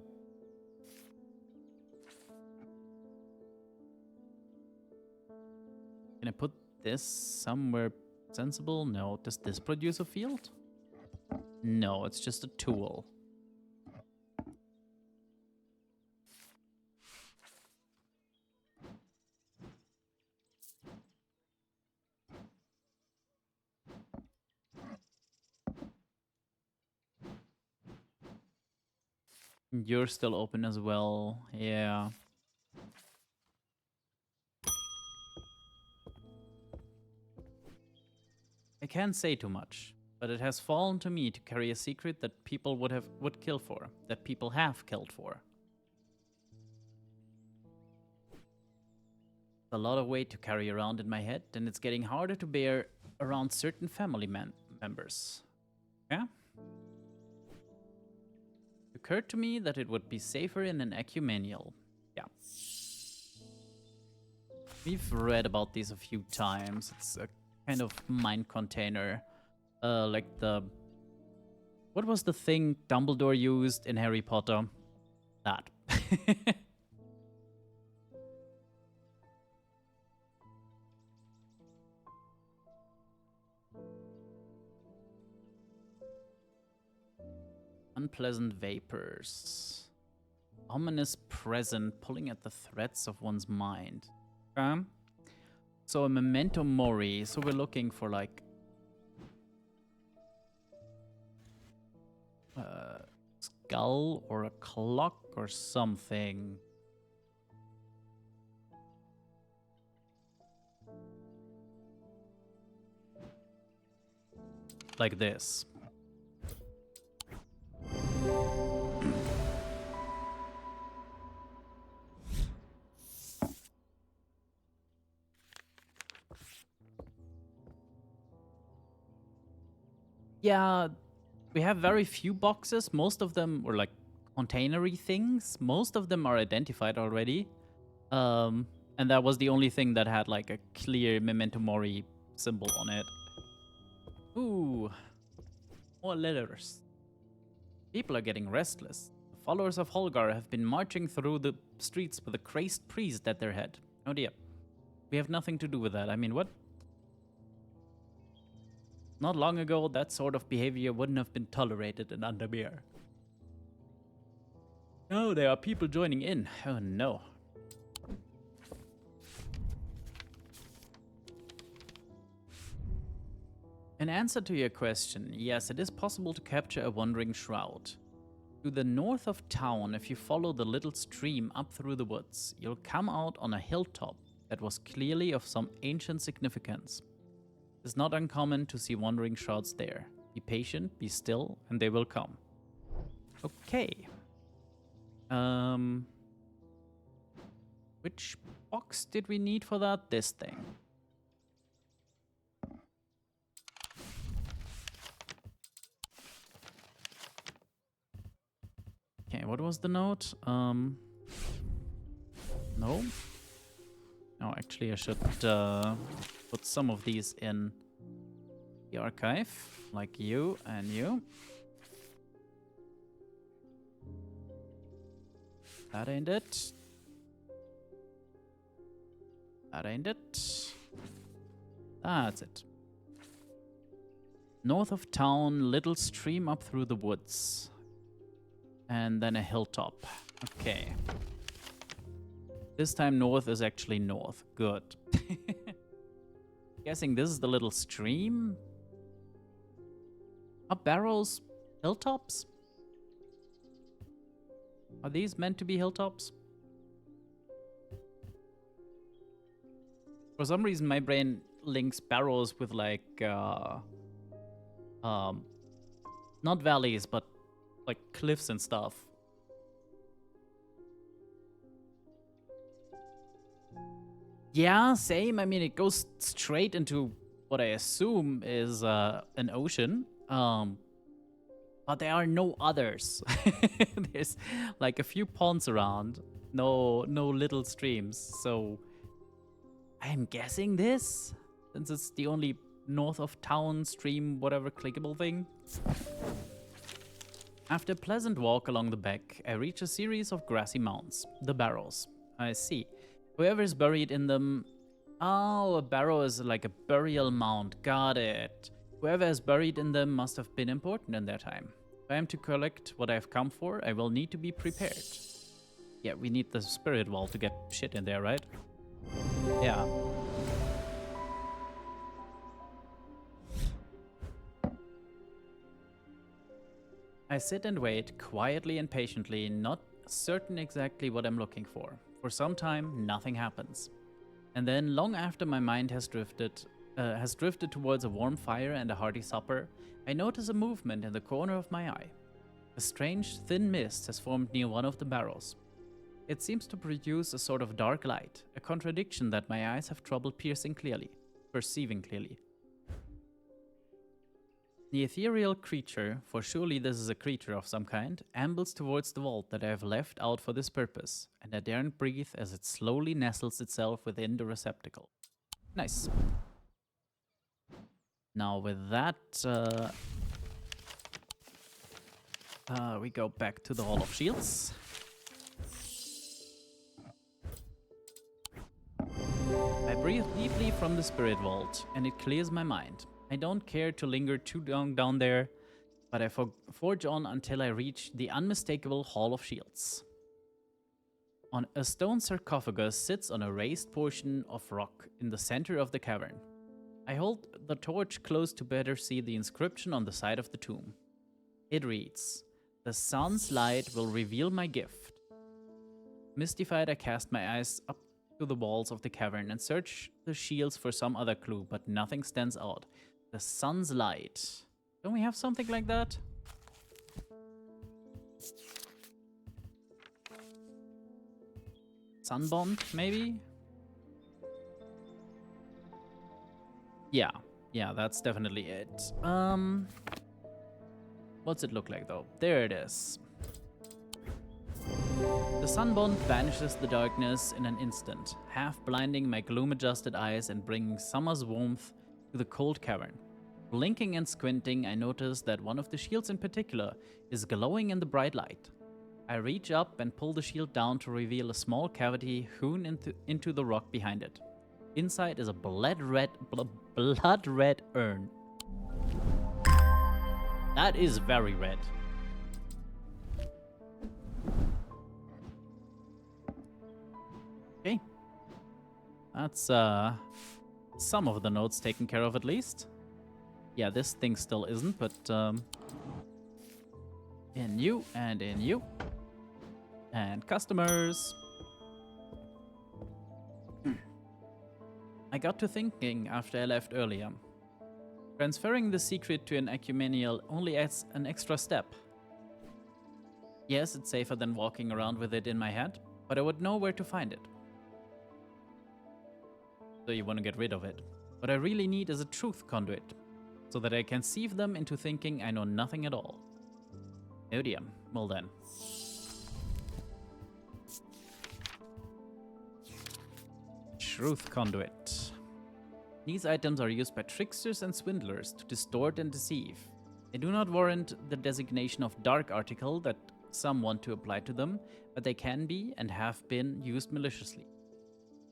Can I put this somewhere sensible? No. Does this produce a field? No, it's just a tool. You're still open as well. Yeah. I can't say too much, but it has fallen to me to carry a secret that people would kill for, that people have killed for. It's a lot of weight to carry around in my head, and it's getting harder to bear around certain family members. Yeah? It occurred to me that it would be safer in an ecumenial. Yeah. We've read about these a few times. It's a kind of mind container. Like the... What was the thing Dumbledore used in Harry Potter? That. Unpleasant vapors. Ominous present pulling at the threads of one's mind. Okay. So a memento mori. So we're looking for like skull or a clock or something. Like this. Yeah, we have very few boxes. Most of them were like containery things. Most of them are identified already. And that was the only thing that had like a clear Memento Mori symbol on it. Ooh, more letters. People are getting restless. The followers of Holgar have been marching through the streets with a crazed priest at their head. Oh dear. We have nothing to do with that. I mean, what? Not long ago, that sort of behavior wouldn't have been tolerated in Undermere. Oh, there are people joining in. Oh no. In answer to your question, yes, it is possible to capture a wandering shroud. To the north of town, if you follow the little stream up through the woods, you'll come out on a hilltop that was clearly of some ancient significance. It's not uncommon to see wandering shrouds there. Be patient, be still, and they will come. Okay. Which box did we need for that? This thing. Okay, what was the note? No. No, actually I should put some of these in the archive, like you and you. That ain't it. That ain't it. That's it. North of town, little stream up through the woods. And then a hilltop. Okay. This time north is actually north. Good. Guessing this is the little stream? Are barrows hilltops? Are these meant to be hilltops? For some reason my brain links barrows with like not valleys but like cliffs and stuff. Yeah, same. I mean, it goes straight into what I assume is an ocean. But there are no others. There's like a few ponds around, no little streams. So I'm guessing this, since it's the only north of town stream, whatever clickable thing. After a pleasant walk along the beck, I reach a series of grassy mounds, the barrows. I see. Whoever is buried in them... Oh, a barrow is like a burial mound. Got it. Whoever is buried in them must have been important in their time. If I am to collect what I have come for, I will need to be prepared. Yeah, we need the spirit wall to get shit in there, right? Yeah. I sit and wait, quietly and patiently, not certain exactly what I'm looking for. For some time, nothing happens. And then, long after my mind has drifted towards a warm fire and a hearty supper, I notice a movement in the corner of my eye. A strange, thin mist has formed near one of the barrels. It seems to produce a sort of dark light, a contradiction that my eyes have trouble perceiving clearly. The ethereal creature, for surely this is a creature of some kind, ambles towards the vault that I have left out for this purpose, and I daren't breathe as it slowly nestles itself within the receptacle. Nice. Now with that, we go back to the Hall of Shields. I breathe deeply from the spirit vault, and it clears my mind. I don't care to linger too long down there, but I forge on until I reach the unmistakable Hall of Shields. On a stone sarcophagus sits on a raised portion of rock in the center of the cavern. I hold the torch close to better see the inscription on the side of the tomb. It reads, The sun's light will reveal my gift. Mystified, I cast my eyes up to the walls of the cavern and search the shields for some other clue, but nothing stands out. The sun's light. Don't we have something like that? Sunbond, maybe? Yeah, that's definitely it. What's it look like though? There it is. The sunbond vanishes the darkness in an instant, half blinding my gloom-adjusted eyes and bringing summer's warmth to the cold cavern. Blinking and squinting, I notice that one of the shields in particular is glowing in the bright light. I reach up and pull the shield down to reveal a small cavity hewn into the rock behind it. Inside is a blood-red urn. That is very red. Okay. That's some of the notes taken care of at least. Yeah, this thing still isn't, but in you and in you. And customers. I got to thinking after I left earlier. Transferring the secret to an ecumenial only adds an extra step. Yes, it's safer than walking around with it in my head, but I would know where to find it. So you want to get rid of it. What I really need is a truth conduit, so that I can sieve them into thinking I know nothing at all. Oh dear. Well then. Truth conduit. These items are used by tricksters and swindlers to distort and deceive. They do not warrant the designation of dark article that some want to apply to them, but they can be and have been used maliciously.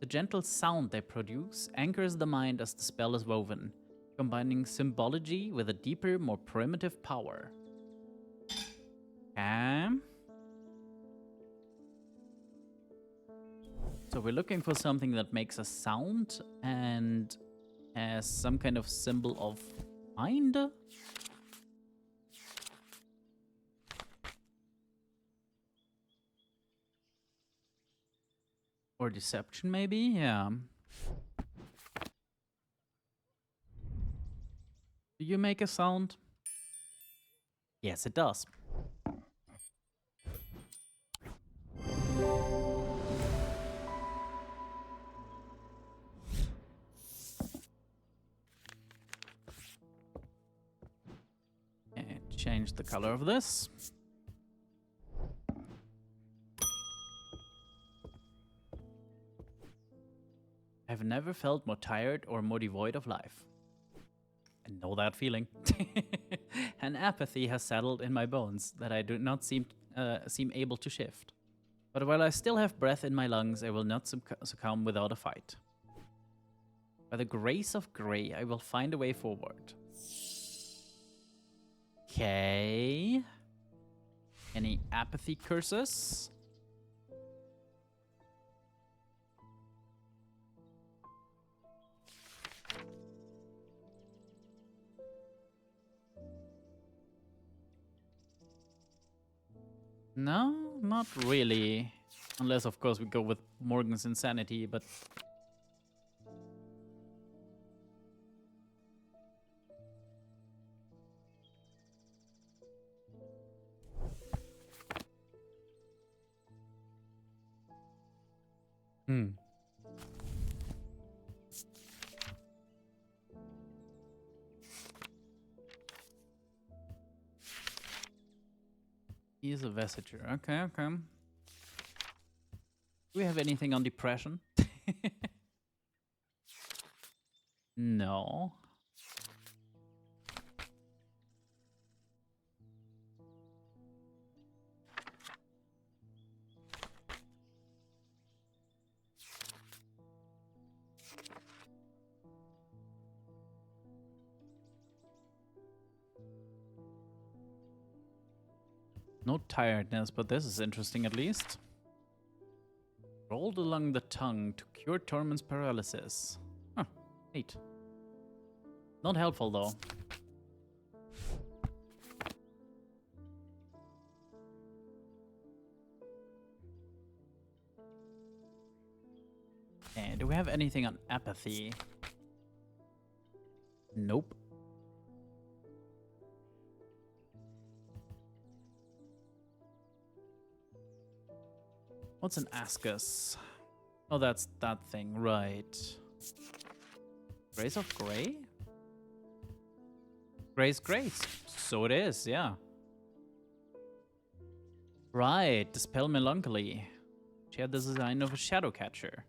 The gentle sound they produce anchors the mind as the spell is woven, combining symbology with a deeper, more primitive power. So we're looking for something that makes a sound and has some kind of symbol of mind? Or deception, maybe? Yeah. Do you make a sound? Yes, it does. And change the color of this. I've never felt more tired or more devoid of life. I know that feeling. An apathy has settled in my bones that I do not seem able to shift. But while I still have breath in my lungs, I will not succumb without a fight. By the grace of Grey, I will find a way forward. Okay. Any apathy curses? No, not really. Unless, of course, we go with Morgan's insanity, but... He is a Vesiture. Okay, okay. Do we have anything on depression? No. No tiredness, but this is interesting at least. Rolled along the tongue to cure Torment's paralysis. Huh, neat. Not helpful though. Okay, do we have anything on apathy? Nope. What's an Ascus? Oh, that's that thing, right. Grace of Grey? Grace. So it is, yeah. Right, Dispel Melancholy. She had the design of a shadow catcher.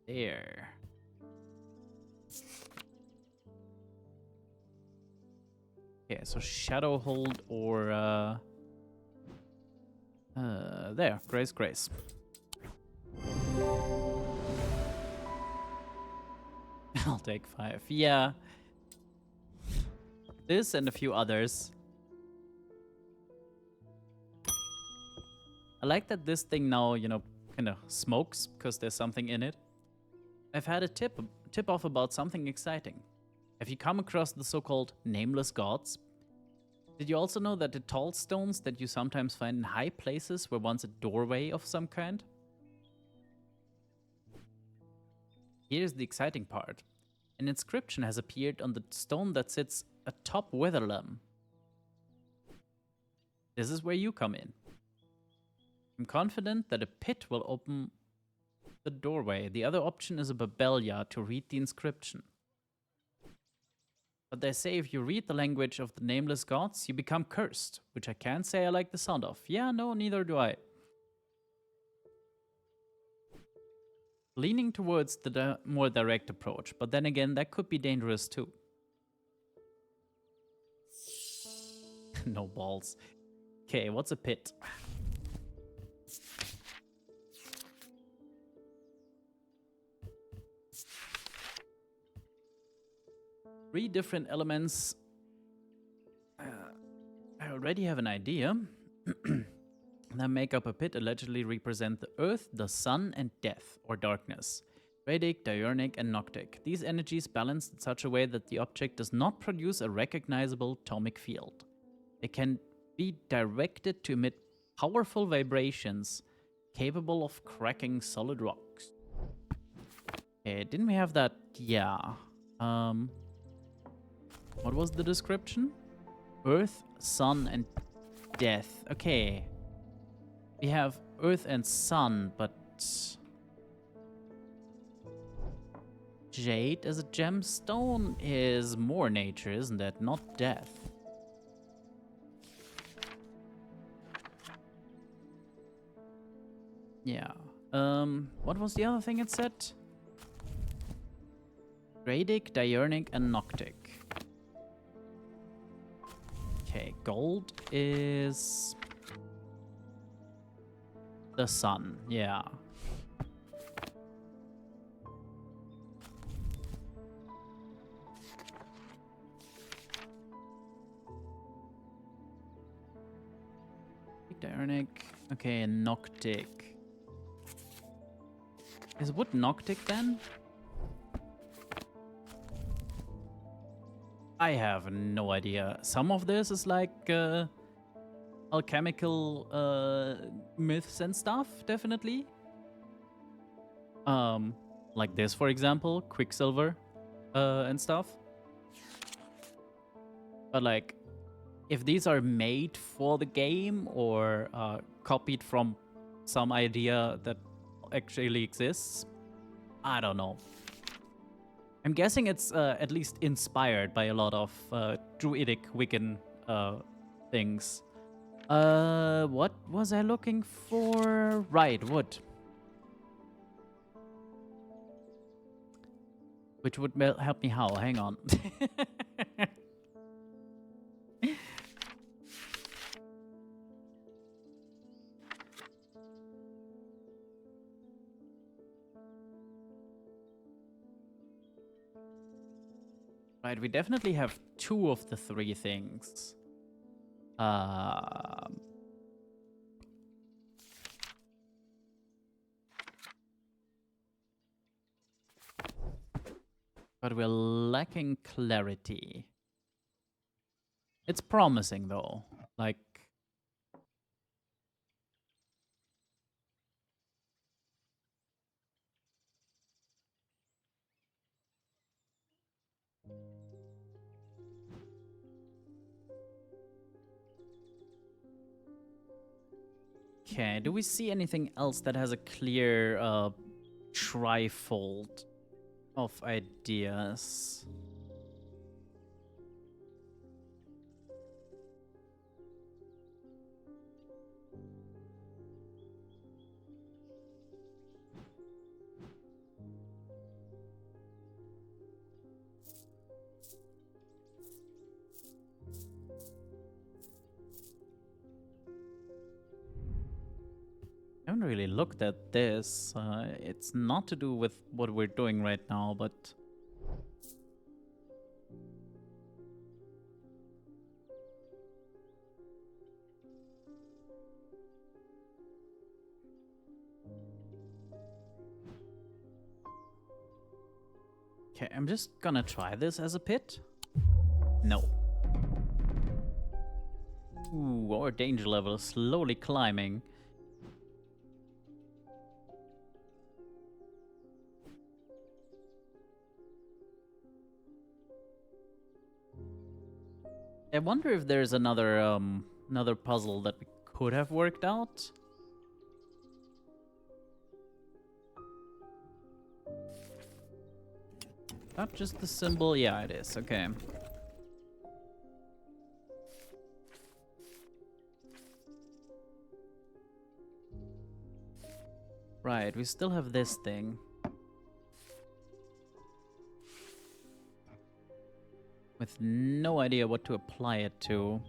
There. Okay, so Shadow Hold or there, Grace. I'll take 5. Yeah. This and a few others. I like that this thing now, you know, kind of smokes because there's something in it. I've had a tip off about something exciting. Have you come across the so-called nameless gods? Did you also know that the tall stones that you sometimes find in high places were once a doorway of some kind? Here's the exciting part. An inscription has appeared on the stone that sits atop Witherlam. This is where you come in. I'm confident that a pit will open the doorway. The other option is a Babelia to read the inscription. But they say if you read the language of the nameless gods, you become cursed, which I can't say I like the sound of. Yeah, no, neither do I. Leaning towards the more direct approach, but then again, that could be dangerous too. No balls. Okay, what's a pit? Three different elements. I already have an idea. That make up a pit allegedly represent the earth, the sun, and death, or darkness. Radic, diurnic, and noctic. These energies balanced in such a way that the object does not produce a recognizable atomic field. They can be directed to emit powerful vibrations capable of cracking solid rocks. Okay, didn't we have that? Yeah. What was the description? Earth, sun, and death. Okay. We have earth and sun, but jade as a gemstone is more nature, isn't it? Not death. Yeah. What was the other thing it said? Radic, diurnic, and noctic. Okay, gold is the sun, yeah. Diurnic, okay, and noctic. Is wood noctic then? I have no idea. Some of this is like alchemical myths and stuff, definitely. Like this, for example, Quicksilver and stuff. But like, if these are made for the game or copied from some idea that actually exists, I don't know. I'm guessing it's at least inspired by a lot of druidic Wiccan things. What was I looking for? Right, wood. Which would help me how? Hang on. Right, we definitely have 2 of the 3 things. But we're lacking clarity. It's promising though. Like, Okay, do we see anything else that has a clear trifold of ideas? I haven't really looked at this. It's not to do with what we're doing right now, but... Okay, I'm just gonna try this as a pit. No. Ooh, our danger level is slowly climbing. I wonder if there's another puzzle that we could have worked out. Not just the symbol, yeah it is, okay. Right, we still have this thing. With no idea what to apply it to.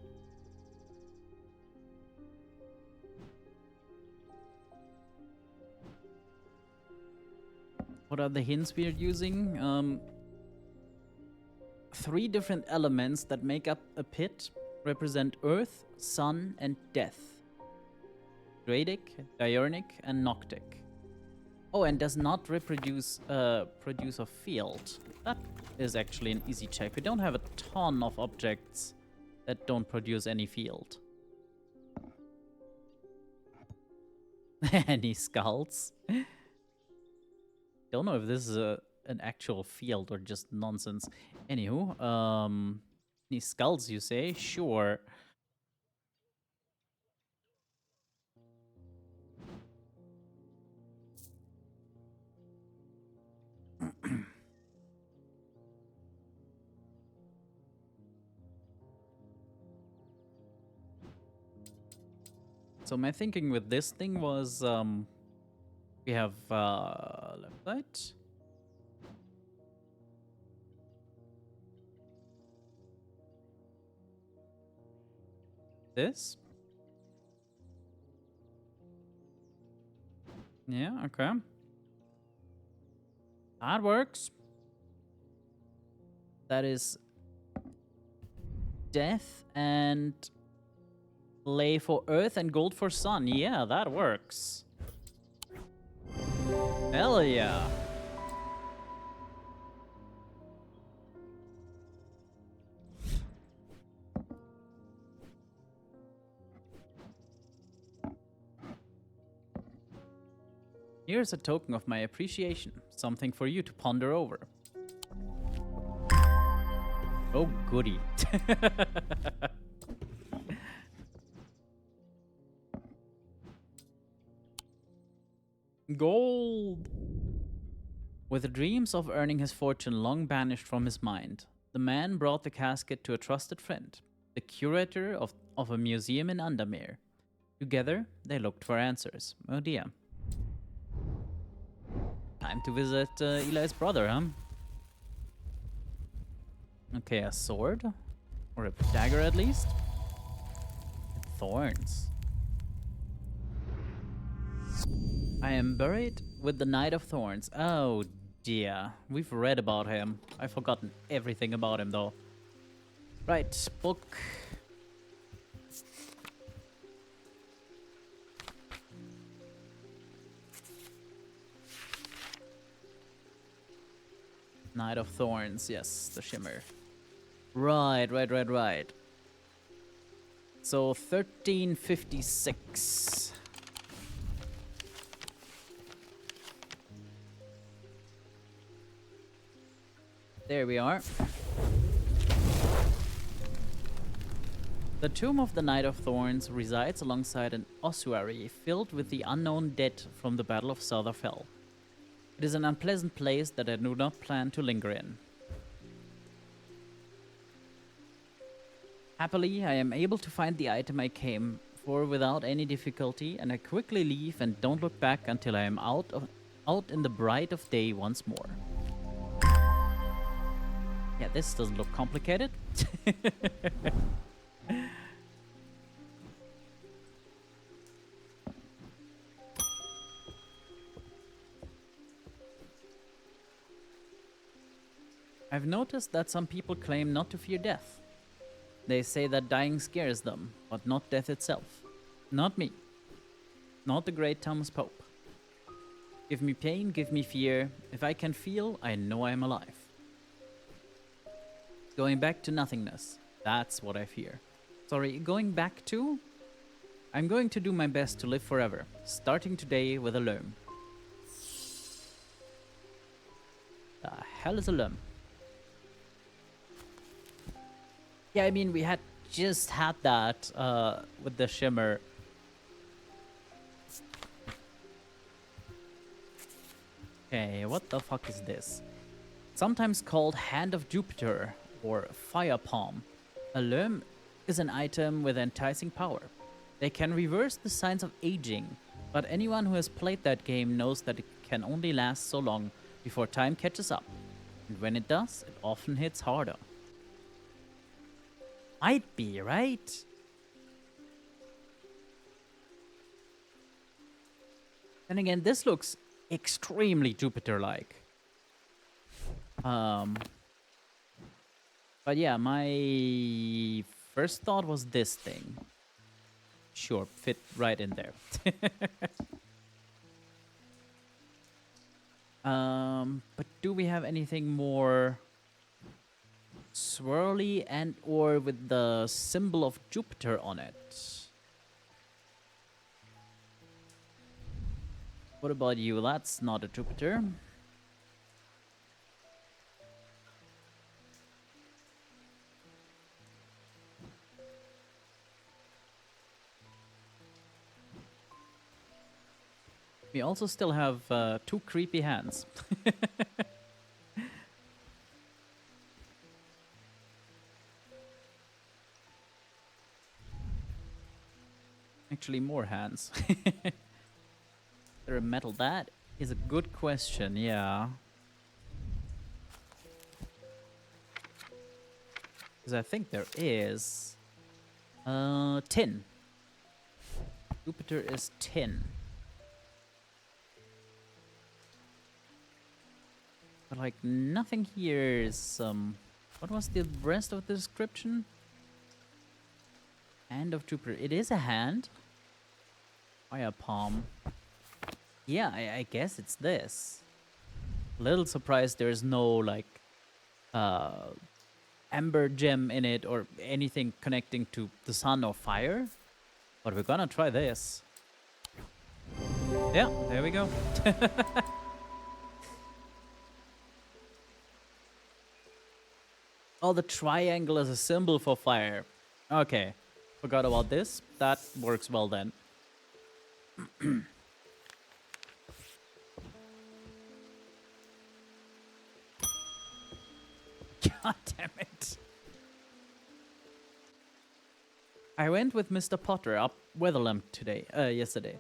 What are the hints we're using? 3 different elements that make up a pit represent Earth, Sun, and Death. Dradic, Diurnic, and Noctic. Oh, and does not reproduce produce a field. That is actually an easy check. We don't have a ton of objects that don't produce any field. Any skulls? Don't know if this is an actual field or just nonsense. Anywho, any skulls you say? Sure. So my thinking with this thing was, we have left side. This? Yeah, okay. That works. That is death and clay for earth and gold for sun. Yeah, that works. Hell yeah. Here's a token of my appreciation. Something for you to ponder over. Oh, goody. Gold! With dreams of earning his fortune long banished from his mind, the man brought the casket to a trusted friend, the curator of a museum in Undermere. Together, they looked for answers. Oh dear. Time to visit Eli's brother, huh? Okay, a sword? Or a dagger at least? Thorns. I am buried with the Knight of Thorns. Oh dear. We've read about him. I've forgotten everything about him though. Right, book. Knight of Thorns, yes, the shimmer. Right. So 1356. There we are. The tomb of the Knight of Thorns resides alongside an ossuary filled with the unknown dead from the Battle of Sotherfell. It is an unpleasant place that I do not plan to linger in. Happily, I am able to find the item I came for without any difficulty, and I quickly leave and don't look back until I am out in the bright of day once more. Yeah, this doesn't look complicated. I've noticed that some people claim not to fear death. They say that dying scares them, but not death itself. Not me. Not the great Thomas Pope. Give me pain, give me fear. If I can feel, I know I am alive. Going back to nothingness. That's what I fear. Sorry, going back to? I'm going to do my best to live forever, starting today with a loam. The hell is a loam? Yeah, I mean, we had just had that with the shimmer. Okay, what the fuck is this? Sometimes called Hand of Jupiter or Fire Palm. A loam is an item with enticing power. They can reverse the signs of aging, but anyone who has played that game knows that it can only last so long before time catches up. And when it does, it often hits harder. Might be, right? Then again, this looks extremely Jupiter-like. But yeah, my first thought was this thing. Sure, fit right in there. But do we have anything more swirly and or with the symbol of Jupiter on it? What about you? That's not a Jupiter. We also still have two creepy hands. Actually, more hands. Is there a metal? That is a good question, yeah. Because I think there is... tin. Jupiter is tin. But like nothing here is what was the rest of the description? Hand of Jupiter. It is a hand. Fire palm. Yeah, I guess it's this. Little surprised there's no like amber gem in it or anything connecting to the sun or fire. But we're gonna try this. Yeah, there we go. Oh, the triangle is a symbol for fire. Okay. Forgot about this. That works well then. God damn it. I went with Mr. Potter up Weatherlamp yesterday.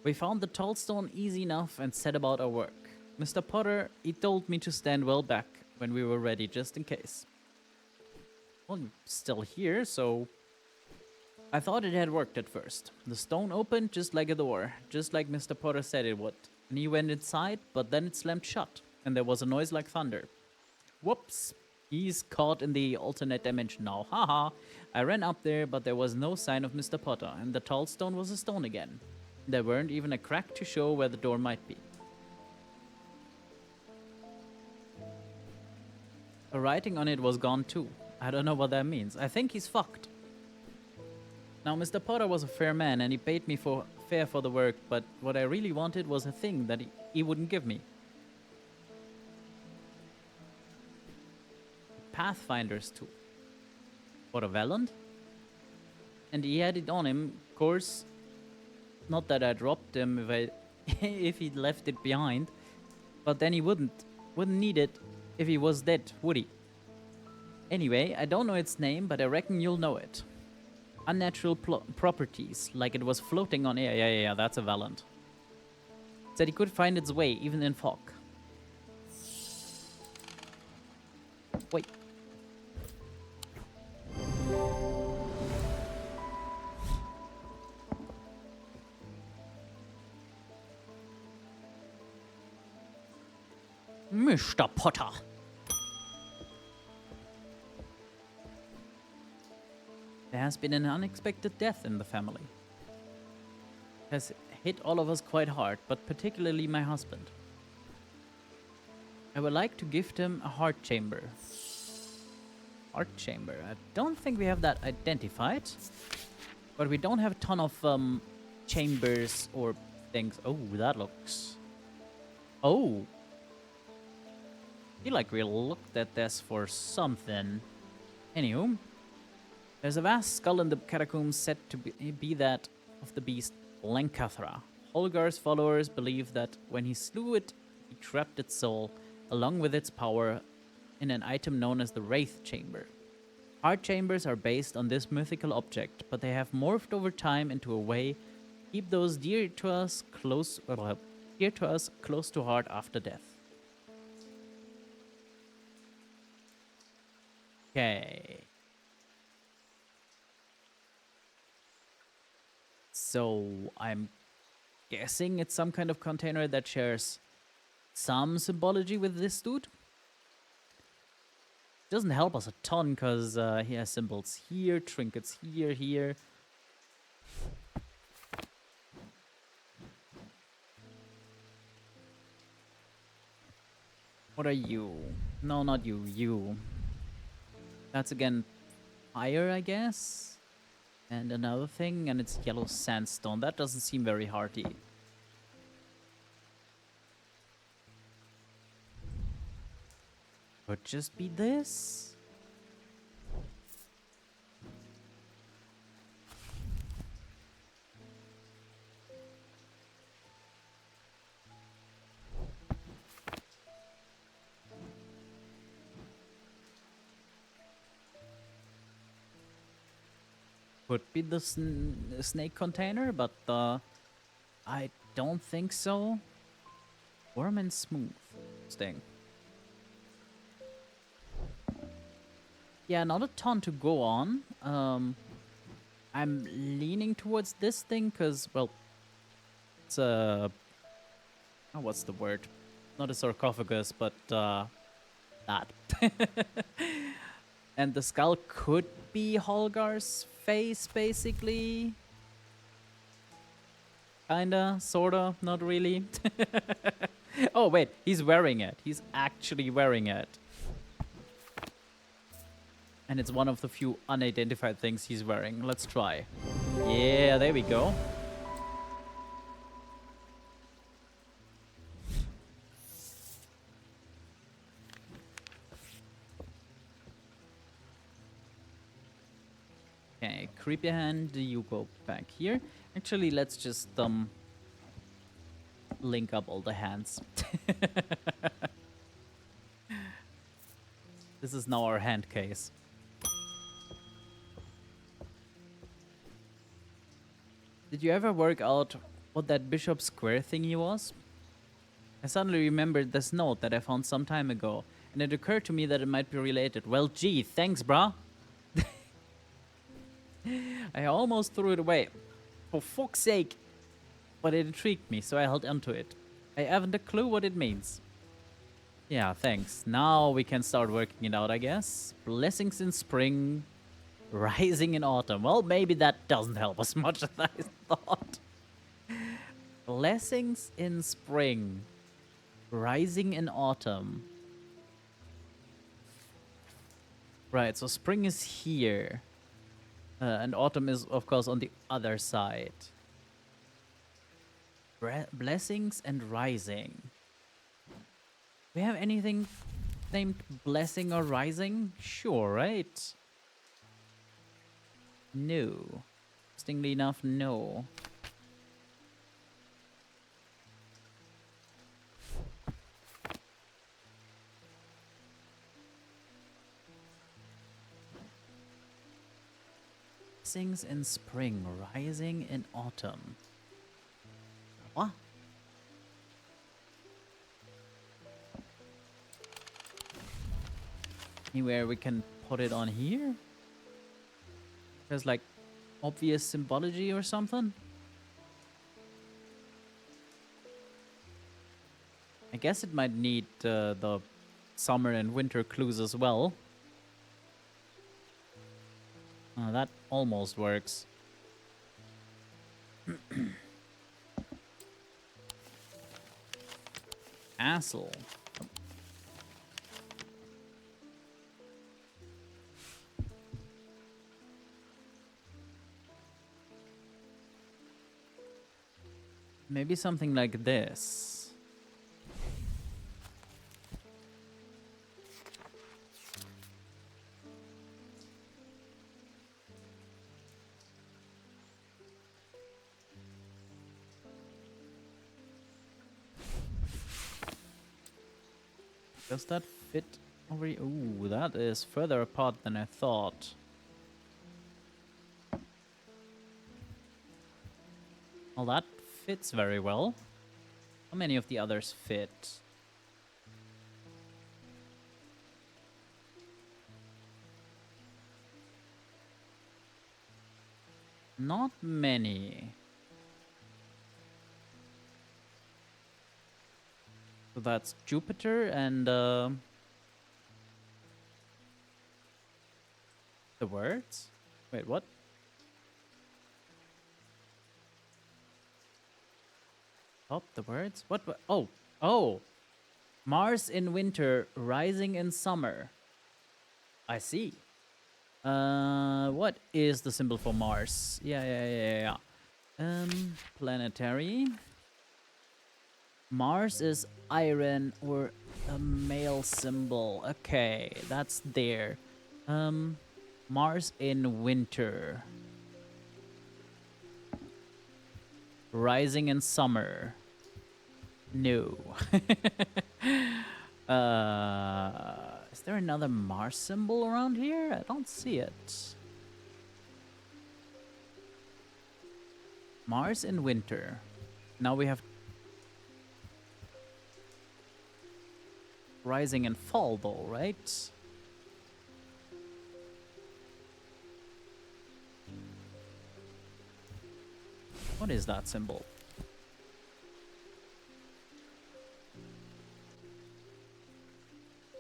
We found the tall stone easy enough and set about our work. Mr. Potter, he told me to stand well back when we were ready just in case. Well, I'm still here, so... I thought it had worked at first. The stone opened just like a door, just like Mr. Potter said it would. And he went inside, but then it slammed shut, and there was a noise like thunder. Whoops! He's caught in the alternate dimension now, haha! I ran up there, but there was no sign of Mr. Potter, and the tall stone was a stone again. There weren't even a crack to show where the door might be. The writing on it was gone too. I don't know what that means. I think he's fucked. Now, Mr. Potter was a fair man, and he paid me fair for the work, but what I really wanted was a thing that he wouldn't give me. Pathfinder's tool. For a Veland? And he had it on him, of course. Not that I dropped him if he'd left it behind. But then he wouldn't need it if he was dead, would he? Anyway, I don't know its name, but I reckon you'll know it. Unnatural properties, like it was floating on air. Yeah, that's a Valant. Said he could find its way, even in fog. Wait. Mr. Potter. There has been an unexpected death in the family. Has hit all of us quite hard, but particularly my husband. I would like to gift him a heart chamber. Heart chamber. I don't think we have that identified. But we don't have a ton of chambers or things. Oh, that looks... Oh! I feel like we looked at this for something. Anywho, there's a vast skull in the catacombs said to be that of the beast Lencathra. Holgar's followers believe that when he slew it, he trapped its soul, along with its power, in an item known as the Wraith Chamber. Heart chambers are based on this mythical object, but they have morphed over time into a way to keep those dear to us close to heart after death. Okay. So I'm guessing it's some kind of container that shares some symbology with this dude. Doesn't help us a ton because he has symbols here, trinkets here. What are you? No, not you. You. That's again fire, I guess. And another thing, and it's yellow sandstone. That doesn't seem very hearty. Could just be this? Could be the snake container, but I don't think so. Warm and smooth. Sting. Yeah, not a ton to go on. I'm leaning towards this thing because, well, it's a... Oh, what's the word? Not a sarcophagus, but that. And the skull could be Holgar's face, basically. Kinda, sorta, not really. Oh, wait, he's wearing it. He's actually wearing it. And it's one of the few unidentified things he's wearing. Let's try. Yeah, there we go. Okay, creepy hand, you go back here. Actually, let's just link up all the hands. This is now our hand case. Did you ever work out what that Bishop Square thingy was? I suddenly remembered this note that I found some time ago, and it occurred to me that it might be related. Well, gee, thanks, brah. I almost threw it away. For fuck's sake. But it intrigued me, so I held onto it. I haven't a clue what it means. Yeah, thanks. Now we can start working it out, I guess. Blessings in spring, rising in autumn. Well, maybe that doesn't help as much as I thought. Blessings in spring, rising in autumn. Right, so spring is here. And autumn is, of course, on the other side. Blessings and rising. Do we have anything named blessing or rising? Sure, right? No. Interestingly enough, no. Sings in spring, rising in autumn. What? Anywhere we can put it on here? There's like obvious symbology or something? I guess it might need the summer and winter clues as well. That almost works. Castle. Maybe something like this. Does that fit over here? Ooh, that is further apart than I thought. Well, that fits very well. How many of the others fit? Not many. So that's Jupiter and the words? Wait, what? Oh, the words? What? Oh, oh. Mars in winter, rising in summer. I see. What is the symbol for Mars? Yeah. Planetary. Mars is iron or a male symbol. Okay, that's there. Mars in winter. Rising in summer. No. Is there another Mars symbol around here? I don't see it. Mars in winter. Now we have rising and fall though, right? What is that symbol?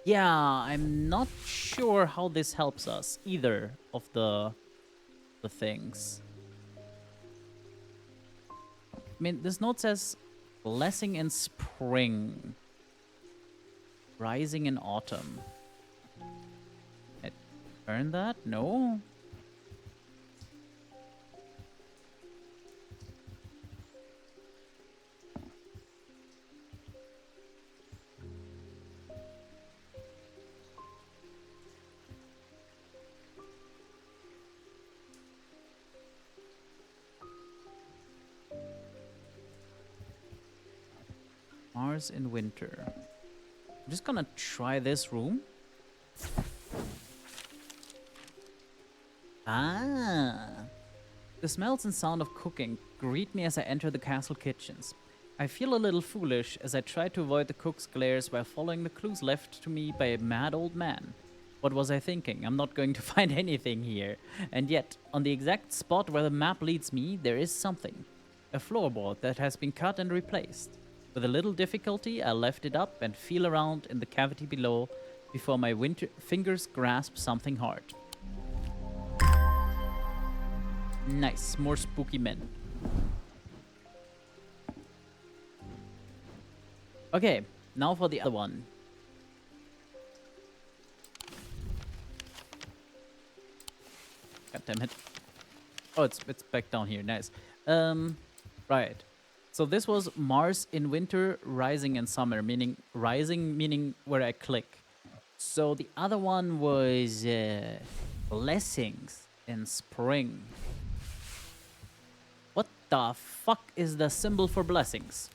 Yeah, I'm not sure how this helps us, either of the things. I mean, this note says blessing in spring, rising in autumn. I turn that? No. Mars in winter. I'm just gonna try this room. Ah! The smells and sound of cooking greet me as I enter the castle kitchens. I feel a little foolish as I try to avoid the cook's glares while following the clues left to me by a mad old man. What was I thinking? I'm not going to find anything here. And yet, on the exact spot where the map leads me, there is something. A floorboard that has been cut and replaced. With a little difficulty, I lift it up and feel around in the cavity below before my fingers grasp something hard. Nice, more spooky men. Okay, now for the other one. God damn it. Oh, it's back down here. Nice. Right. So this was Mars in winter, rising in summer, meaning rising meaning where I click. So the other one was blessings in spring. the fuck is the symbol for blessings?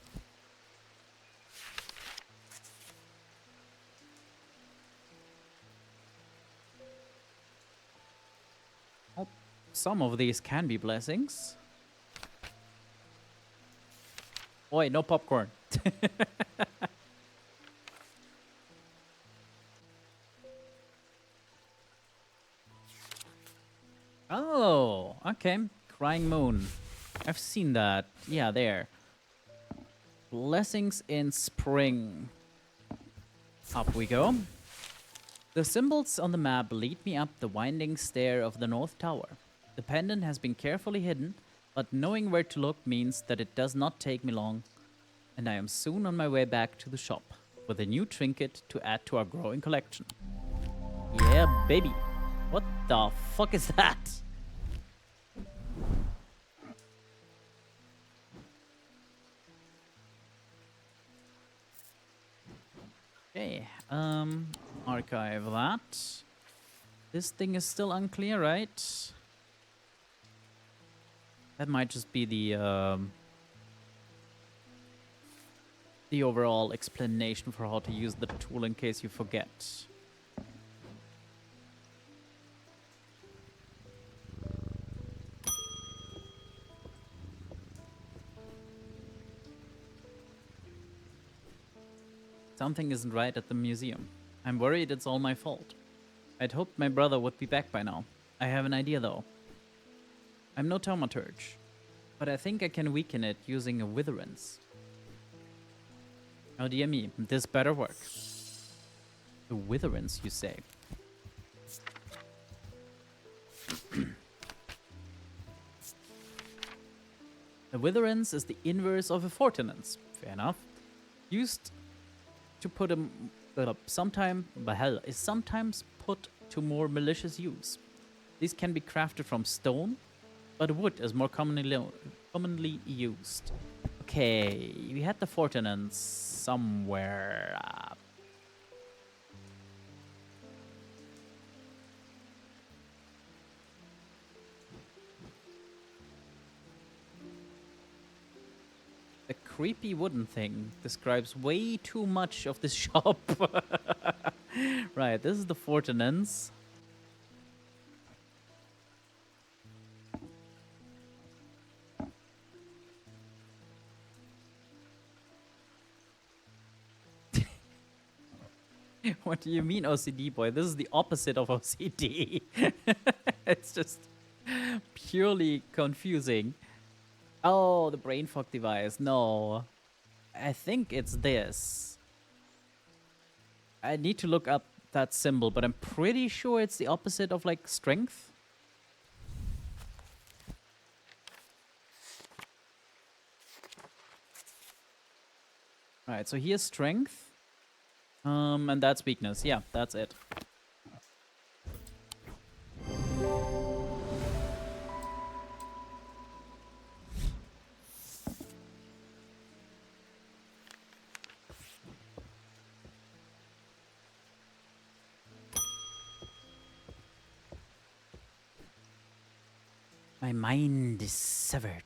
Oh, some of these can be blessings. Oi, no popcorn. Oh, okay. Crying Moon. I've seen that. Yeah, there. Blessings in spring. Up we go. The symbols on the map lead me up the winding stair of the North Tower. The pendant has been carefully hidden, but knowing where to look means that it does not take me long, and I am soon on my way back to the shop with a new trinket to add to our growing collection. Yeah, baby. What the fuck is that? Okay, archive that. This thing is still unclear, right? That might just be the overall explanation for how to use the tool in case you forget. Something isn't right at the museum. I'm worried it's all my fault. I'd hoped my brother would be back by now. I have an idea though. I'm no thaumaturge, but I think I can weaken it using a witherance. Oh dear me, this better work. A witherance, you say? A witherance is the inverse of a fortinance. Fair enough. Used to put is sometimes put to more malicious use. These can be crafted from stone, but wood is more commonly used. Okay, we had the fortinance somewhere. The creepy wooden thing describes way too much of this shop. Right, this is the fortinance. What do you mean, OCD boy? This is the opposite of OCD. It's just purely confusing. Oh, the brain fog device. No. I think it's this. I need to look up that symbol, but I'm pretty sure it's the opposite of, like, strength. Alright, so here's strength. And that's weakness. Yeah, that's it. My mind is severed.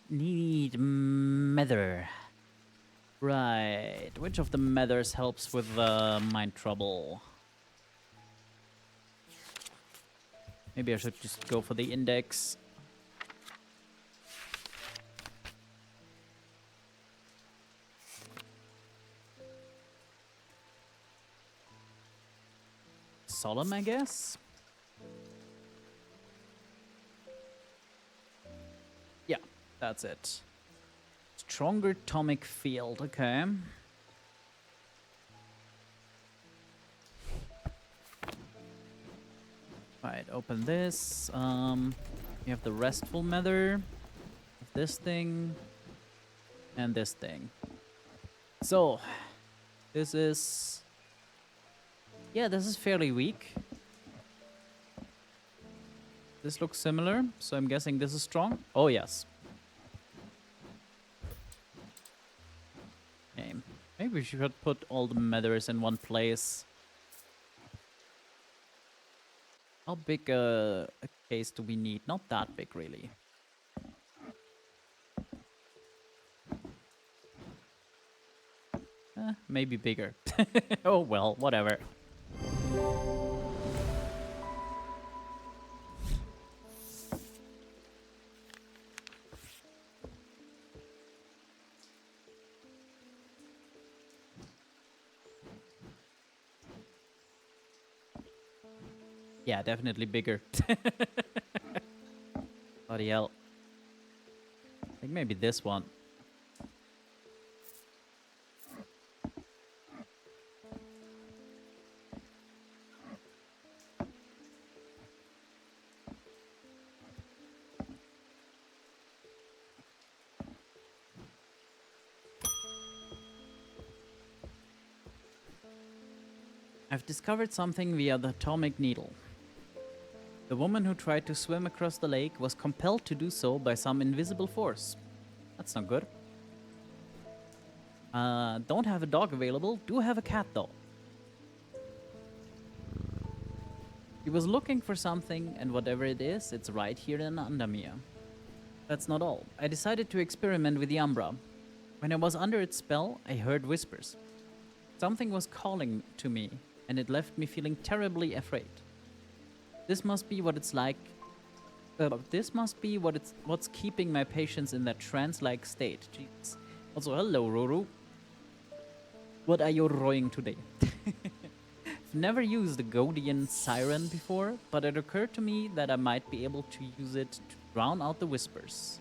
Need mether. Right. Which of the methers helps with mind trouble? Maybe I should just go for the index. Solemn, I guess? Yeah, that's it. Stronger atomic field, okay. Right, open this. You have the restful mether, this thing, and this thing. So, this is... yeah, this is fairly weak. This looks similar, so I'm guessing this is strong. Oh, yes. Okay. Maybe we should put all the methers in one place. How big a case do we need? Not that big, really. Maybe bigger. Oh well, whatever. Yeah, definitely bigger. Bloody hell. I think maybe this one. I've discovered something via the atomic needle. The woman who tried to swim across the lake was compelled to do so by some invisible force. That's not good. Don't have a dog available. Do have a cat though. He was looking for something, and whatever it is, it's right here in Andamir. That's not all. I decided to experiment with the Umbra. When I was under its spell, I heard whispers. Something was calling to me, and it left me feeling terribly afraid. This must be what it's like. This must be what's keeping my patients in that trance-like state. Jeez. Also, hello, Ruru. What are you roaring today? I've never used the Godian siren before, but it occurred to me that I might be able to use it to drown out the whispers.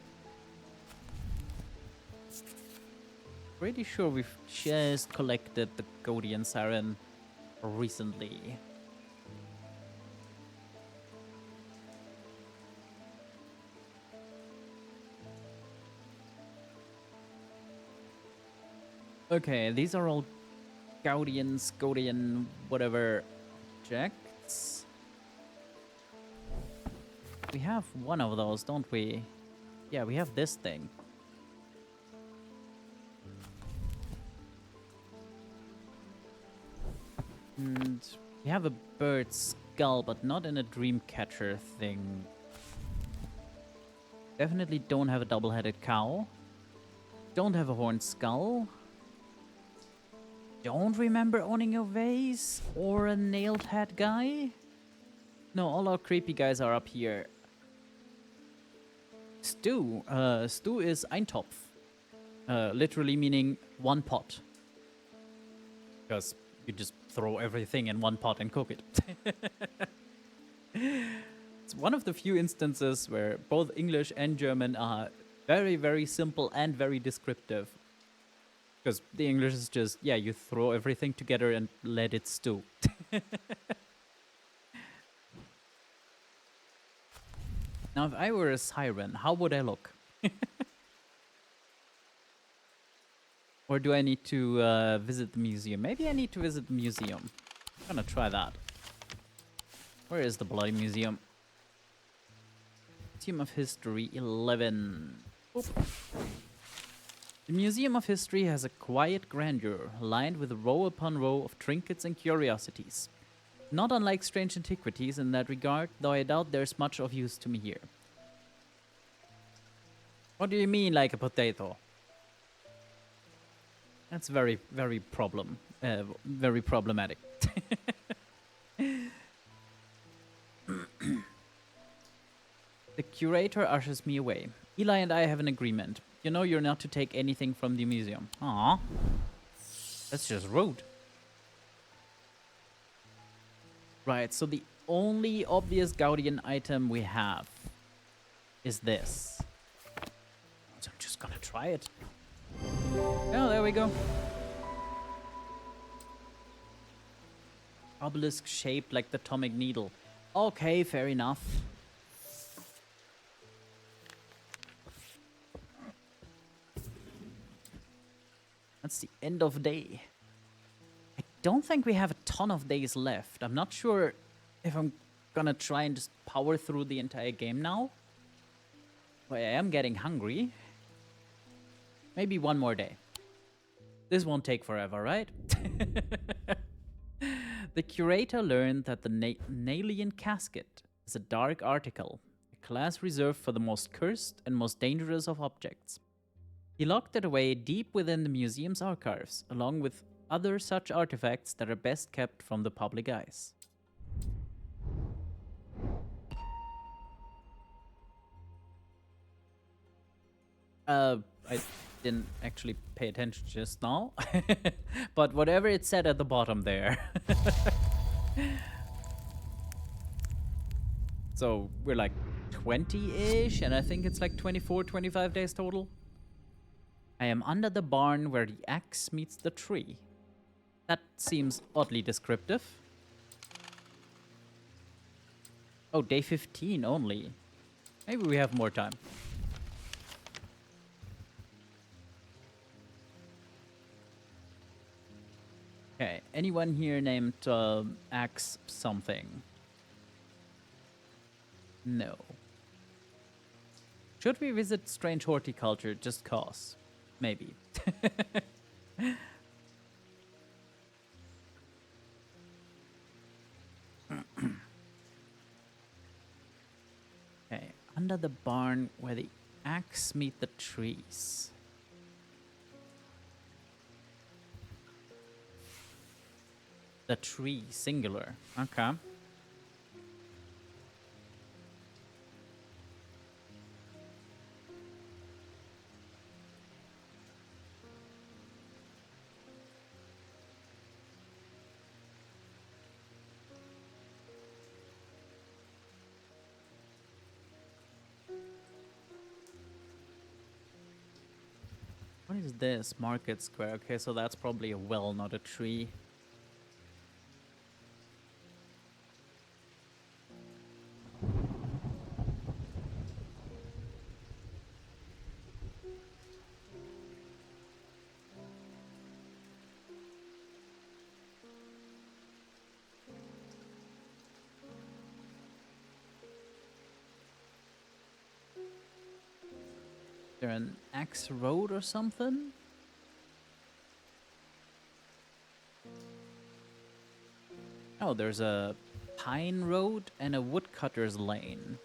Pretty sure we've just collected the Godian siren recently. Okay, these are all Godian, whatever objects. We have one of those, don't we? Yeah, we have this thing. And we have a bird's skull, but not in a dream catcher thing. Definitely don't have a double-headed cow. Don't have a horned skull. Don't remember owning a vase or a nailed head guy. No, all our creepy guys are up here. Stew. Stew is Eintopf. Literally meaning one pot. Because you just throw everything in one pot and cook it. It's one of the few instances where both English and German are very, very simple and very descriptive. Because the English is just, yeah, you throw everything together and let it stew. Now, if I were a siren, how would I look? Or do I need to visit the museum? Maybe I need to visit the museum. I'm gonna try that. Where is the bloody museum? Museum of History 11. Oop. The Museum of History has a quiet grandeur, lined with row upon row of trinkets and curiosities. Not unlike strange antiquities in that regard, though I doubt there's much of use to me here. What do you mean, like a potato? That's very, very very problematic. The curator ushers me away. Eli and I have an agreement. You know you're not to take anything from the museum. Aww. That's just rude. Right, so the only obvious Gaudian item we have is this. So I'm just gonna try it. Oh, there we go. Obelisk shaped like the atomic needle. Okay, fair enough. That's the end of day. I don't think we have a ton of days left. I'm not sure if I'm gonna try and just power through the entire game now. But I am getting hungry. Maybe one more day. This won't take forever, right? The curator learned that the Nalian casket is a dark article, a class reserved for the most cursed and most dangerous of objects. He locked it away deep within the museum's archives, along with other such artifacts that are best kept from the public eyes. I didn't actually pay attention just now, but whatever it said at the bottom there. So we're like 20-ish, and I think it's like 24, 25 days total. I am under the barn where the axe meets the tree. That seems oddly descriptive. Oh, day 15 only. Maybe we have more time. Okay, anyone here named Axe something? No. Should we visit strange horticulture just cause? Maybe. Okay, under the barn where the axe meet the trees. The tree, singular. Okay. What is this? Market square. Okay, so that's probably a well, not a tree. There an axe road or something? Oh, there's a pine road and a woodcutter's lane.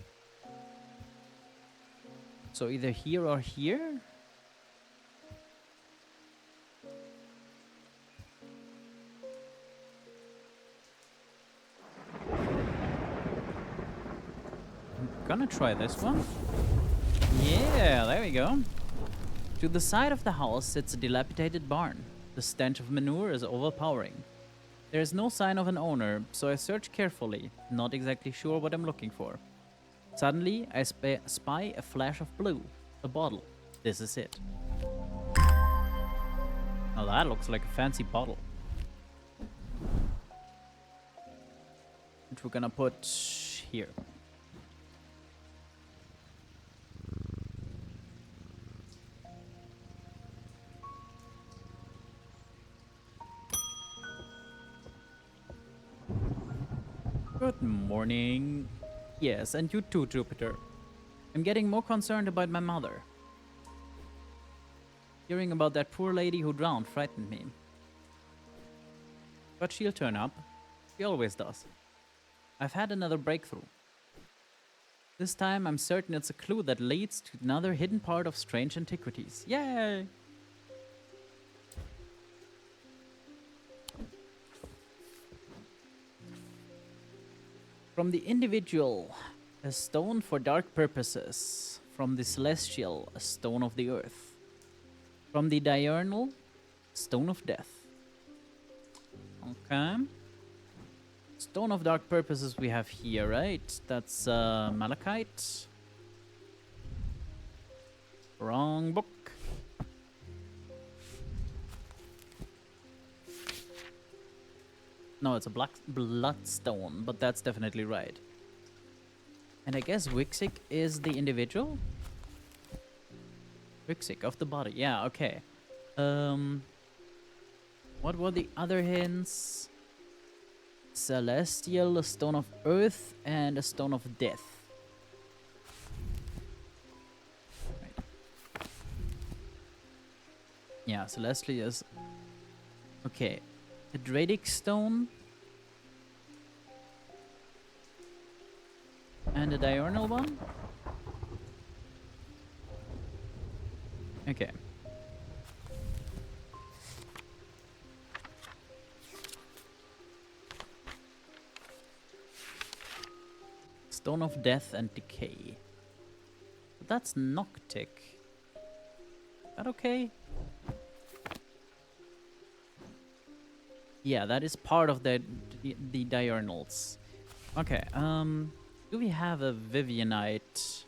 So either here or here? I'm gonna try this one. Yeah, there we go. To the side of the house sits a dilapidated barn. The stench of manure is overpowering. There is no sign of an owner, so I search carefully, not exactly sure what I'm looking for. Suddenly, I spy a flash of blue. A bottle. This is it. Now that looks like a fancy bottle. Which we're gonna put here. Good morning. Yes, and you too, Jupiter. I'm getting more concerned about my mother. Hearing about that poor lady who drowned frightened me. But she'll turn up. She always does. I've had another breakthrough. This time I'm certain it's a clue that leads to another hidden part of strange antiquities. Yay! From the individual, a stone for dark purposes. From the celestial, a stone of the earth. From the diurnal, stone of death. Okay. Stone of dark purposes we have here, right? That's malachite. Wrong book. No, it's a black bloodstone, but that's definitely right. And I guess Wixik is the individual? Wixik of the body, yeah, okay. What were the other hints? Celestial, a stone of earth, and a stone of death. Right. Yeah, celestial is... Okay. A Dradic stone. And a diurnal one. Okay. Stone of Death and Decay. But that's Noctic. Is that okay? Yeah, that is part of the diurnals. Okay, do we have a Vivianite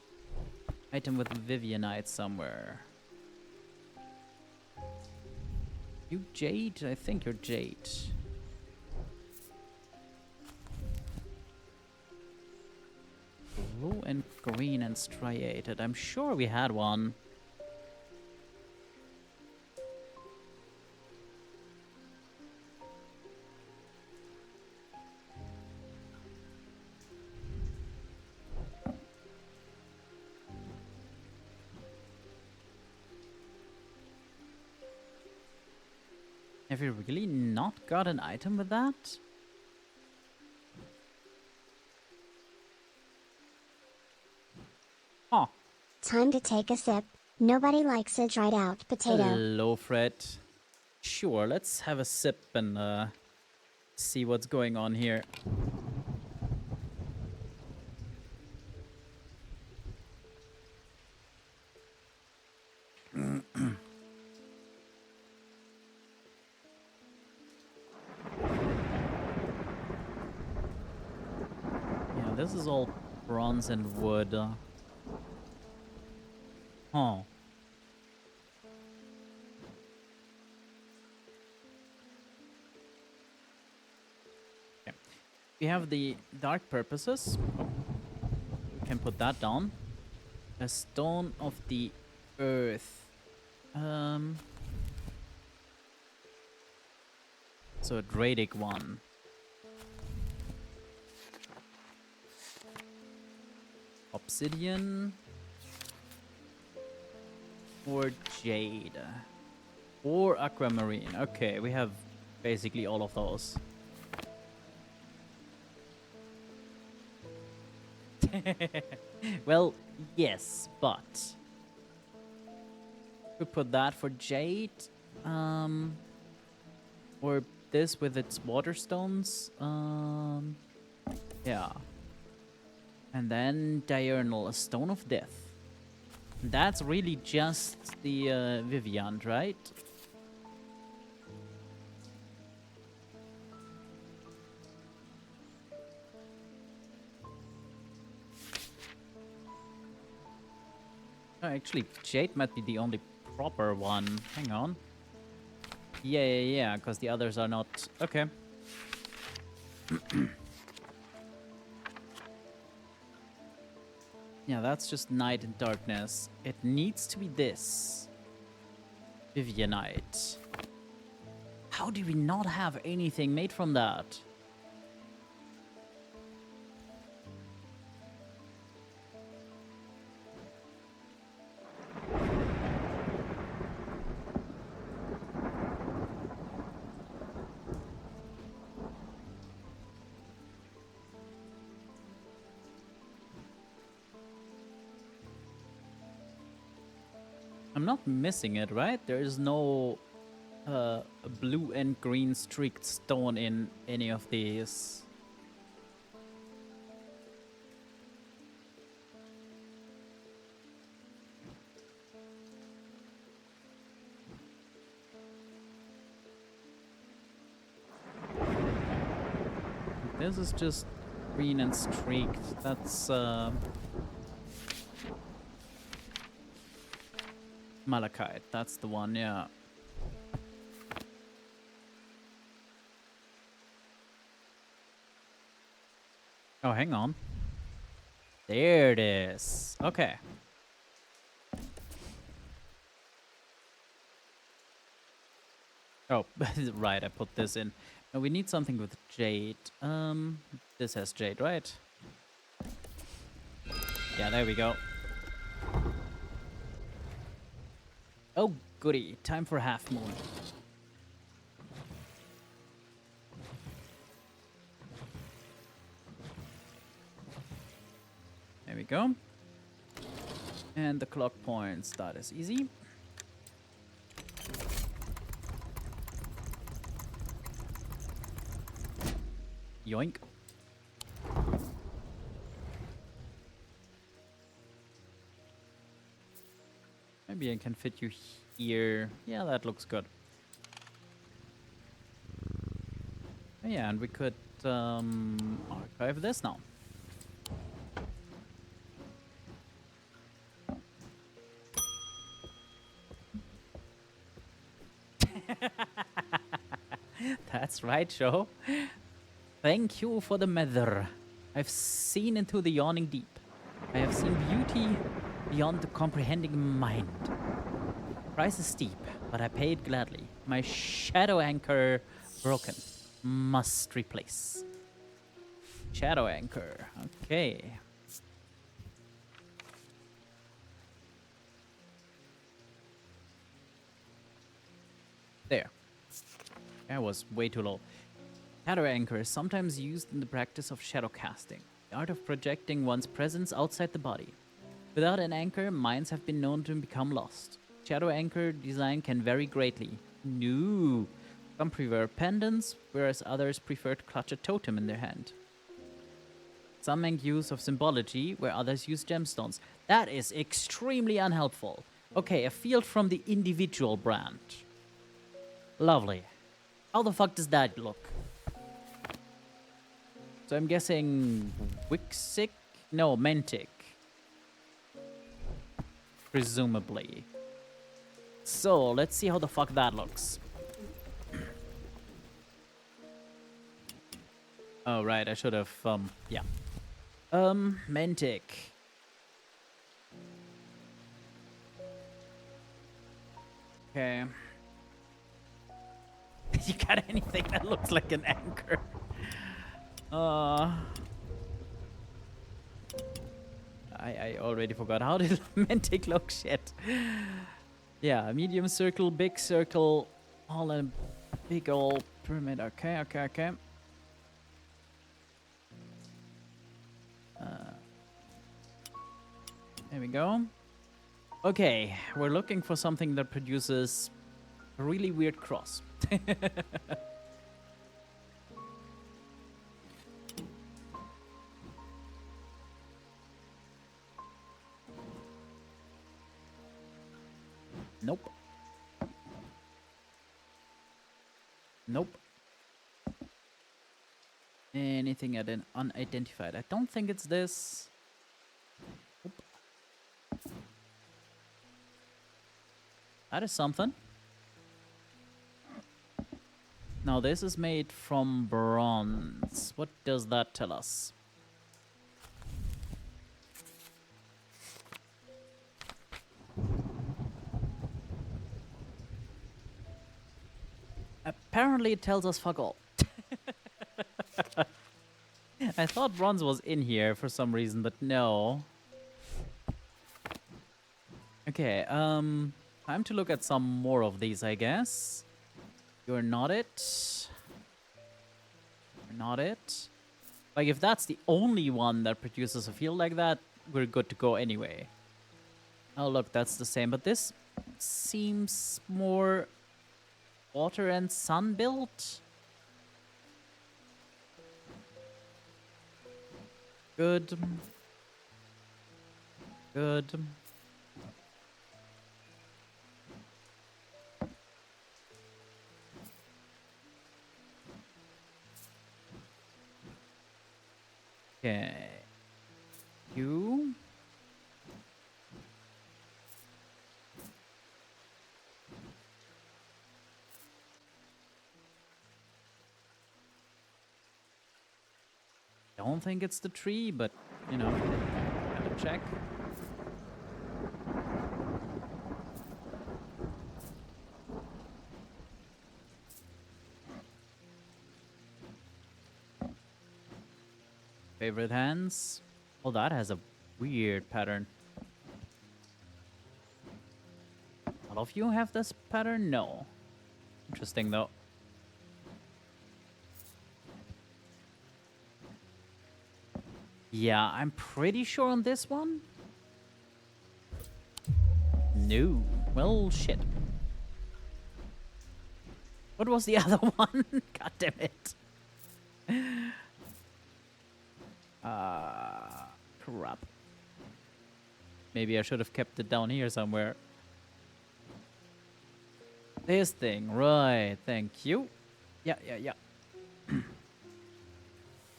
item with Vivianite somewhere? You Jade? I think you're Jade. Blue and green and striated. I'm sure we had one. Have we really not got an item with that? Oh. Time to take a sip. Nobody likes a dried out potato. Hello, Fred. Sure, let's have a sip and see what's going on here. Yeah, this is all bronze and wood. Huh. Okay. We have the dark purposes. Oh. We can put that down. A stone of the earth. So a Dradic one. Obsidian. Or jade. Or aquamarine. Okay, we have basically all of those. Well, yes, but we put that for jade. Or this with its water stones. Yeah. And then diurnal, a stone of death. That's really just the Vivian, right? Oh, actually, jade might be the only proper one. Hang on. Yeah, because the others are not... Okay. Yeah, that's just night and darkness. It needs to be this. Vivianite. How do we not have anything made from that? I'm not missing it, right? There is no blue and green streaked stone in any of these. This is just green and streaked. That's Malachite, that's the one, yeah. Oh, hang on. There it is. Okay. Oh, right, I put this in. No, we need something with jade. This has jade, right? Yeah, there we go. Oh, goody. Time for half moon. There we go. And the clock points. That is easy. Yoink. Maybe I can fit you here. Yeah, that looks good. Oh, yeah, and we could archive this now. That's right, Joe. Thank you for the mother. I've seen into the yawning deep. I have seen beauty beyond the comprehending mind. Price is steep, but I pay it gladly. My shadow anchor broken. Must replace. Shadow anchor. Okay. There. That was way too low. Shadow anchor is sometimes used in the practice of shadow casting, the art of projecting one's presence outside the body. Without an anchor, minds have been known to become lost. Shadow anchor design can vary greatly. No. Some prefer pendants, whereas others prefer to clutch a totem in their hand. Some make use of symbology, where others use gemstones. That is extremely unhelpful. Okay, a field from the individual brand. Lovely. How the fuck does that look? So I'm guessing Wixic? No, Mentic. Presumably. So, let's see how the fuck that looks. Oh, right, I should have, yeah. Mentic. Okay. You got anything that looks like an anchor? I already forgot. How did Mentic look? Shit. Yeah, medium circle, big circle, all in a big old pyramid. Okay, okay, okay. There we go. Okay, we're looking for something that produces a really weird cross. Nope. Nope. Anything unidentified. I don't think it's this. Nope. That is something. Now this is made from bronze. What does that tell us? Apparently it tells us fuck all. I thought bronze was in here for some reason, but no. Okay, time to look at some more of these, I guess. You're not it. You're not it. Like, if that's the only one that produces a field like that, we're good to go anyway. Oh, look, that's the same, but this seems more water and sun built. Good. Good. Okay. You. Don't think it's the tree, but, you know, gotta check. Favorite hands? Oh, that has a weird pattern. All of you have this pattern? No. Interesting, though. Yeah, I'm pretty sure on this one. No. Well, shit. What was the other one? God damn it. Crap. Maybe I should have kept it down here somewhere. This thing, right, thank you. Yeah.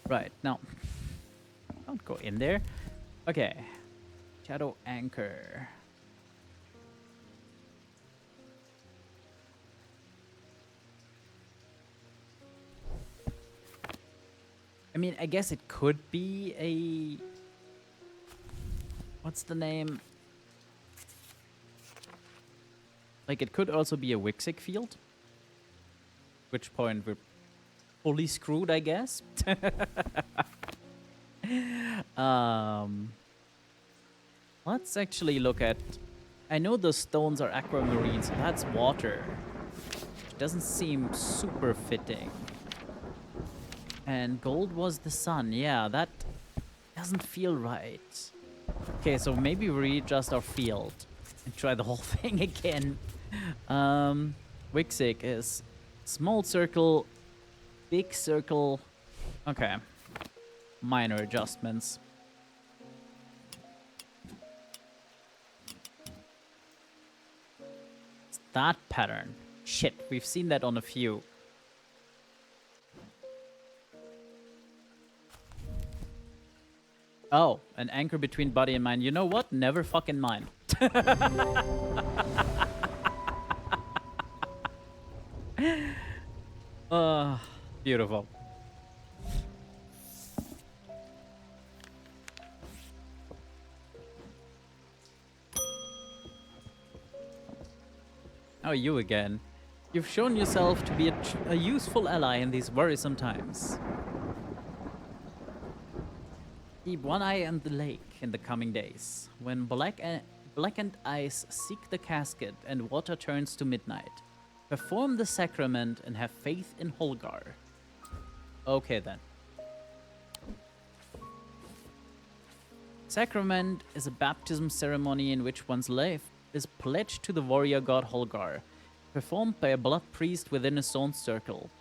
Right, now. Don't go in there. Okay. Shadow anchor. I mean, I guess it could be a... What's the name? Like, it could also be a Wixic field. Which point we're fully screwed, I guess. Let's actually look at... I know the stones are aquamarine, so that's water. Which doesn't seem super fitting. And gold was the sun. Yeah, that doesn't feel right. Okay, so maybe we readjust our field and try the whole thing again. Wixic is small circle, big circle. Okay. Minor adjustments. It's that pattern. Shit, we've seen that on a few. Oh, an anchor between body and mind. You know what? Never fucking mind. Beautiful. Oh, you again. You've shown yourself to be a useful ally in these worrisome times. Keep one eye on the lake in the coming days. When blackened ice seek the casket and water turns to midnight, perform the sacrament and have faith in Holgar. Okay then. Sacrament is a baptism ceremony in which one's life is pledged to the warrior god Holgar, performed by a blood priest within a stone circle.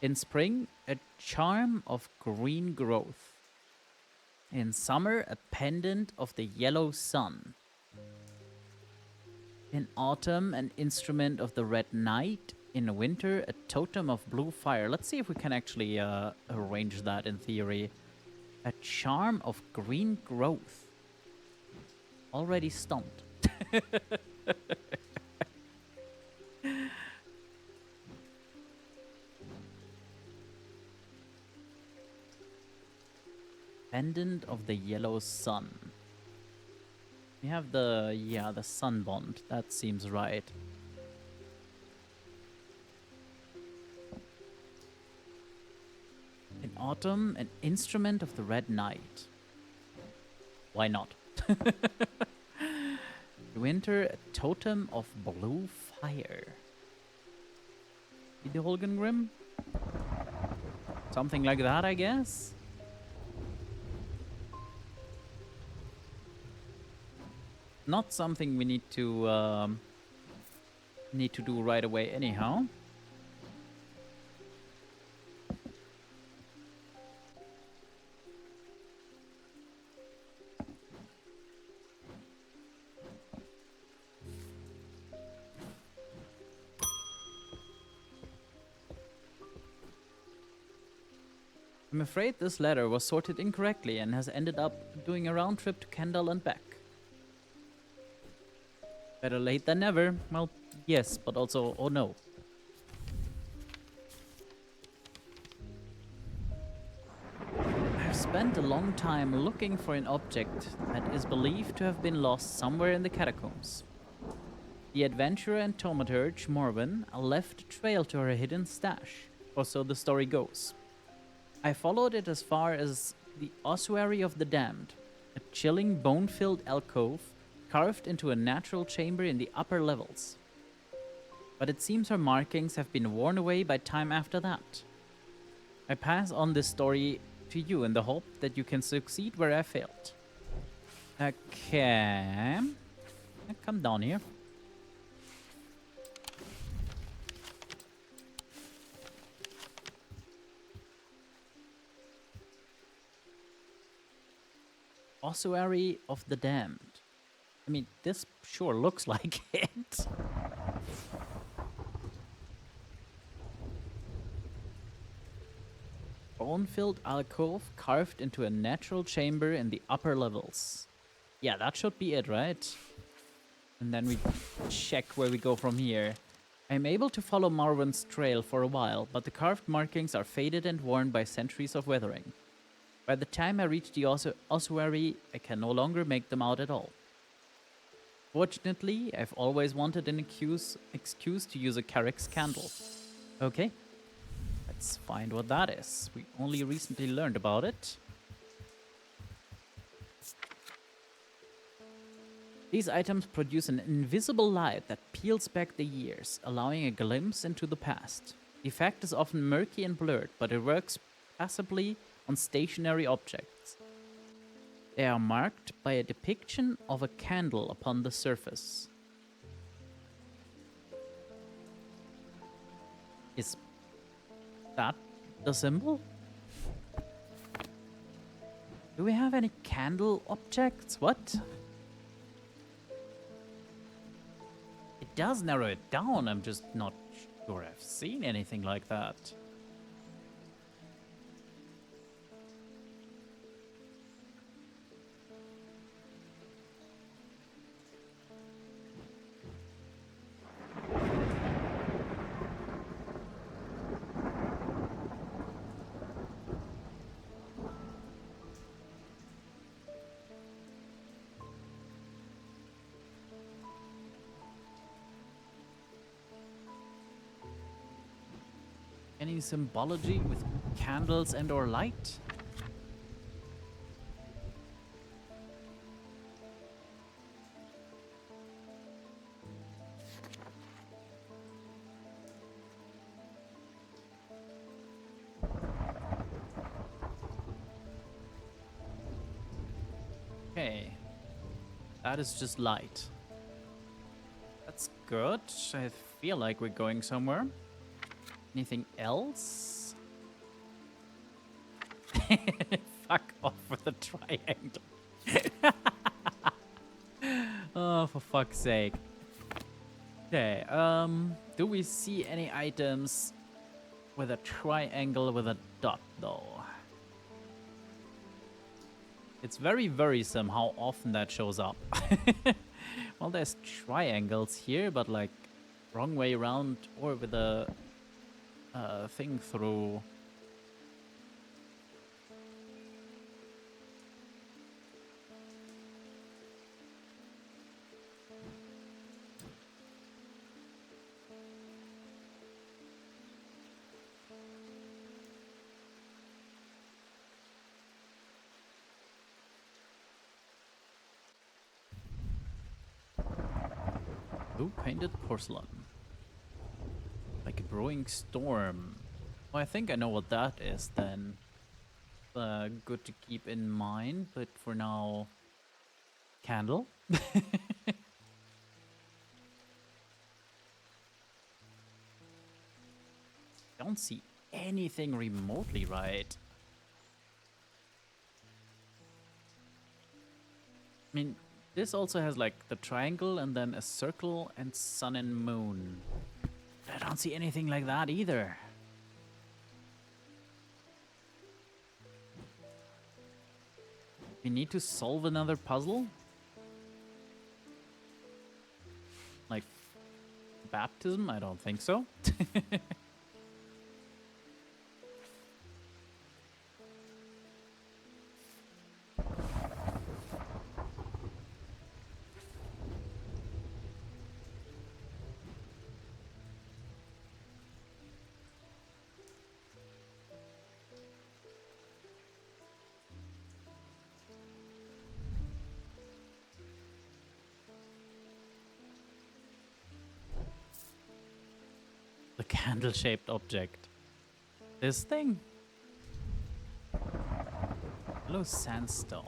In spring, a charm of green growth. In summer, a pendant of the yellow sun. In autumn, an instrument of the red night. In winter, a totem of blue fire. Let's see if we can actually arrange that in theory. A charm of green growth. Already stumped. Pendant of the yellow sun. We have the sun bond. That seems right. In autumn, an instrument of the red night. Why not? Winter, a totem of blue fire. The Holgengrim? Something like that, I guess? Not something we need to do right away anyhow. I'm afraid this letter was sorted incorrectly and has ended up doing a round trip to Kendall and back. Better late than never. Well, yes, but also, oh no. I've spent a long time looking for an object that is believed to have been lost somewhere in the catacombs. The adventurer and thaumaturge, Morwen, left a trail to her hidden stash, or so the story goes. I followed it as far as the ossuary of the damned, a chilling bone-filled alcove carved into a natural chamber in the upper levels. But it seems her markings have been worn away by time after that. I pass on this story to you in the hope that you can succeed where I failed. Okay. Come down here. Ossuary of the Damned. I mean, this sure looks like it. Bone-filled alcove carved into a natural chamber in the upper levels. Yeah, that should be it, right? And then we check where we go from here. I'm able to follow Marwan's trail for a while, but the carved markings are faded and worn by centuries of weathering. By the time I reach the ossuary, I can no longer make them out at all. Fortunately, I've always wanted an excuse to use a Carrick's candle. Okay, let's find what that is. We only recently learned about it. These items produce an invisible light that peels back the years, allowing a glimpse into the past. The effect is often murky and blurred, but it works passably on stationary objects. They are marked by a depiction of a candle upon the surface. Is that the symbol? Do we have any candle objects? What? It does narrow it down, I'm just not sure I've seen anything like that. Any symbology with candles and or light? Okay. That is just light. That's good. I feel like we're going somewhere. Anything else? Fuck off with the triangle. Oh, for fuck's sake. Okay, do we see any items with a triangle with a dot, though? It's very worrisome how often that shows up. Well, there's triangles here, but like wrong way around or with a thing through. Blue painted porcelain. Like a brewing storm. Well, I think I know what that is then. Good to keep in mind, but for now... Candle? Don't see anything remotely right. I mean, this also has like the triangle and then a circle and sun and moon. I don't see anything like that either. We need to solve another puzzle? Like baptism? I don't think so. The candle-shaped object. This thing? Hello, sandstone.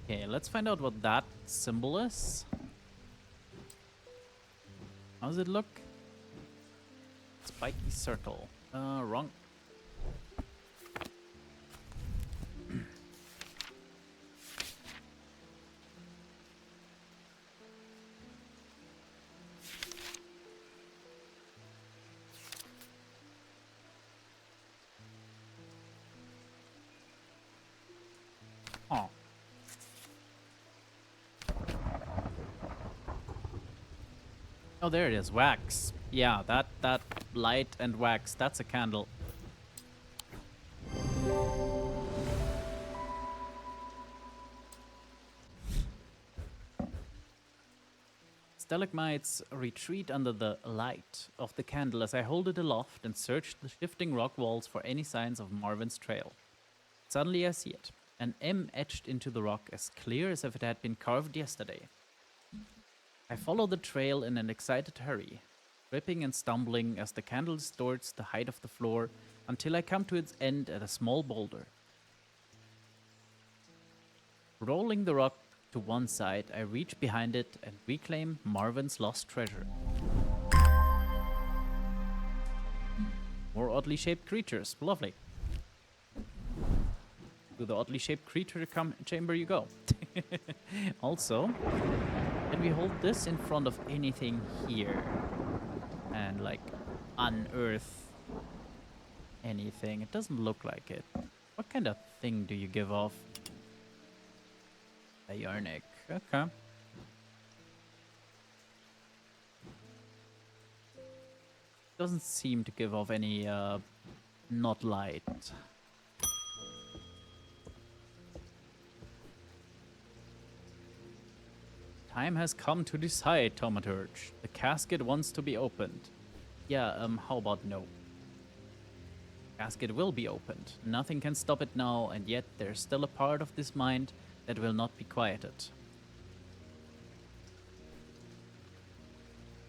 Okay, let's find out what that symbol is. How does it look? Spiky circle. Wrong. Oh, there it is. Wax. Yeah, that light and wax. That's a candle. Stalagmites retreat under the light of the candle as I hold it aloft and search the shifting rock walls for any signs of Marvin's trail. Suddenly I see it, an M etched into the rock as clear as if it had been carved yesterday. I follow the trail in an excited hurry, tripping and stumbling as the candle distorts the height of the floor until I come to its end at a small boulder. Rolling the rock to one side, I reach behind it and reclaim Marvin's lost treasure. More oddly shaped creatures. Lovely. To the oddly shaped creature chamber you go. Also, can we hold this in front of anything here? And like unearth anything? It doesn't look like it. What kind of thing do you give off? Ionic. Okay. Doesn't seem to give off any not light. Time has come to decide, Thaumaturge. The casket wants to be opened. Yeah, how about no? Casket will be opened. Nothing can stop it now, and yet there's still a part of this mind that will not be quieted.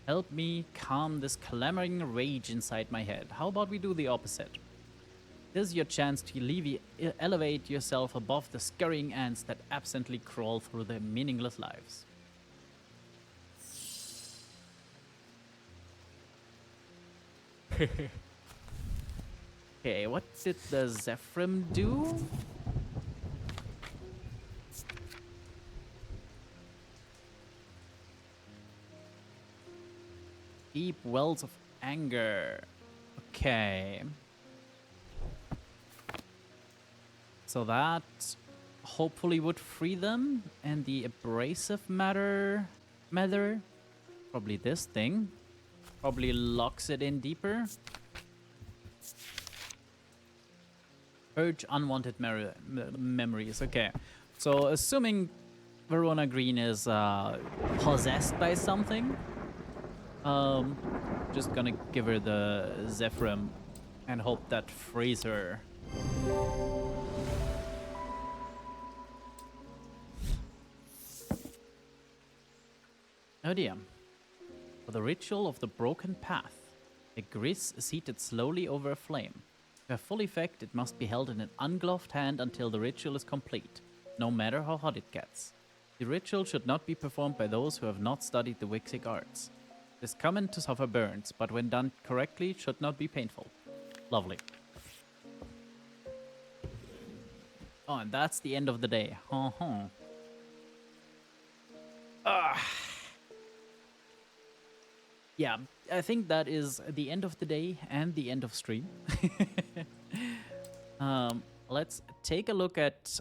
Help me calm this clamoring rage inside my head. How about we do the opposite? This is your chance to elevate yourself above the scurrying ants that absently crawl through their meaningless lives. Okay, what did the Zephyrim do? Deep wells of anger. Okay. So that hopefully would free them. And the abrasive matter, probably this thing, probably locks it in deeper. Purge unwanted memories. Okay. So assuming Verona Green is possessed by something, just gonna give her the Zephyrim and hope that frees her. Oh dear. For the ritual of the broken path, a gris seated slowly over a flame. To have full effect, it must be held in an ungloved hand until the ritual is complete, no matter how hot it gets. The ritual should not be performed by those who have not studied the Wixic arts. It is common to suffer burns, but when done correctly, it should not be painful. Lovely. Oh, and that's the end of the day. Yeah, I think that is the end of the day and the end of stream. Let's take a look at...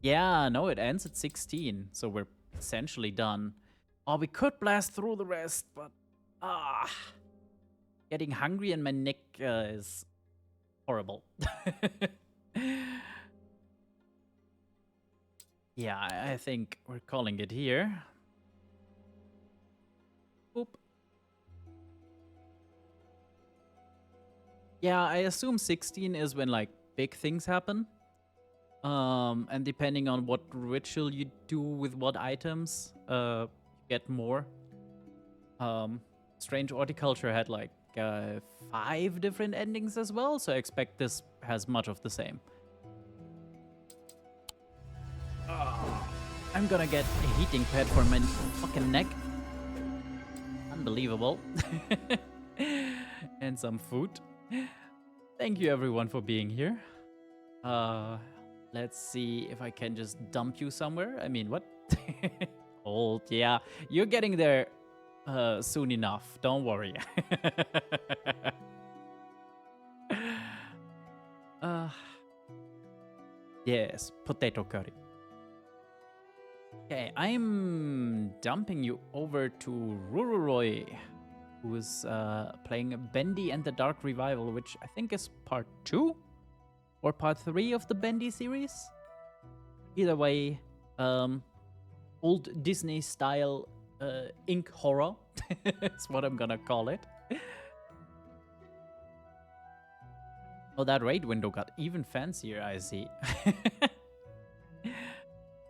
Yeah, no, it ends at 16, so we're essentially done. Oh, we could blast through the rest, but... Getting hungry and my neck is horrible. Yeah, I think we're calling it here. Boop. Yeah, I assume 16 is when, like, big things happen. And depending on what ritual you do with what items, you get more. Strange Horticulture had, like, 5 different endings as well, so I expect this has much of the same. I'm gonna get a heating pad for my fucking neck. Unbelievable. And some food. Thank you everyone for being here. Let's see if I can just dump you somewhere. I mean, what? Hold, yeah. You're getting there soon enough. Don't worry. Yes, potato curry. Okay, I'm dumping you over to Rururoy, who is playing Bendy and the Dark Revival, which I think is part 2 or part 3 of the Bendy series. Either way, old Disney style ink horror is what I'm gonna call it. Oh, that raid window got even fancier, I see.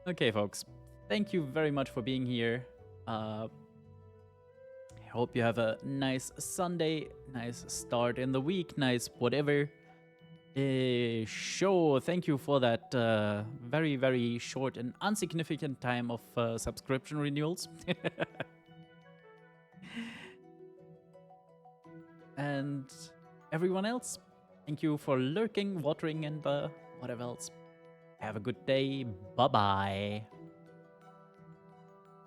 Okay, folks. Thank you very much for being here. I hope you have a nice Sunday, nice start in the week, nice whatever. Sure, thank you for that very, very short and insignificant time of subscription renewals. And everyone else, thank you for lurking, watering, and whatever else. Have a good day. Bye-bye.